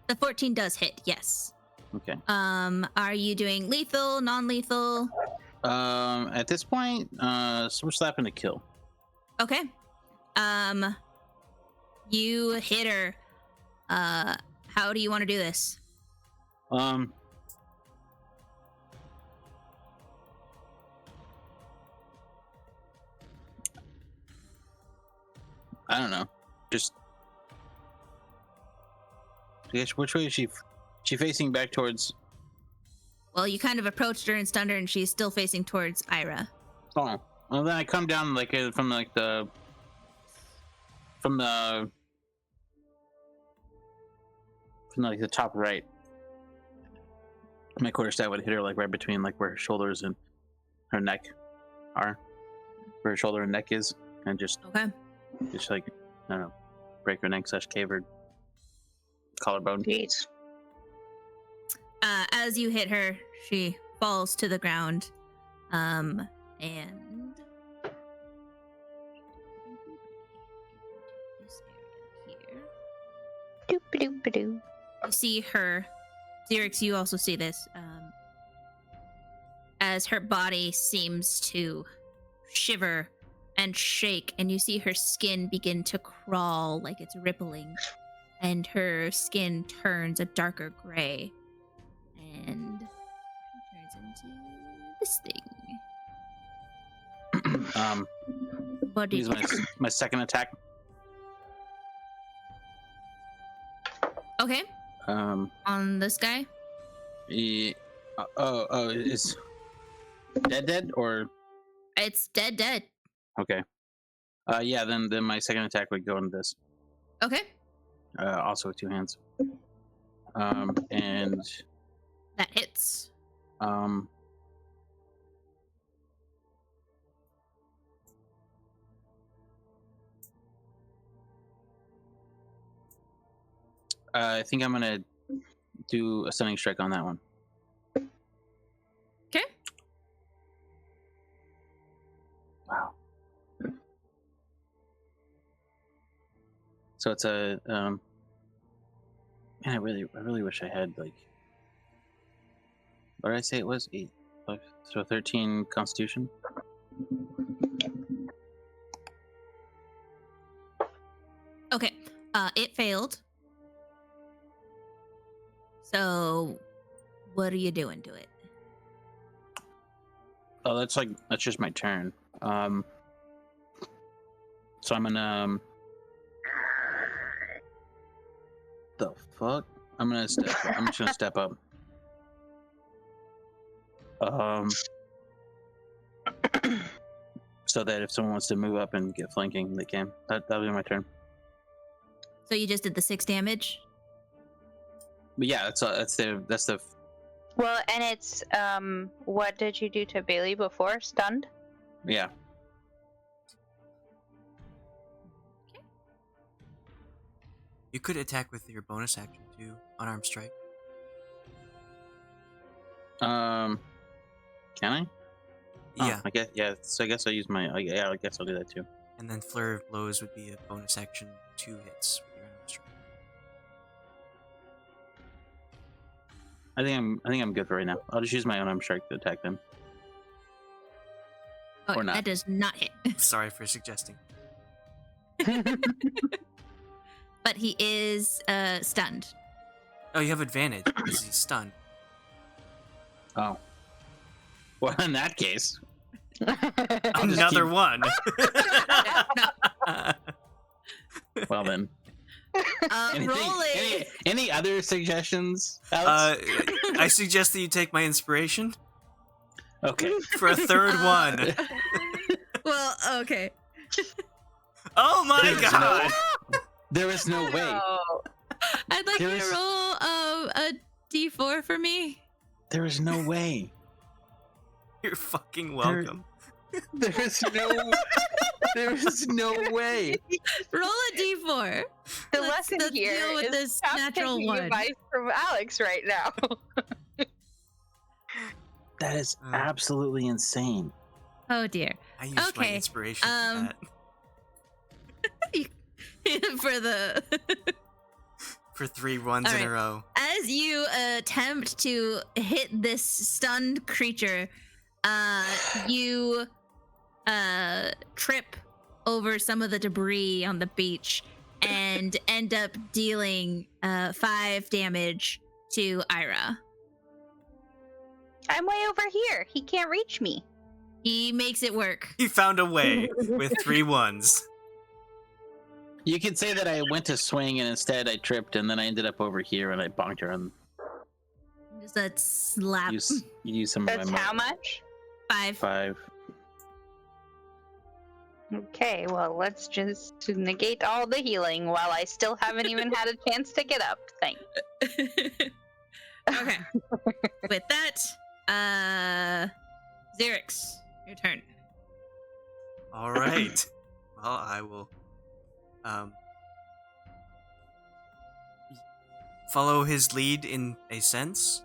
The 14 does hit, yes. Okay. Are you doing lethal, non-lethal? At this point, so we're slapping to kill. Okay. You hit her. How do you want to do this? I don't know. Just I guess which way is she facing back towards? Well, you kind of approached her and stunned her, and she's still facing towards Ayre. Oh, well then I come down like from the top right. My quarterstaff would hit her like right between like where her shoulders and her neck are, where her shoulder and neck is, and just Okay. Just like I don't know, break her neck / cave her collarbone. Jeez. As you hit her, she falls to the ground. And this area here. Doop-a-doop-a-doo. You see her, Xerix, you also see this, as her body seems to shiver and shake, and you see her skin begin to crawl like it's rippling, and her skin turns a darker gray, and turns into this thing. What did Use my second attack. Okay. On this guy? Yeah, is dead or It's dead. okay? Yeah, then my second attack would go into this. Okay. Also with 2 hands. And That hits. I think I'm gonna do a stunning strike on that one. Okay. Wow. So it's a man, I really wish I had like, what did I say it was? 8, so 13 Constitution. Okay. It failed. So, what are you doing to it? Oh, that's just my turn. So I'm gonna the fuck? I'm just gonna step up. So that if someone wants to move up and get flanking, they can. That'll be my turn. So you just did the 6 damage? But yeah, that's the Well, and it's what did you do to Bailey before? Stunned? yeah. You could attack with your bonus action too, unarmed strike. Can I? Yeah. I guess yeah. So I guess I'll use my. Yeah, I guess I'll do that too. And then Flurry of Blows would be a bonus action, 2 hits with your unarmed strike. I think I'm good for right now. I'll just use my unarmed strike to attack them. Oh, Or not. that does not hit. Sorry for suggesting. But he is stunned. Oh, you have advantage because he's stunned. Oh. Well, in that case, Another one. well then. Roll it. Any other suggestions, Alex? I suggest that you take my inspiration Okay. for a third one. Well, okay. Oh my god! There is no way. I'd like you There's- to roll a d4 for me. There is no way. You're fucking welcome. There is no. There is no way. Roll a d4. The Let's lesson here deal with is this stop natural taking one. advice from Alex right now. That is absolutely insane. Oh dear. I used my inspiration for that. For the For 3 runs in a row. As you attempt to hit this stunned creature, you trip over some of the debris on the beach and end up dealing 5 damage to Ayre. I'm way over here. He can't reach me. He makes it work. He found a way with 3 ones. You could say that I went to swing and instead I tripped and then I ended up over here and I bonked her and Just a slap. use some That's of my how much? 5. 5. Okay, well, let's just negate all the healing while I still haven't even had a chance to get up. Thanks. Okay. With that, Xerix, your turn. All right. Well, I will follow his lead in a sense,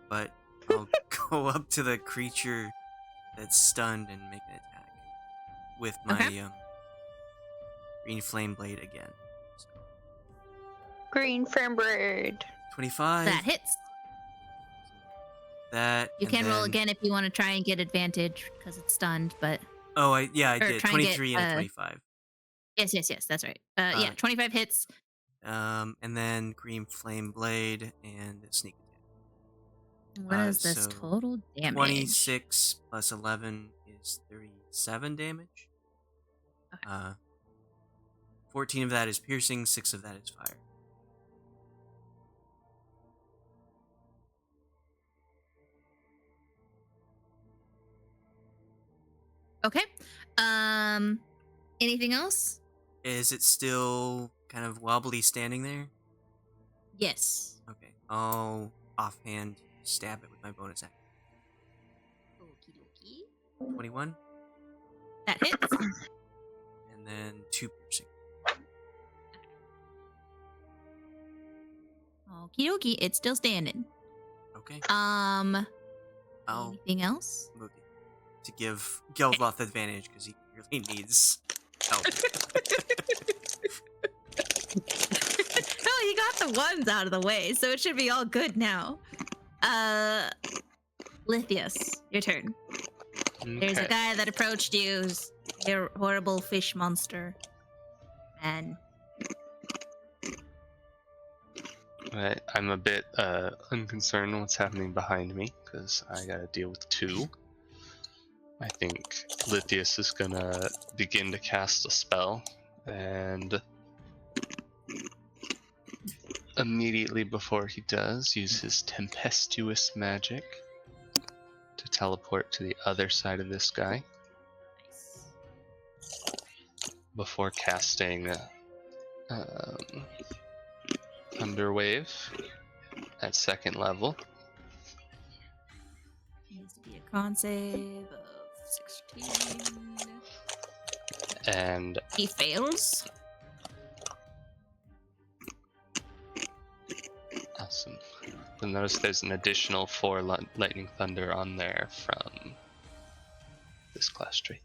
but I'll go up to the creature that's stunned and make an attack with my green flame blade again. So, Green firm bird. 25. That hits. That You and can roll then- again if you want to try and get advantage because it's stunned, but Oh, I or did. try and get, 23 and a 25. yes, that's right. Yeah, 25 hits. And then green flame blade and sneak attack. What is this so total damage? 26 plus 11 is 37 damage. Okay. 14 of that is piercing, 6 of that is fire. Okay. Anything else? Is it still kind of wobbly standing there? Yes. Okay. I'll offhand stab it with my bonus action. Okie dokie. 21. That hits. And then 2 piercing. Okie dokie. It's still standing. Okay. I'll anything else? Move it to give Geldloth advantage because he really needs help. No, he got the ones out of the way, so it should be all good now. Lithius, your turn. There's a Okay. guy that approached you, who's a horrible fish monster. And Right, I'm a bit unconcerned what's happening behind me because I gotta deal with 2. I think Lithius is gonna begin to cast a spell, and immediately before he does, use his tempestuous magic to teleport to the other side of this guy nice. before casting Thunder Wave at 2nd level. Needs to be a con save of 16. And He fails. awesome. You'll notice there's an additional 4 lightning thunder on there from this class tree.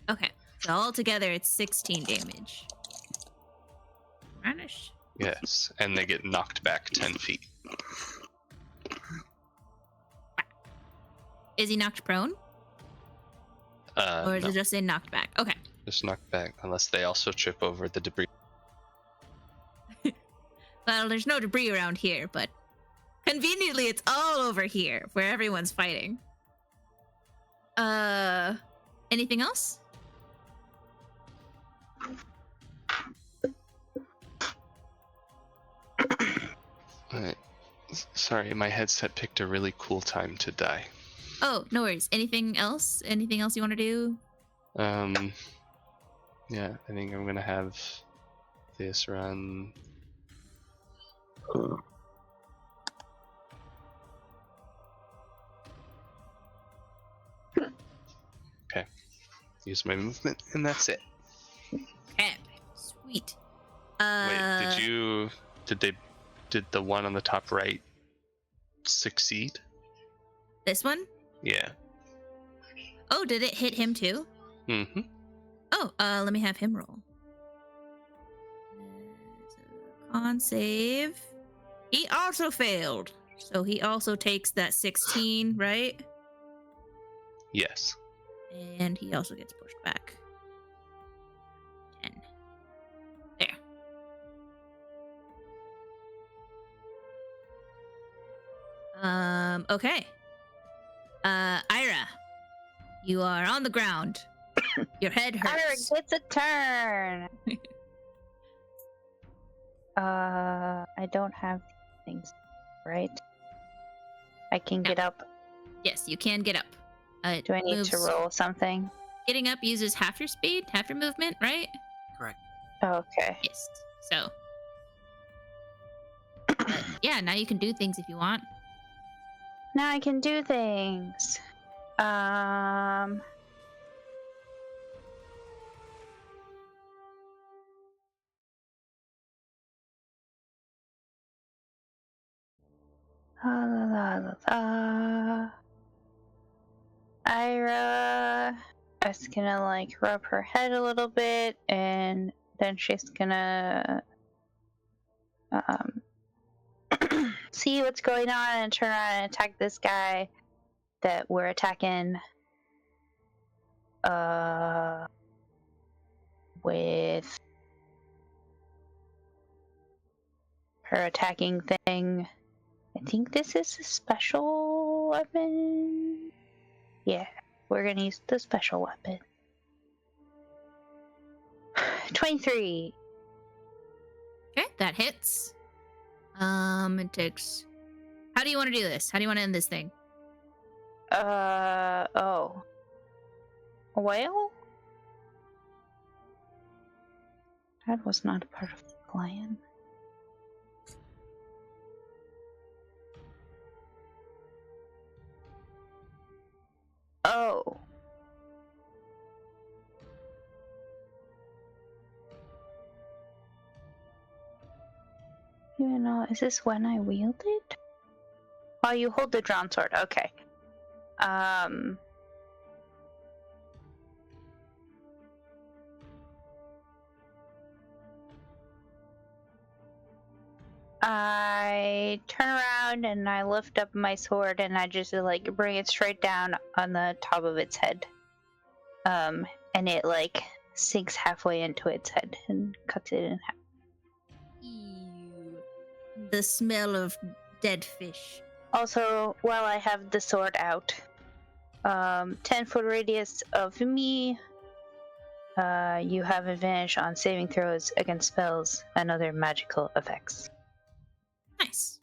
Okay, so altogether it's 16 damage. Vanish. Yes, and they get knocked back 10 feet. Is he knocked prone? Or is No, it just in knocked back? Okay. just knocked back unless they also trip over the debris. Well, there's no debris around here, but conveniently it's all over here where everyone's fighting. Anything else? Alright. Sorry, my headset picked a really cool time to die. Oh, no worries. Anything else? Anything else you want to do? Yeah, I think I'm gonna have this run. Okay. Use my movement, and that's it. Okay. Sweet. Wait, did the one on the top right succeed? This one? Yeah. Oh, did it hit him too? Mm-hmm. Oh, let me have him roll. Con save. He also failed. So he also takes that 16, right? Yes. And he also gets pushed back. 10. There. Okay. Ayra, you are on the ground. Your head Ayra hurts. gets a turn. I don't have these things, right? I can No. get up. Yes, you can get up. Do I need to roll something? Getting up uses half your speed, half your movement, right? Correct. Okay. Yes. So, yeah, now you can do things if you want. Now I can do things. Ayra is gonna like rub her head a little bit, and then she's gonna see what's going on and turn around and attack this guy that we're attacking. With her attacking thing. I think this is a special weapon. Yeah, we're gonna use the special weapon. 23. Okay, that hits. It takes. How do you want to do this? How do you want to end this thing? Oh. Well? That was not a part of the plan. Oh. You know, is this when I wield it? Oh, you hold the drawn sword. Okay. I turn around and I lift up my sword and I just like bring it straight down on the top of its head. And it like sinks halfway into its head and cuts it in half. Ew. The smell of dead fish. Also, while I have the sword out, 10-foot radius of me, you have advantage on saving throws against spells and other magical effects. Nice.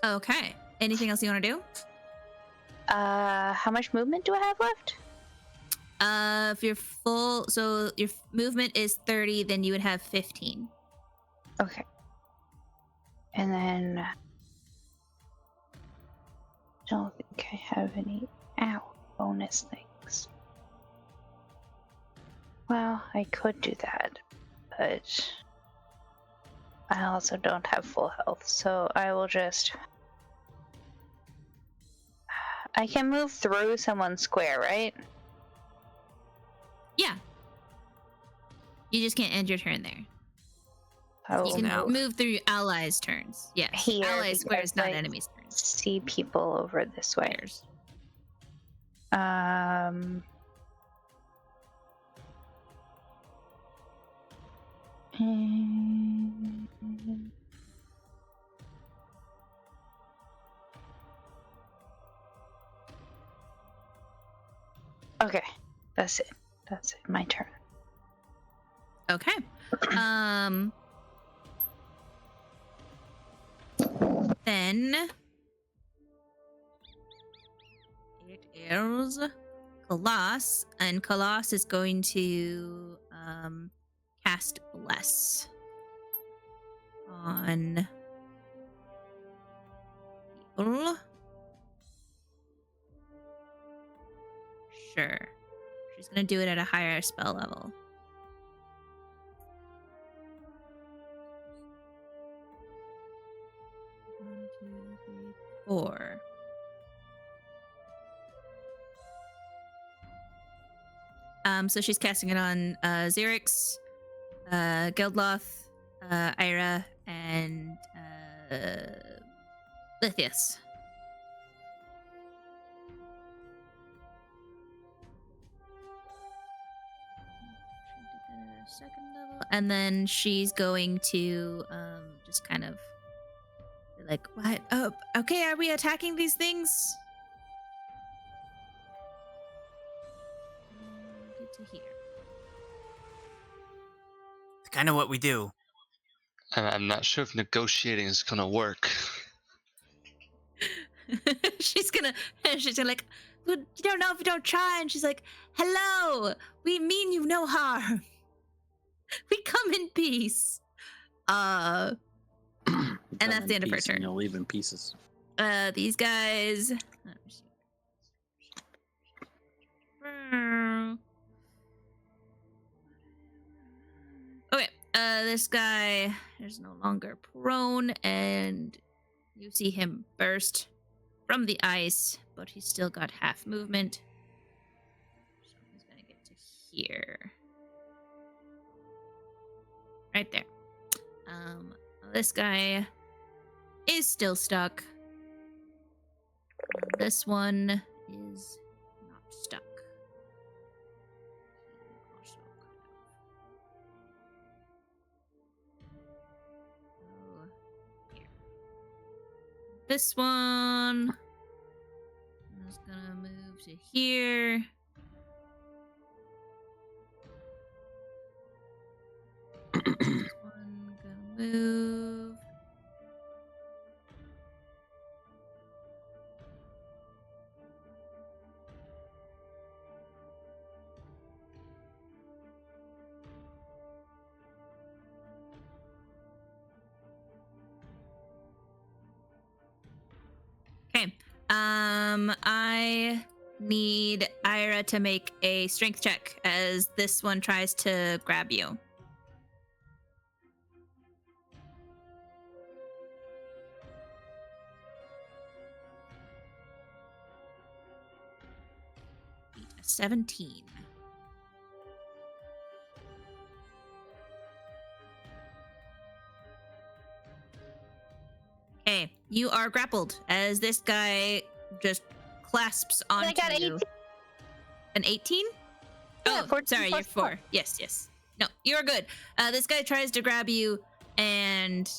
Okay. Anything else you want to do? How much movement do I have left? If you're full, so your movement is 30, then you would have 15. Okay. And then don't think I have any bonus things. Well, I could do that, but I also don't have full health, so I will just... I can move through someone's square, right? Yeah. You just can't end your turn there. Oh, You can now. move through your allies' turns. Yes. Here, Allies' square is because not I enemies' turns. see people over this way. Squares. Okay, that's it. That's it. My turn. Okay. Then it is Khalas, and Khalas is going to cast Bless on people. Sure. She's gonna do it at a higher spell level. 1, 2, 3, 4. So she's casting it on Xerix, Geldloth, Ayre, and Lithius. Second level, and then she's going to just kind of be like, what? Oh, okay. Are we attacking these things? Good to hear. It's kind of what we do. I'm not sure if negotiating is gonna work. she's gonna like, well, you don't know if you don't try, and she's like, hello, we mean you no harm. We come in peace. And that's the end of her turn. And you'll leave in pieces. These guys. Okay, this guy is no longer prone, and you see him burst from the ice, but he's still got half movement. So he's gonna get to here. Right there. This guy is still stuck. This one is not stuck. Also kind of. Here. This one is gonna move to here. This one gonna move. Okay. I need Ayre to make a strength check as this one tries to grab you. Beat a 17. Okay, you are grappled as this guy just clasps onto I got you. 18. An 18? Yeah, Oh, 14 sorry, plus you're 4. Yes. No, you're good. This guy tries to grab you, and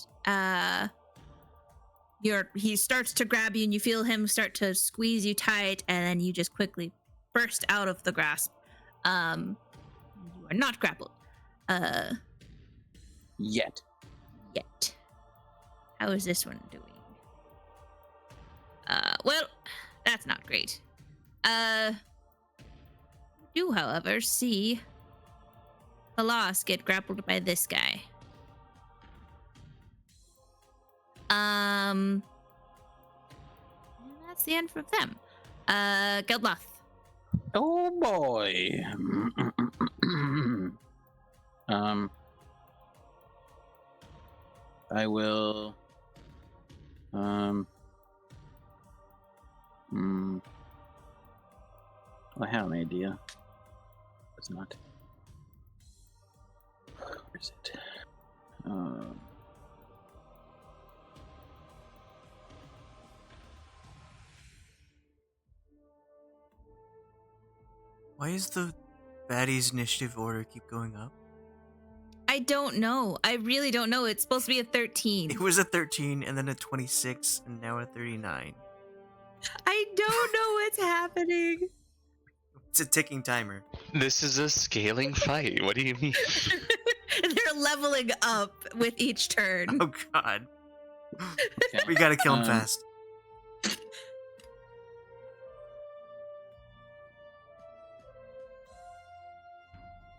he starts to grab you, and you feel him start to squeeze you tight, and then you just quickly burst out of the grasp. You are not grappled. Yet. How is this one doing? Well, that's not great. Do, however, see Khalas get grappled by this guy. And that's the end for them. Geldloth. Oh boy. I will. I have an idea. It's not. Where is it? Why is the baddies' initiative order keep going up? I don't know. I really don't know. It's supposed to be a 13. It was a 13 and then a 26 and now a 39. I don't know what's happening. It's a ticking timer. This is a scaling fight. What do you mean? They're leveling up with each turn. Oh god. Okay. We gotta kill him fast.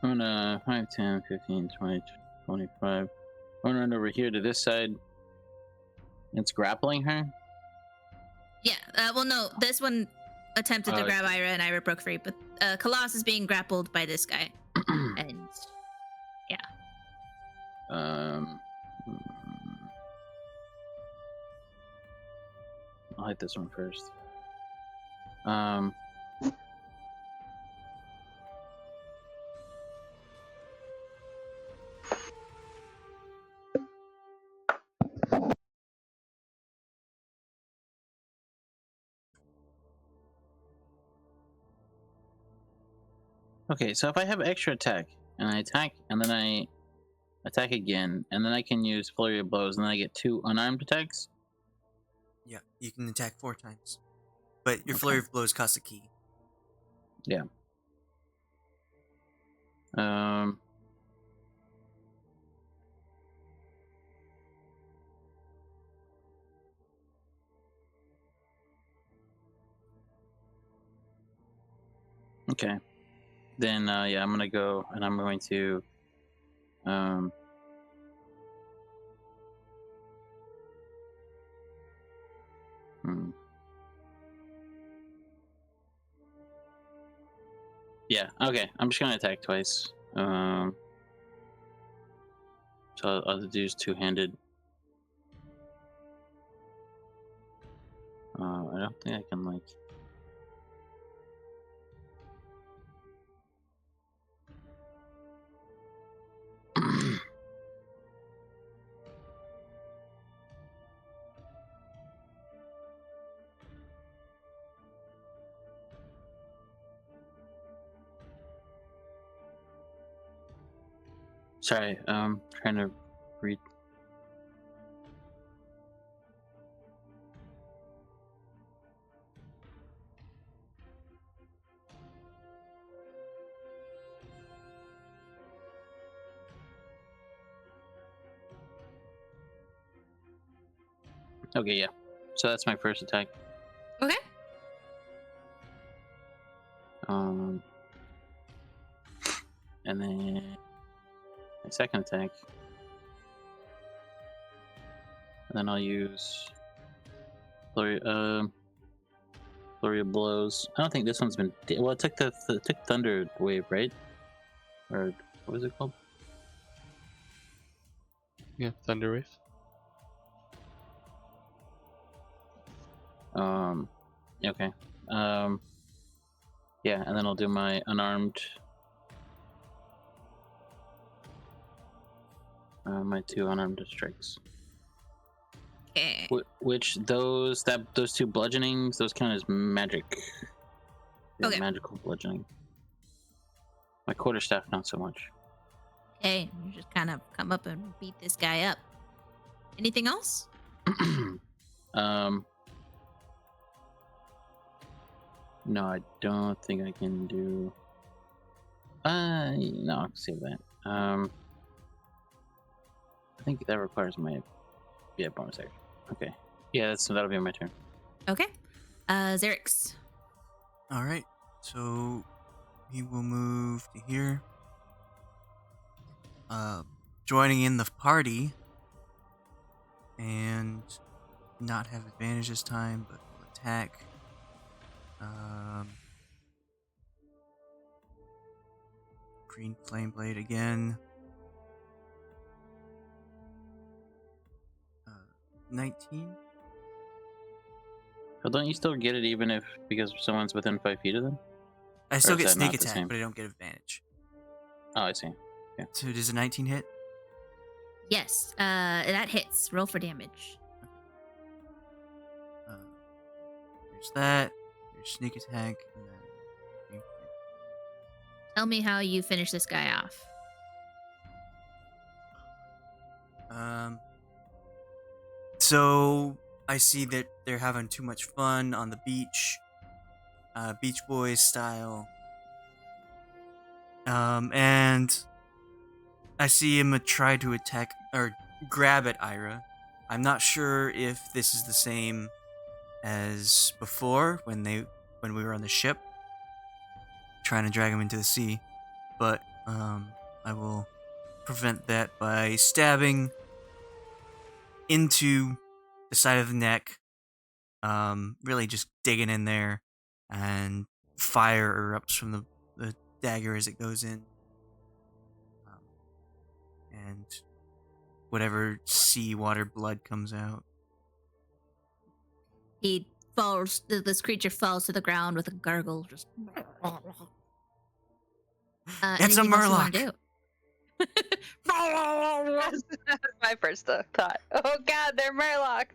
I'm gonna 5, 10, 15, 20, 25. I'm gonna run over here to this side. It's grappling her? Yeah, well, no, this one attempted to grab Ayre, and Ayre broke free, but Khalas is being grappled by this guy. And, yeah. I'll hit this one first. Okay, so if I have extra attack and I attack and then I attack again and then I can use flurry of blows and then I get 2 unarmed attacks. Yeah, you can attack 4 times, but your flurry of blows costs a key. Yeah. Okay. Then yeah, I'm gonna go and I'm going to Yeah, okay. I'm just gonna attack twice. So I'll do is two-handed. I don't think I can like. Sorry, trying to read. Okay, yeah. So that's my first attack. Okay. And then my second attack. And then I'll use flurry of blows. I don't think this one's been. Well, it took it took thunder wave, right? Or what was it called? Yeah, thunder wave. Okay. Yeah, and then I'll do my unarmed. My 2 unarmed strikes. Okay. Which those 2 bludgeonings, those count as magic. Yeah, Okay. Magical bludgeoning. My quarterstaff, not so much. Okay, you just kind of come up and beat this guy up. Anything else? No, I don't think I can do. No, I'll save that. I think that requires my bonus action. Okay. Yeah, that'll be my turn. Okay. Xerix. All right, so he will move to here. Joining in the party and not have advantage this time, but will attack. Green flame blade again. 19. Well, don't you still get it even if because someone's within 5 feet of them? I still is get that sneak not the attack, same? but I don't get advantage. Oh, I see. Yeah. So does a 19 hit? Yes. That hits. Roll for damage. There's that. There's sneak attack, and then. Tell me how you finish this guy off. So I see that they're having too much fun on the beach, Beach Boys style. And I see him try to attack or grab at Ayre. I'm not sure if this is the same as before when we were on the ship, trying to drag him into the sea, but I will prevent that by stabbing into the side of the neck, really just digging in there, and fire erupts from the dagger as it goes in, and whatever seawater blood comes out. He falls. This creature falls to the ground with a gargle. Just. It's a anything else you wanna murloc. do? That's my first thought. Oh god, they're murlocs.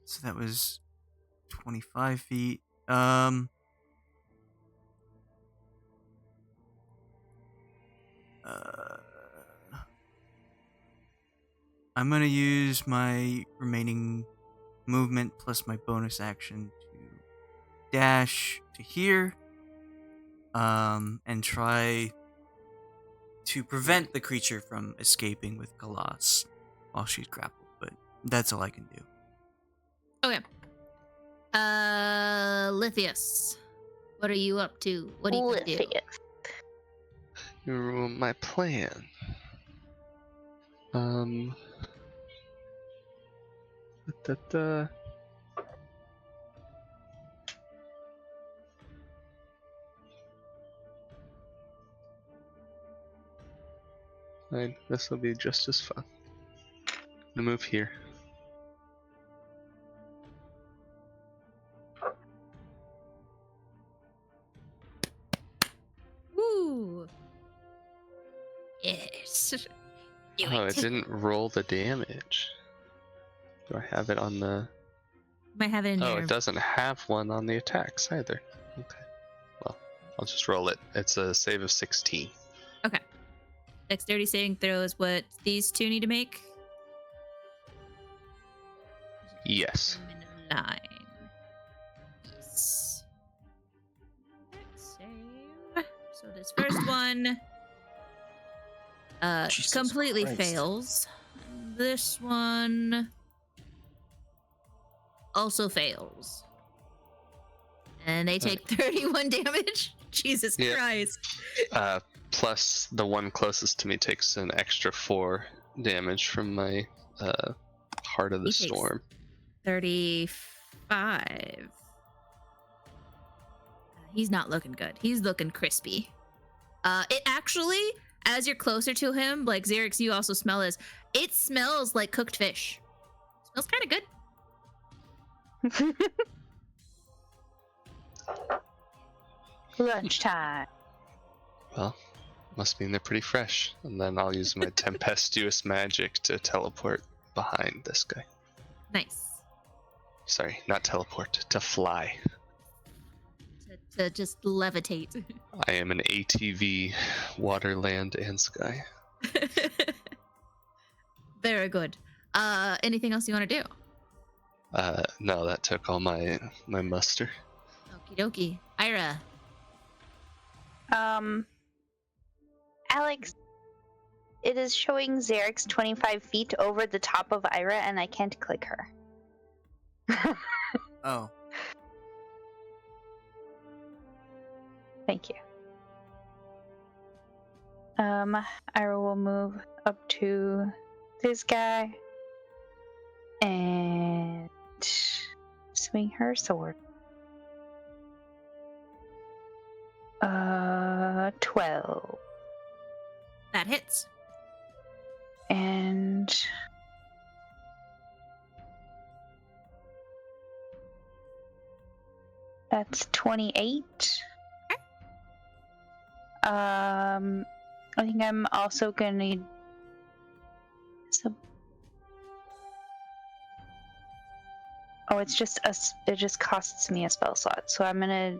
So that was 25 feet. I'm gonna use my remaining movement plus my bonus action to dash to here, and try to prevent the creature from escaping with Khalas while she's grappled. But that's all I can do. Okay. Lithius, what are you up to? What do you gonna do? Lithius. My plan. Da. Fine, this will be just as fun. I'm gonna move here. Woo! Yes. Do Oh, it. it didn't roll the damage. Do I have it on the... Might have it in Oh, your... it doesn't have one on the attacks either. Okay. Well, I'll just roll it. It's a save of 16. Okay. Dexterity saving throw is what these two need to make? Yes. 9. Yes. Dex save. So this first one Jesus completely Christ. fails. This one also fails. And they take 31 damage. Jesus Yeah. Christ. Plus, the one closest to me takes an extra 4 damage from my Heart of the He takes Storm. 35. He's not looking good. He's looking crispy. It actually, as you're closer to him, like Xerix, you also smell this. It smells like cooked fish. Smells kind of good. Lunchtime. Well, must mean they're pretty fresh. And then I'll use my tempestuous magic to teleport behind this guy. Nice. Sorry, not teleport, to fly. To just levitate. I am an ATV, water, land, and sky. Very good. Anything else you want to do? No, that took all my muster. Okie dokie. Ayre. Alex, it is showing Xerix 25 feet over the top of Ayre, and I can't click her. Oh. Thank you. Ayre will move up to this guy and swing her sword. 12. That hits. And that's 28. I think I'm also gonna need some. Oh, it's just it just costs me a spell slot, so I'm gonna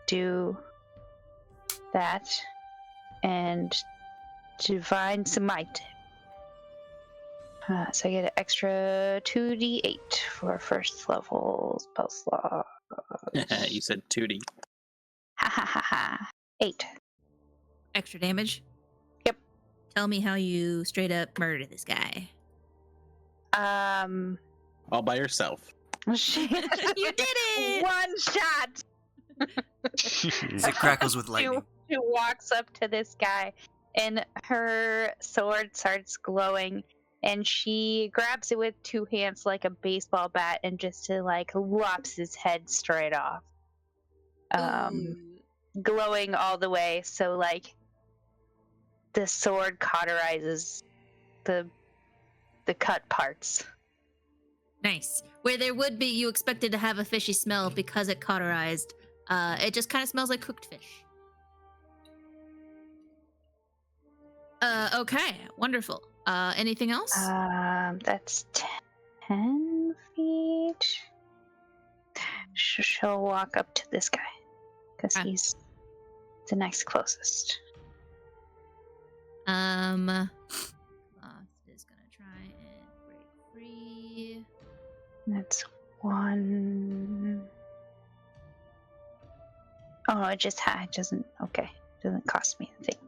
do that and divine smite. So I get an extra 2d8 for first level spell slot. You said 2D. Ha ha ha ha. 8. Extra damage? Yep. Tell me how you straight up murder this guy. All by yourself. Shit. You did it! One shot! It crackles with lightning. She walks up to this guy, and her sword starts glowing, and she grabs it with 2 hands like a baseball bat and just lops his head straight off. Ooh. Glowing all the way, so the sword cauterizes the cut parts. Nice. Where there would be, you expected to have a fishy smell because it cauterized. It just kind of smells like cooked fish. Okay, wonderful. Anything else? That's 10 feet. She'll walk up to this guy because he's the next closest. Lost is gonna try and break free. That's 1. Oh, it doesn't. Okay, doesn't cost me anything.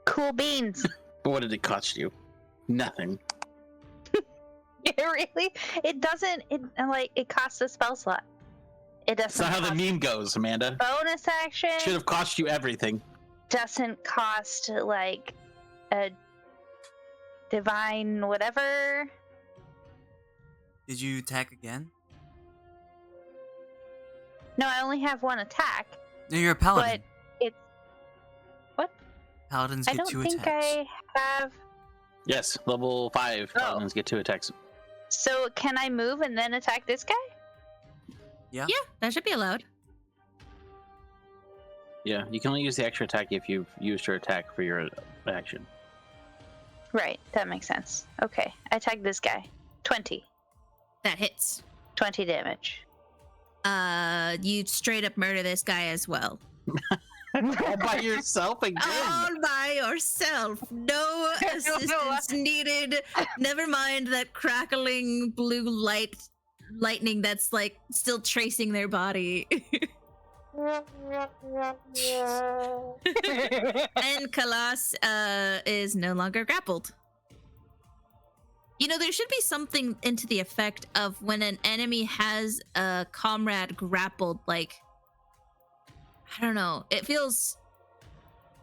Cool beans. What did it cost you? Nothing. Really? It doesn't. It costs a spell slot. It doesn't. That's not how the cost meme goes, Amanda. bonus action. Should have cost you everything. Doesn't cost like a divine whatever. Did you attack again? No, I only have 1 attack. No, you're a paladin. But it's what? Paladins I get don't 2 think attacks. I have. Yes, level 5 Oh. paladins get 2 attacks. So can I move and then attack this guy? Yeah. Yeah, that should be allowed. Yeah, you can only use the extra attack if you've used your attack for your action. Right, that makes sense. Okay, I attack this guy. 20. That hits. 20 damage. You straight up murder this guy as well. All by yourself again. All by yourself. No assistance needed. Never mind that crackling blue lightning that's like still tracing their body. And Khalas is no longer grappled. You know, there should be something into the effect of when an enemy has a comrade grappled, like, I don't know, it feels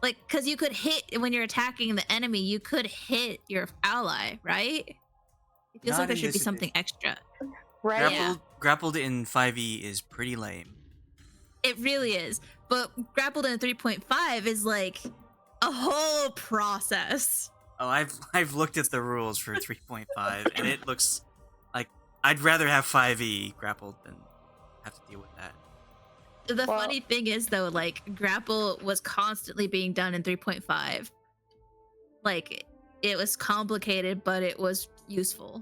like, because you could hit, when you're attacking the enemy, you could hit your ally, right? It feels Not like there in should be this something extra. Right. Yeah. Grappled in 5e is pretty lame. It really is. But grappled in 3.5 is like a whole process. Oh, I've looked at the rules for 3.5, and it looks like I'd rather have 5e grappled than have to deal with that. The funny thing is, though, like, grapple was constantly being done in 3.5. Like, it was complicated, but it was useful.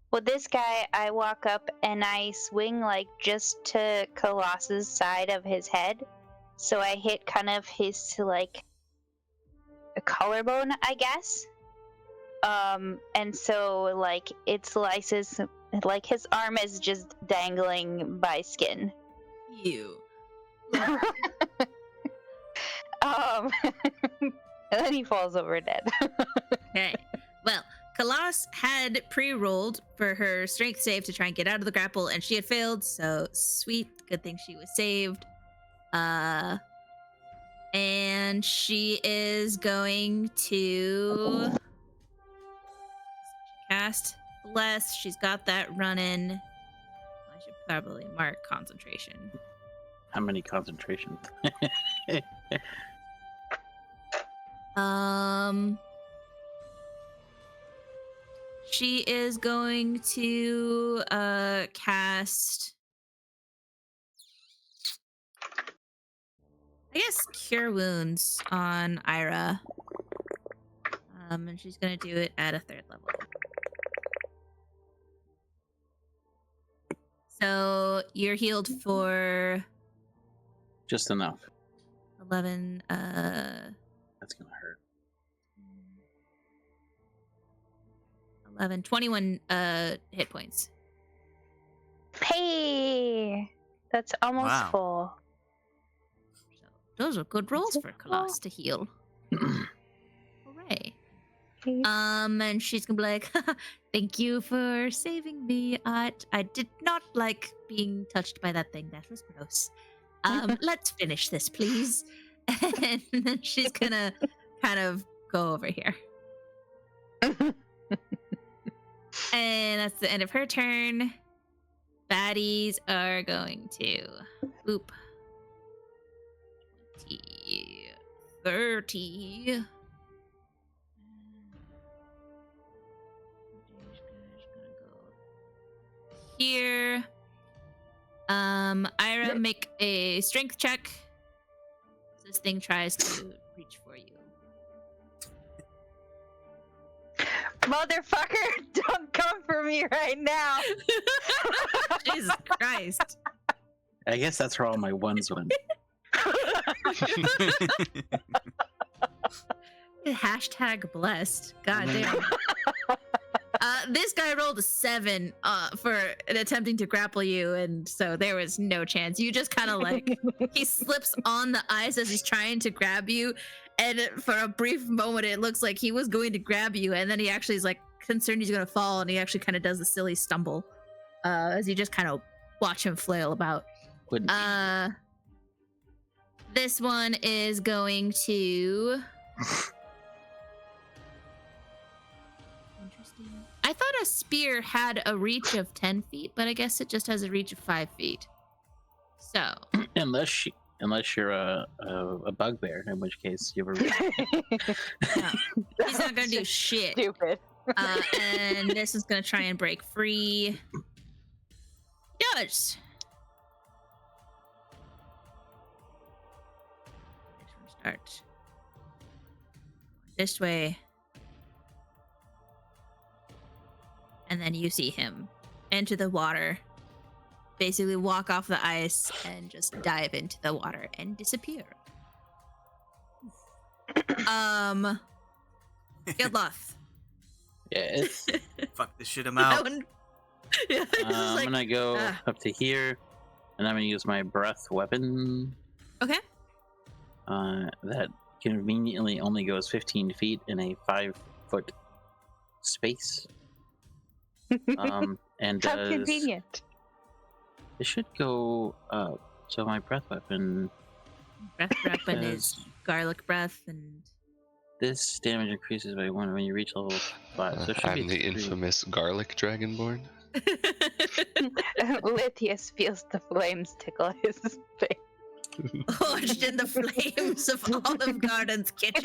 Well, this guy, I walk up and I swing, like, just to Khalas's side of his head. So I hit kind of his, like, a collarbone, I guess. And so, like, it slices, like, his arm is just dangling by skin. You. And then he falls over dead. Okay. Well, Khalas had pre-rolled for her strength save to try and get out of the grapple, and she had failed, so sweet. Good thing she was saved. And she is going to cast Bless. She's got that running. I should probably mark concentration. How many concentration? She is going to cast, I guess, Cure Wounds on Ayre. And she's gonna do it at a 3rd level. So you're healed for Just enough. 11 That's gonna hurt. 21 hit points. Hey! That's almost Wow. full. So those are good rolls for Khalas to heal. Hooray. And she's gonna be like, thank you for saving me. I did not like being touched by that thing. That was gross. Let's finish this, please. And then she's gonna kind of go over here. And that's the end of her turn. Baddies are going to boop. 20, 30. Here. Ayre, make a strength check. This thing tries to reach for you. Motherfucker, don't come for me right now. Jesus Christ. I guess that's where all my ones went. Hashtag blessed. God damn. This guy rolled a 7 for attempting to grapple you, and so there was no chance. You just kind of like, he slips on the ice as he's trying to grab you, and for a brief moment it looks like he was going to grab you, and then he actually is like concerned he's going to fall, and he actually kind of does the silly stumble as you just kind of watch him flail about. This one is going to... I thought a spear had a reach of 10 feet, but I guess it just has a reach of 5 feet. So unless you're a bugbear, in which case you have a reach. no, he's not gonna do shit. Stupid. And this is gonna try and break free. Yes. Start this way. And then you see him enter the water, basically walk off the ice and just dive into the water and disappear. Geldloth. Yes. Fuck this shit, I'm out. Yeah, I'm gonna go up to here, and I'm gonna use my breath weapon. Okay. That conveniently only goes 15 feet in a 5-foot space. And How convenient. It should go up. So my breath weapon. Breath weapon is garlic breath, and this damage increases by 1 when you reach level 5. So it should I'm be the 3. infamous garlic dragonborn. Lithius feels the flames tickle his face. Forged in the flames of Olive Garden's kitchen.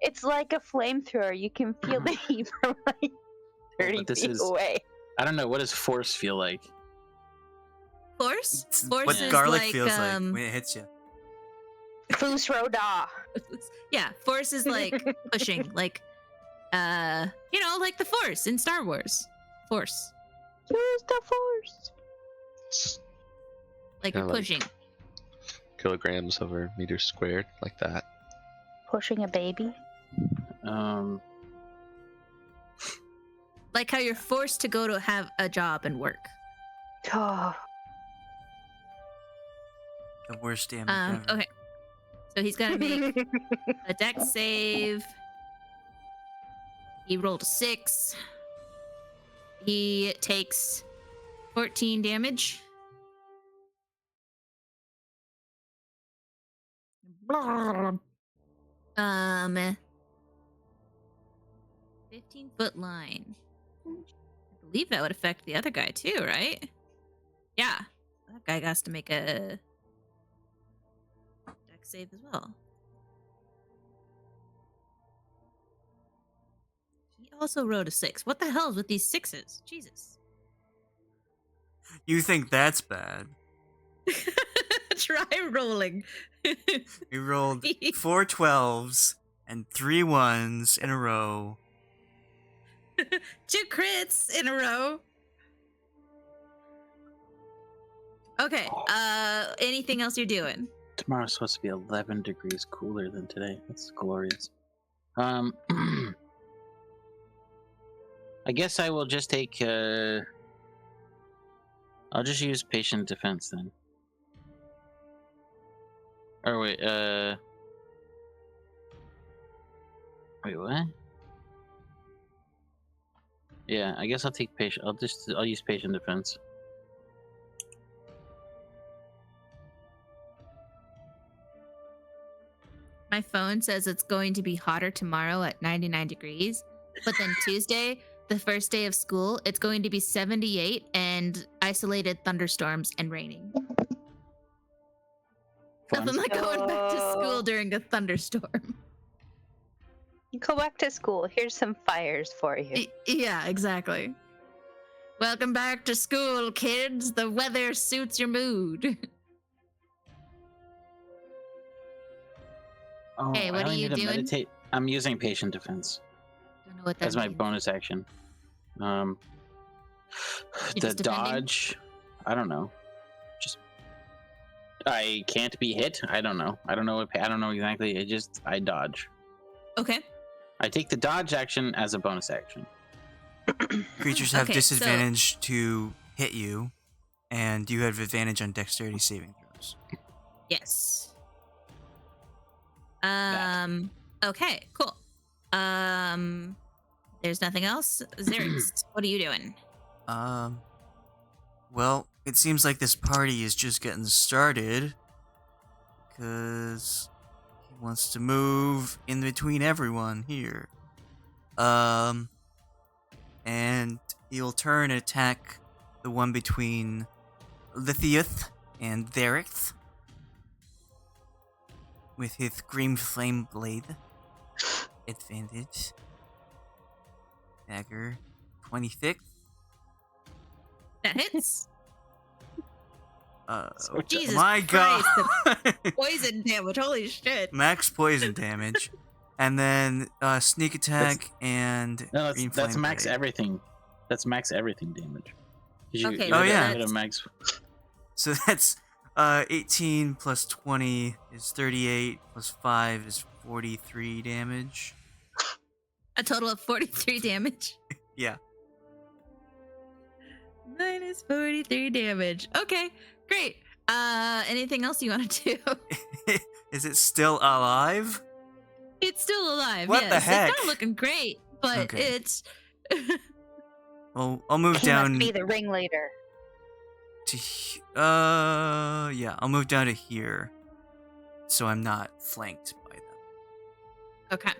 It's like a flamethrower. You can feel the heat from like 30 feet away. I don't know, what does force feel like? Force? It's Force what is garlic like, feels like when it hits you. Fus Roda. Yeah, force is like pushing, like like the Force in Star Wars. Force. Use the Force. It's Like Kinda you're like- pushing. kilograms over meters squared, like that. Pushing a baby. Like how you're forced to go to have a job and work. Oh, The worst damage ever. Okay. So he's gonna make a dex save. He rolled a 6. He takes 14 damage. Um, 15-foot line. I believe that would affect the other guy too, right? Yeah. That guy has to make a dex save as well. He also rolled a 6. What the hell is with these 6s? Jesus. You think that's bad? Try rolling. We rolled 4 12s and 3 1s in a row. 2 crits in a row. Okay. Anything else you're doing? Tomorrow's supposed to be 11 degrees cooler than today. That's glorious. I guess I will just take I'll just use patient defense then. Or wait, wait, what? Yeah, I guess I'll take patient. I'll use patient defense. My phone says it's going to be hotter tomorrow at 99 degrees, but then Tuesday, the first day of school, it's going to be 78 and isolated thunderstorms and raining. Fun. Nothing like going back to school during a thunderstorm. go back to school. Here's some fires for you. Yeah, exactly. Welcome back to school, kids. The weather suits your mood. Oh, Hey, what I are only you need to doing? meditate. I'm using patient defense Don't know what that as my means. bonus action. You The just defending? dodge. I don't know. Just I can't be hit. I don't know. I don't know exactly. I dodge. Okay. I take the dodge action as a bonus action. Creatures have Okay, disadvantage to hit you, and you have advantage on dexterity saving throws. Yes. That. Okay, cool. There's nothing else. Xerix, what are you doing? Well, it seems like this party is just getting started, because he wants to move in between everyone here. And he'll turn and attack the one between Lithius and Xerix with his green flame blade. Advantage. Dagger. 26. That hits. Jesus my Christ, god! Poison damage. Holy shit. Max poison damage. And then sneak attack and No, green that's flame max blade. everything. That's max everything damage. Okay, you oh, hit yeah. a max. So that's 18 plus 20 is 38 plus 5 is 43 damage. A total of 43 damage. Yeah. Minus 43 damage. Okay, great. Anything else you want to do? Is it still alive? It's still alive. What yes. the heck? It's not looking great, but Okay. it's. Well, I'll move He down must be the ringleader. to yeah, I'll move down to here so I'm not flanked by them. Okay.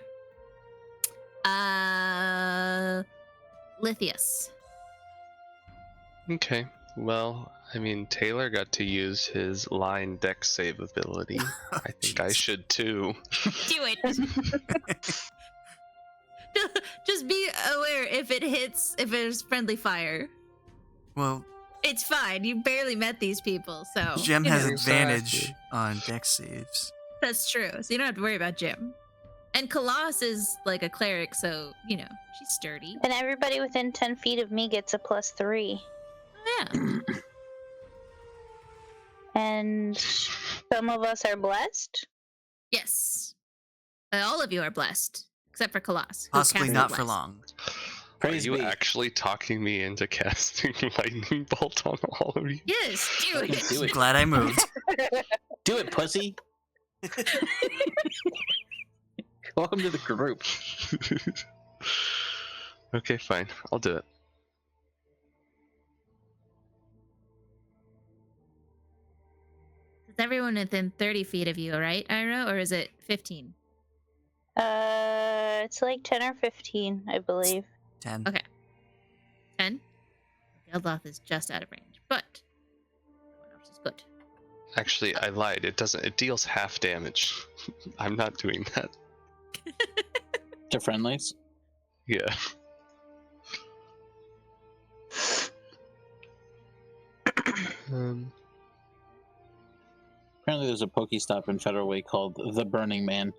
Lithius. Okay. Well, I mean, Taylor got to use his line dex save ability. I think I Jeez. should too. Do it. Just be aware if it hits, if there's friendly fire. Well, It's fine. You barely met these people, so. Gem you has know, advantage on dex saves. That's true. So you don't have to worry about Jim. And Khalas is like a cleric, so, she's sturdy. And everybody within 10 feet of me gets a +3. Oh, yeah. And some of us are blessed. Yes. All of you are blessed, except for Khalas. who Possibly cast not the for bless. long. Praise Are you be. actually talking me into casting lightning bolt on all of you? Yes, do Fucking it. do it. Glad I moved. Do it, pussy. Welcome to the group. Okay, fine. I'll do it. It's everyone within 30 feet of you, right, Ayre? Or is it 15? It's like 10 or 15, I believe. 10. Okay. 10? Geldloth is just out of range, but everyone else is good. Actually, I lied. It doesn't. It deals half damage. I'm not doing that. To friendlies. Yeah. Apparently, there's a Pokestop in Federal Way called the Burning Man.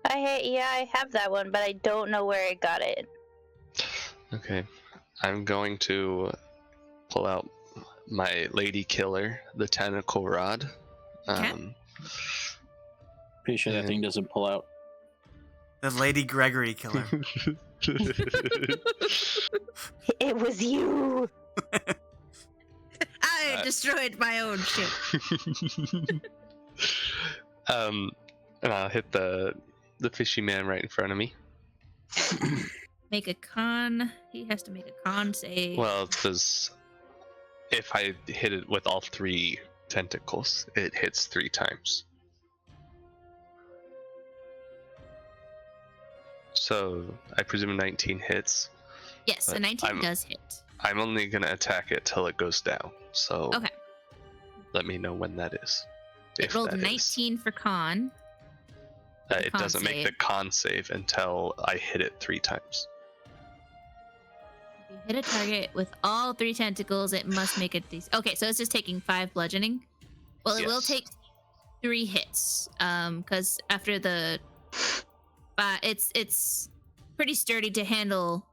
I have that one, but I don't know where I got it. Okay. I'm going to pull out my lady killer, the tentacle rod. Okay. Pretty sure that Yeah. thing doesn't pull out. The Lady Gregory killer. It was you! I destroyed my own ship. And I'll hit the fishy man right in front of me. Make a con. He has to make a con save. Well, it says if I hit it with all 3 tentacles, it hits 3 times. So I presume 19 hits. Yes, a but 19 does hit. I'm only gonna attack it till it goes down. So Okay. let me know when that is. It if rolled that is. 19 for con. It con doesn't make save. the con save until I hit it 3 times. If you hit a target with all 3 tentacles, it must make a Okay, so it's just taking 5 bludgeoning. Well, it will Yes. take 3 hits. Because after the it's pretty sturdy to handle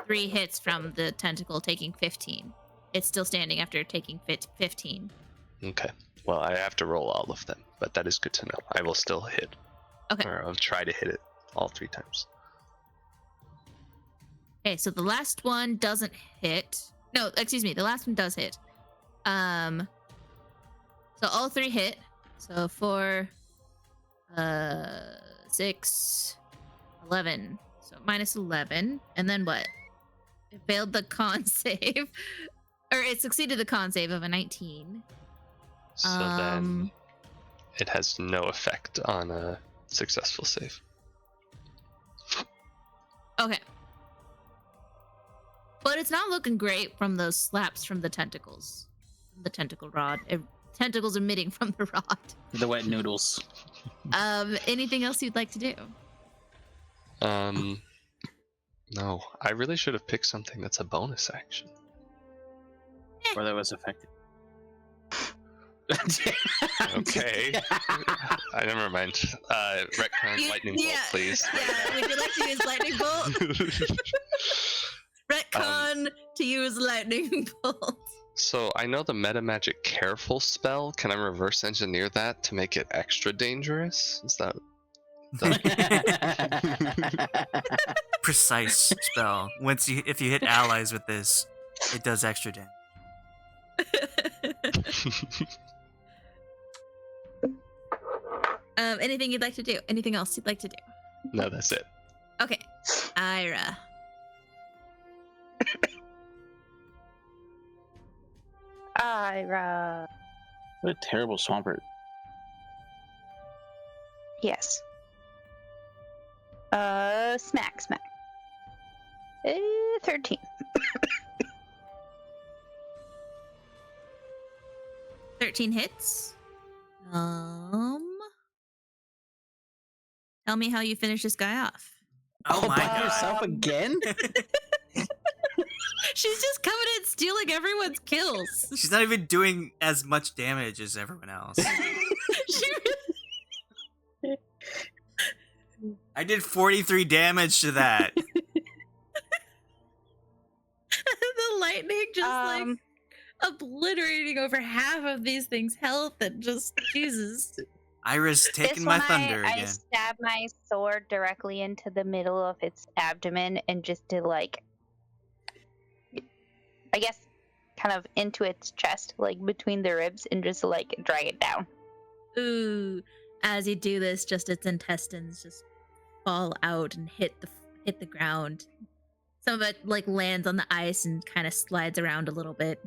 3 hits from the tentacle taking 15. It's still standing after taking 15. Okay. Well, I have to roll all of them, but that is good to know. I will still hit. Okay. Or I'll try to hit it all 3 times. Okay, so the last one doesn't hit. No, excuse me, the last one does hit. So all 3 hit. So 4, 6, 11. So minus 11. And then what? It failed the con save. Or it succeeded the con save of a 19. So then it has no effect on a successful save. Okay. But it's not looking great from those slaps from the tentacles. The tentacle rod. Tentacles emitting from the rod. The wet noodles. Anything else you'd like to do? No. I really should have picked something that's a bonus action. Or that was effective. Okay. I never mind. Retcon lightning bolt, please. Yeah, would you like to use lightning bolt? Retcon to use lightning bolt. So I know the meta magic careful spell. Can I reverse engineer that to make it extra dangerous? Is that Precise spell. If you hit allies with this, it does extra damage. Anything you'd like to do? Anything else you'd like to do? No, that's it. Okay. Ayre. Ayre. What a terrible swampert. Yes. Smack. 13. 13 hits. Tell me how you finish this guy off. Oh my by god. yourself again? She's just coming in stealing everyone's kills. She's not even doing as much damage as everyone else. I did 43 damage to that. The lightning just like obliterating over half of these things' health and just Jesus. Ayre's taking my thunder I again. stab my sword directly into the middle of its abdomen and just did like, I guess, kind of into its chest, like between the ribs, and just like drag it down. Ooh, as you do this, just its intestines just fall out and hit the ground. Some of it like lands on the ice and kind of slides around a little bit.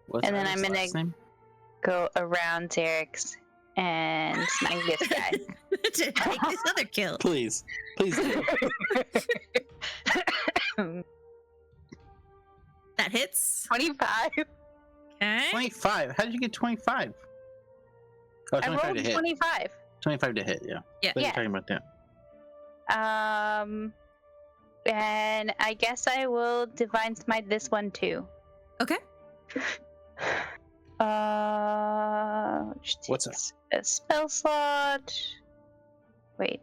What's And then Ayre's I'm gonna last name? Go around Xerix and smack this guy. To take this other kill. Please do. That hits. 25. Okay. 25. How did you get 25? Oh, I 25 rolled to hit. 25. 25 to hit, yeah. Yeah. What are you talking about that? And I guess I will divine smite this one too. Okay. What's a spell slot? Wait,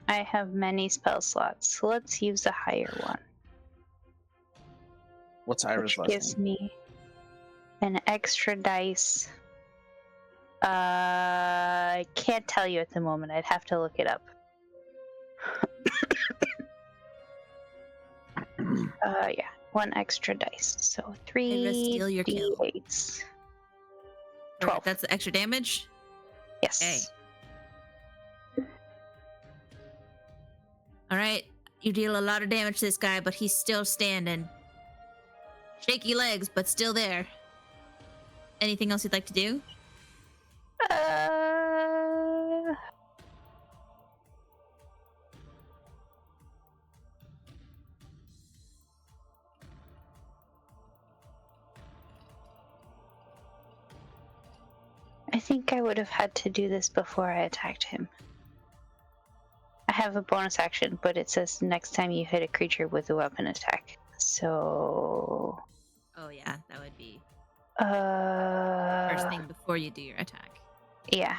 I have many spell slots, so let's use a higher one. What's Ayre's Which last gives name? me an extra dice. I can't tell you at the moment. I'd have to look it up. Yeah, 1 extra dice. So 3 steal your kill. d8s. 12. 12. That's the extra damage. Yes. Okay. All right. You deal a lot of damage to this guy, but he's still standing. Shaky legs, but still there. Anything else you'd like to do? I think I would have had to do this before I attacked him. I have a bonus action, but it says next time you hit a creature with a weapon attack. So... Oh yeah, that would be first thing before you do your attack. Yeah.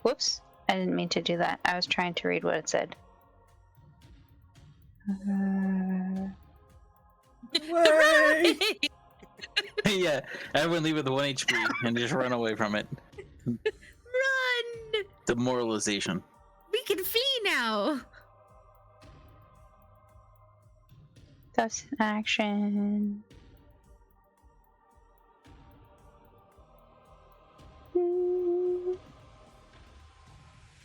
Whoops. I didn't mean to do that. I was trying to read what it said. away! Yeah, everyone leave with 1 HP and just run away from it. Run! Demoralization. We can flee now. That's action.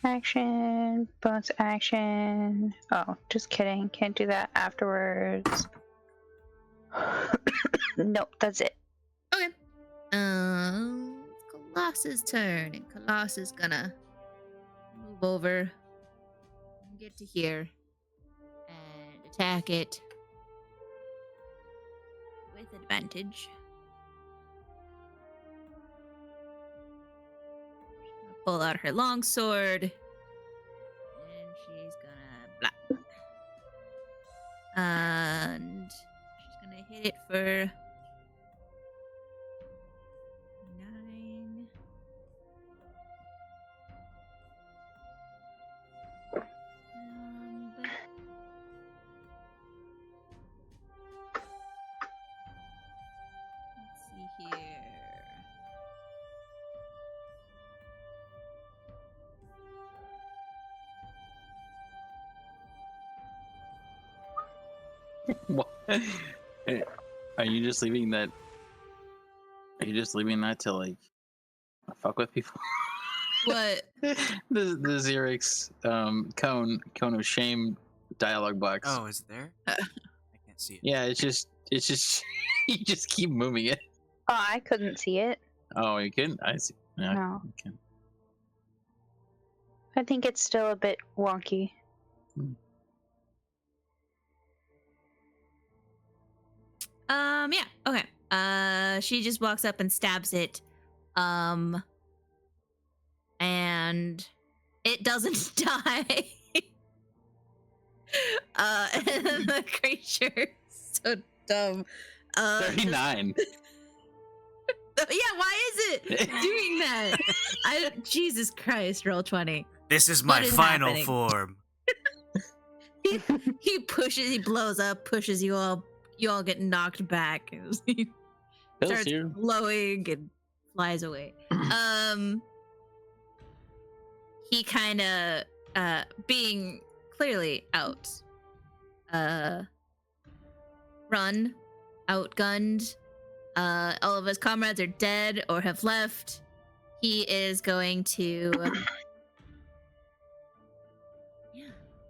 Action, bonus action. Oh, just kidding. Can't do that afterwards. Nope, that's it. Okay. It's Khalas's turn, and Khalas is gonna move over and get to here and attack it with advantage. She's gonna pull out her longsword, and she's gonna blah. And she's gonna hit it for 9. Let's see here. What? Are you just leaving that? Are you just leaving that to like fuck with people? What? the Xerix cone of shame dialogue box. Oh, is it there? I can't see it. Yeah, it's just you just keep moving it. Oh, I couldn't see it. Oh, you couldn't? I see. Yeah, No. okay. I think it's still a bit wonky. Yeah, okay. She just walks up and stabs it. And it doesn't die. And the creature so dumb. 39. Yeah, why is it doing that? Jesus Christ, roll 20. This is my What is final happening? form. He pushes, he blows up, pushes you all get knocked back. He Bill's starts here. blowing and flies away. He kind of being clearly outgunned. All of his comrades are dead or have left. He is going to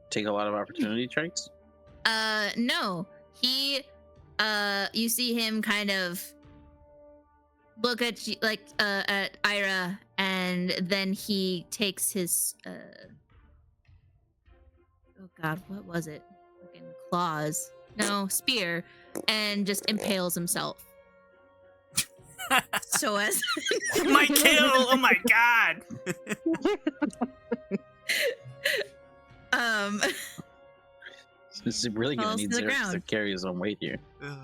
Take a lot of opportunity strikes. no. He you see him kind of look at you, like at Ayre, and then he takes his oh god, what was it? Fucking claws. No, spear, and just impales himself. So as My kill! Oh my god! This is really gonna falls need to the Xerix to ground. carry his own weight here. I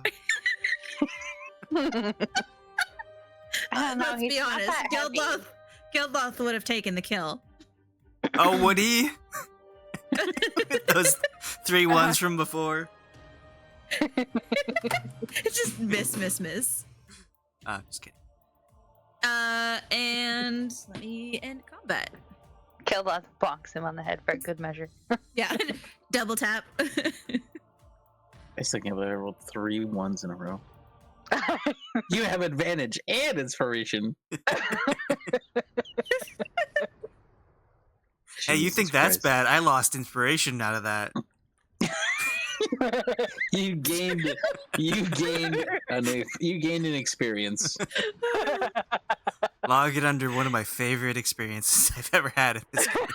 don't know. Let's He's be not honest, that heavy. Geldloth would have taken the kill. Oh, would he? With those 3 ones from before. It's just miss. Just kidding. And let me end combat. Geldloth bonks him on the head for a good measure. Yeah, double tap. I still can't believe I rolled 3 ones in a row. You have advantage and inspiration. Hey, you Jesus think that's Christ. bad? I lost inspiration out of that. You gained an experience. Log it under one of my favorite experiences I've ever had at this point.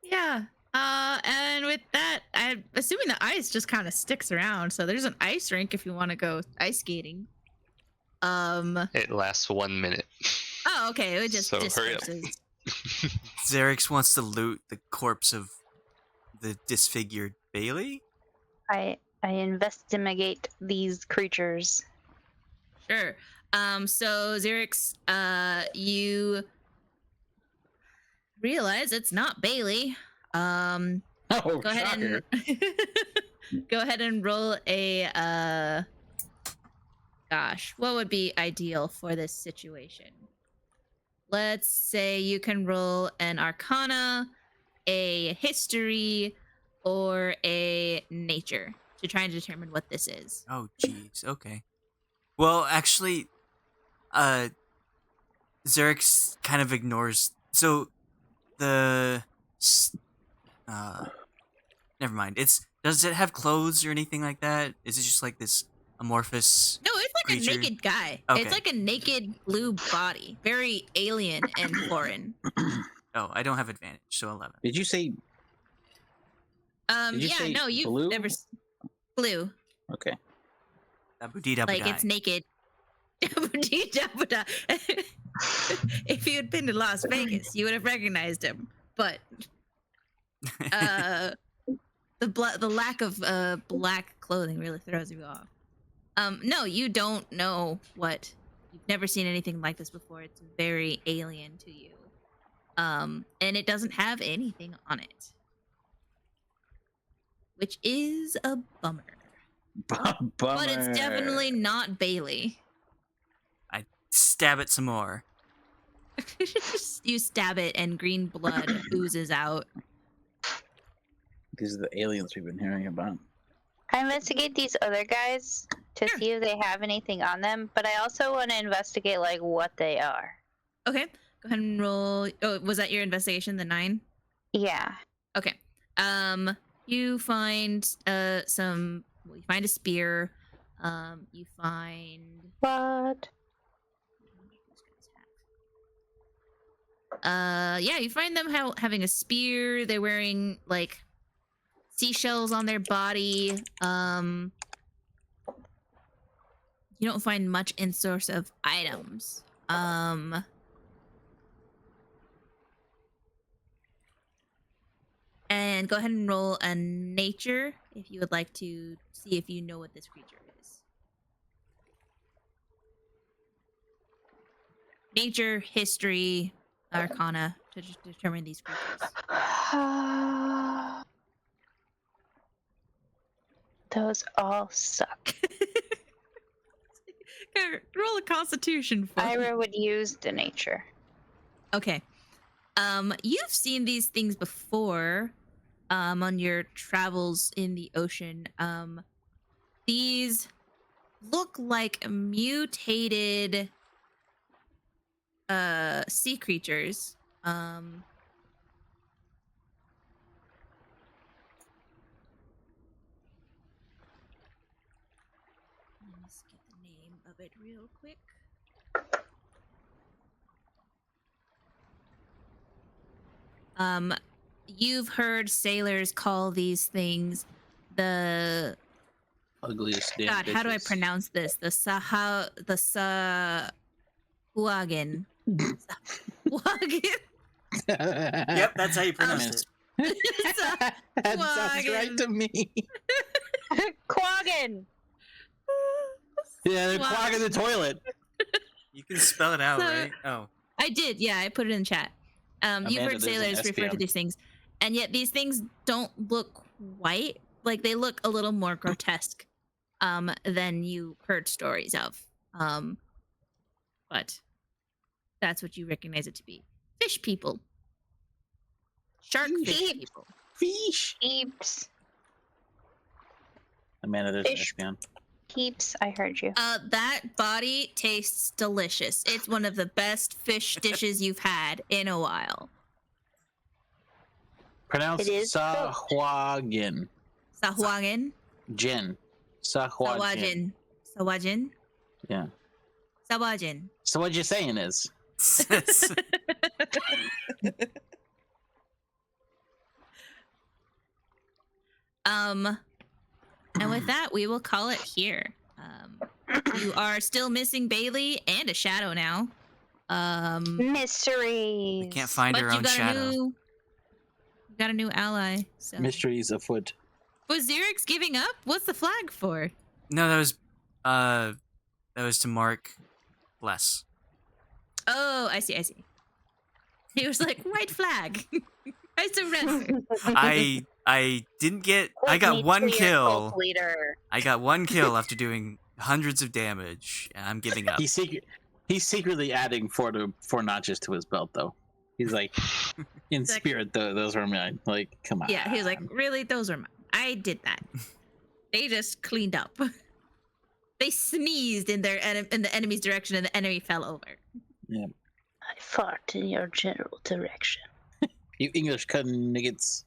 Yeah. And with that, I'm assuming the ice just kind of sticks around. So there's an ice rink if you want to go ice skating. It lasts 1 minute. Oh, okay. It just So hurry up. disperses. Xerix wants to loot the corpse of the disfigured Bailey. I investigate these creatures. Sure. So Xerix, you realize it's not Bailey. Oh, Go ahead shocker. and go ahead and roll a gosh, what would be ideal for this situation? Let's say you can roll an Arcana, a History, or a Nature to try and determine what this is. Oh, jeez. Okay. Well, actually, Xerix kind of ignores. So, the. Never mind. Does it have clothes or anything like that? Is it just like this amorphous? No, it's like creature? a naked guy. Okay. It's like a naked blue body. Very alien and foreign. Oh, I don't have advantage, so 11. Did you say Did you Yeah, say no, you've blue? never blue. Okay? Like it's naked. If you had been to Las Vegas, you would have recognized him. But the lack of black clothing really throws you off. No, you don't know what. You've never seen anything like this before. It's very alien to you. And it doesn't have anything on it, which is a bummer. Bummer. But it's definitely not Bailey. I stab it some more. You stab it and green blood oozes out. These are the aliens we've been hearing about. I investigate these other guys to see if they have anything on them, but I also want to investigate like what they are. Okay, go ahead and roll. Oh, was that your investigation? The 9? Yeah. Okay. You find some. Well, you find a spear. You find. What? Yeah, you find them having a spear. They're wearing like seashells on their body. You don't find much in source of items. And go ahead and roll a nature if you would like to see if you know what this creature is. Nature, history, arcana to determine these creatures. Those all suck. Roll a constitution for me. Ayre would use the nature. Okay. You've seen these things before on your travels in the ocean. These look like mutated sea creatures. Let me just get the name of it real quick. You've heard sailors call these things the Ugliest damn God, how do I bitches. pronounce this? The Sahuagin. Sahuagin? Yep, that's how you pronounce it. That sounds right to me. Quaggin! Yeah, they're Wow. clogging the toilet. You can spell it out, So- right? Oh. I did, yeah, I put it in chat. You've Amanda, heard there's sailors an refer to SPM. these things, and yet these things don't look quite like they look a little more grotesque than you heard stories of. But that's what you recognize it to be. Fish people. Shark fish Sheep. people. Fish. Keeps. Amanda, there's Fish. an SPM. Keeps. I heard you. That body tastes delicious. It's one of the best fish dishes you've had in a while. Pronounce It is Sahuagin. Sahuagin. Jin. Sahuagin. Sawajin. Sawajin. Yeah. Sawajin. So what you're saying is, And with that, we will call it here. You are still missing Bailey and a shadow now. Mysteries. We can't find But our you own got shadow. you got a new ally. So mysteries afoot. was Xerix giving up? What's the flag for? No, that was to mark less. Oh, I see. He was like, white flag. I surrender. I didn't get. I Lead got me one to your kill. cult leader. I got one kill after doing hundreds of damage, and I'm giving up. He's secretly adding four notches to his belt, though. He's like, in spirit, though, those were mine. Like, come on. Yeah, he was like, really? Those are mine. I did that. They just cleaned up. They sneezed in the enemy's direction, and the enemy fell over. Yeah. I fart in your general direction. You English cutting niggas.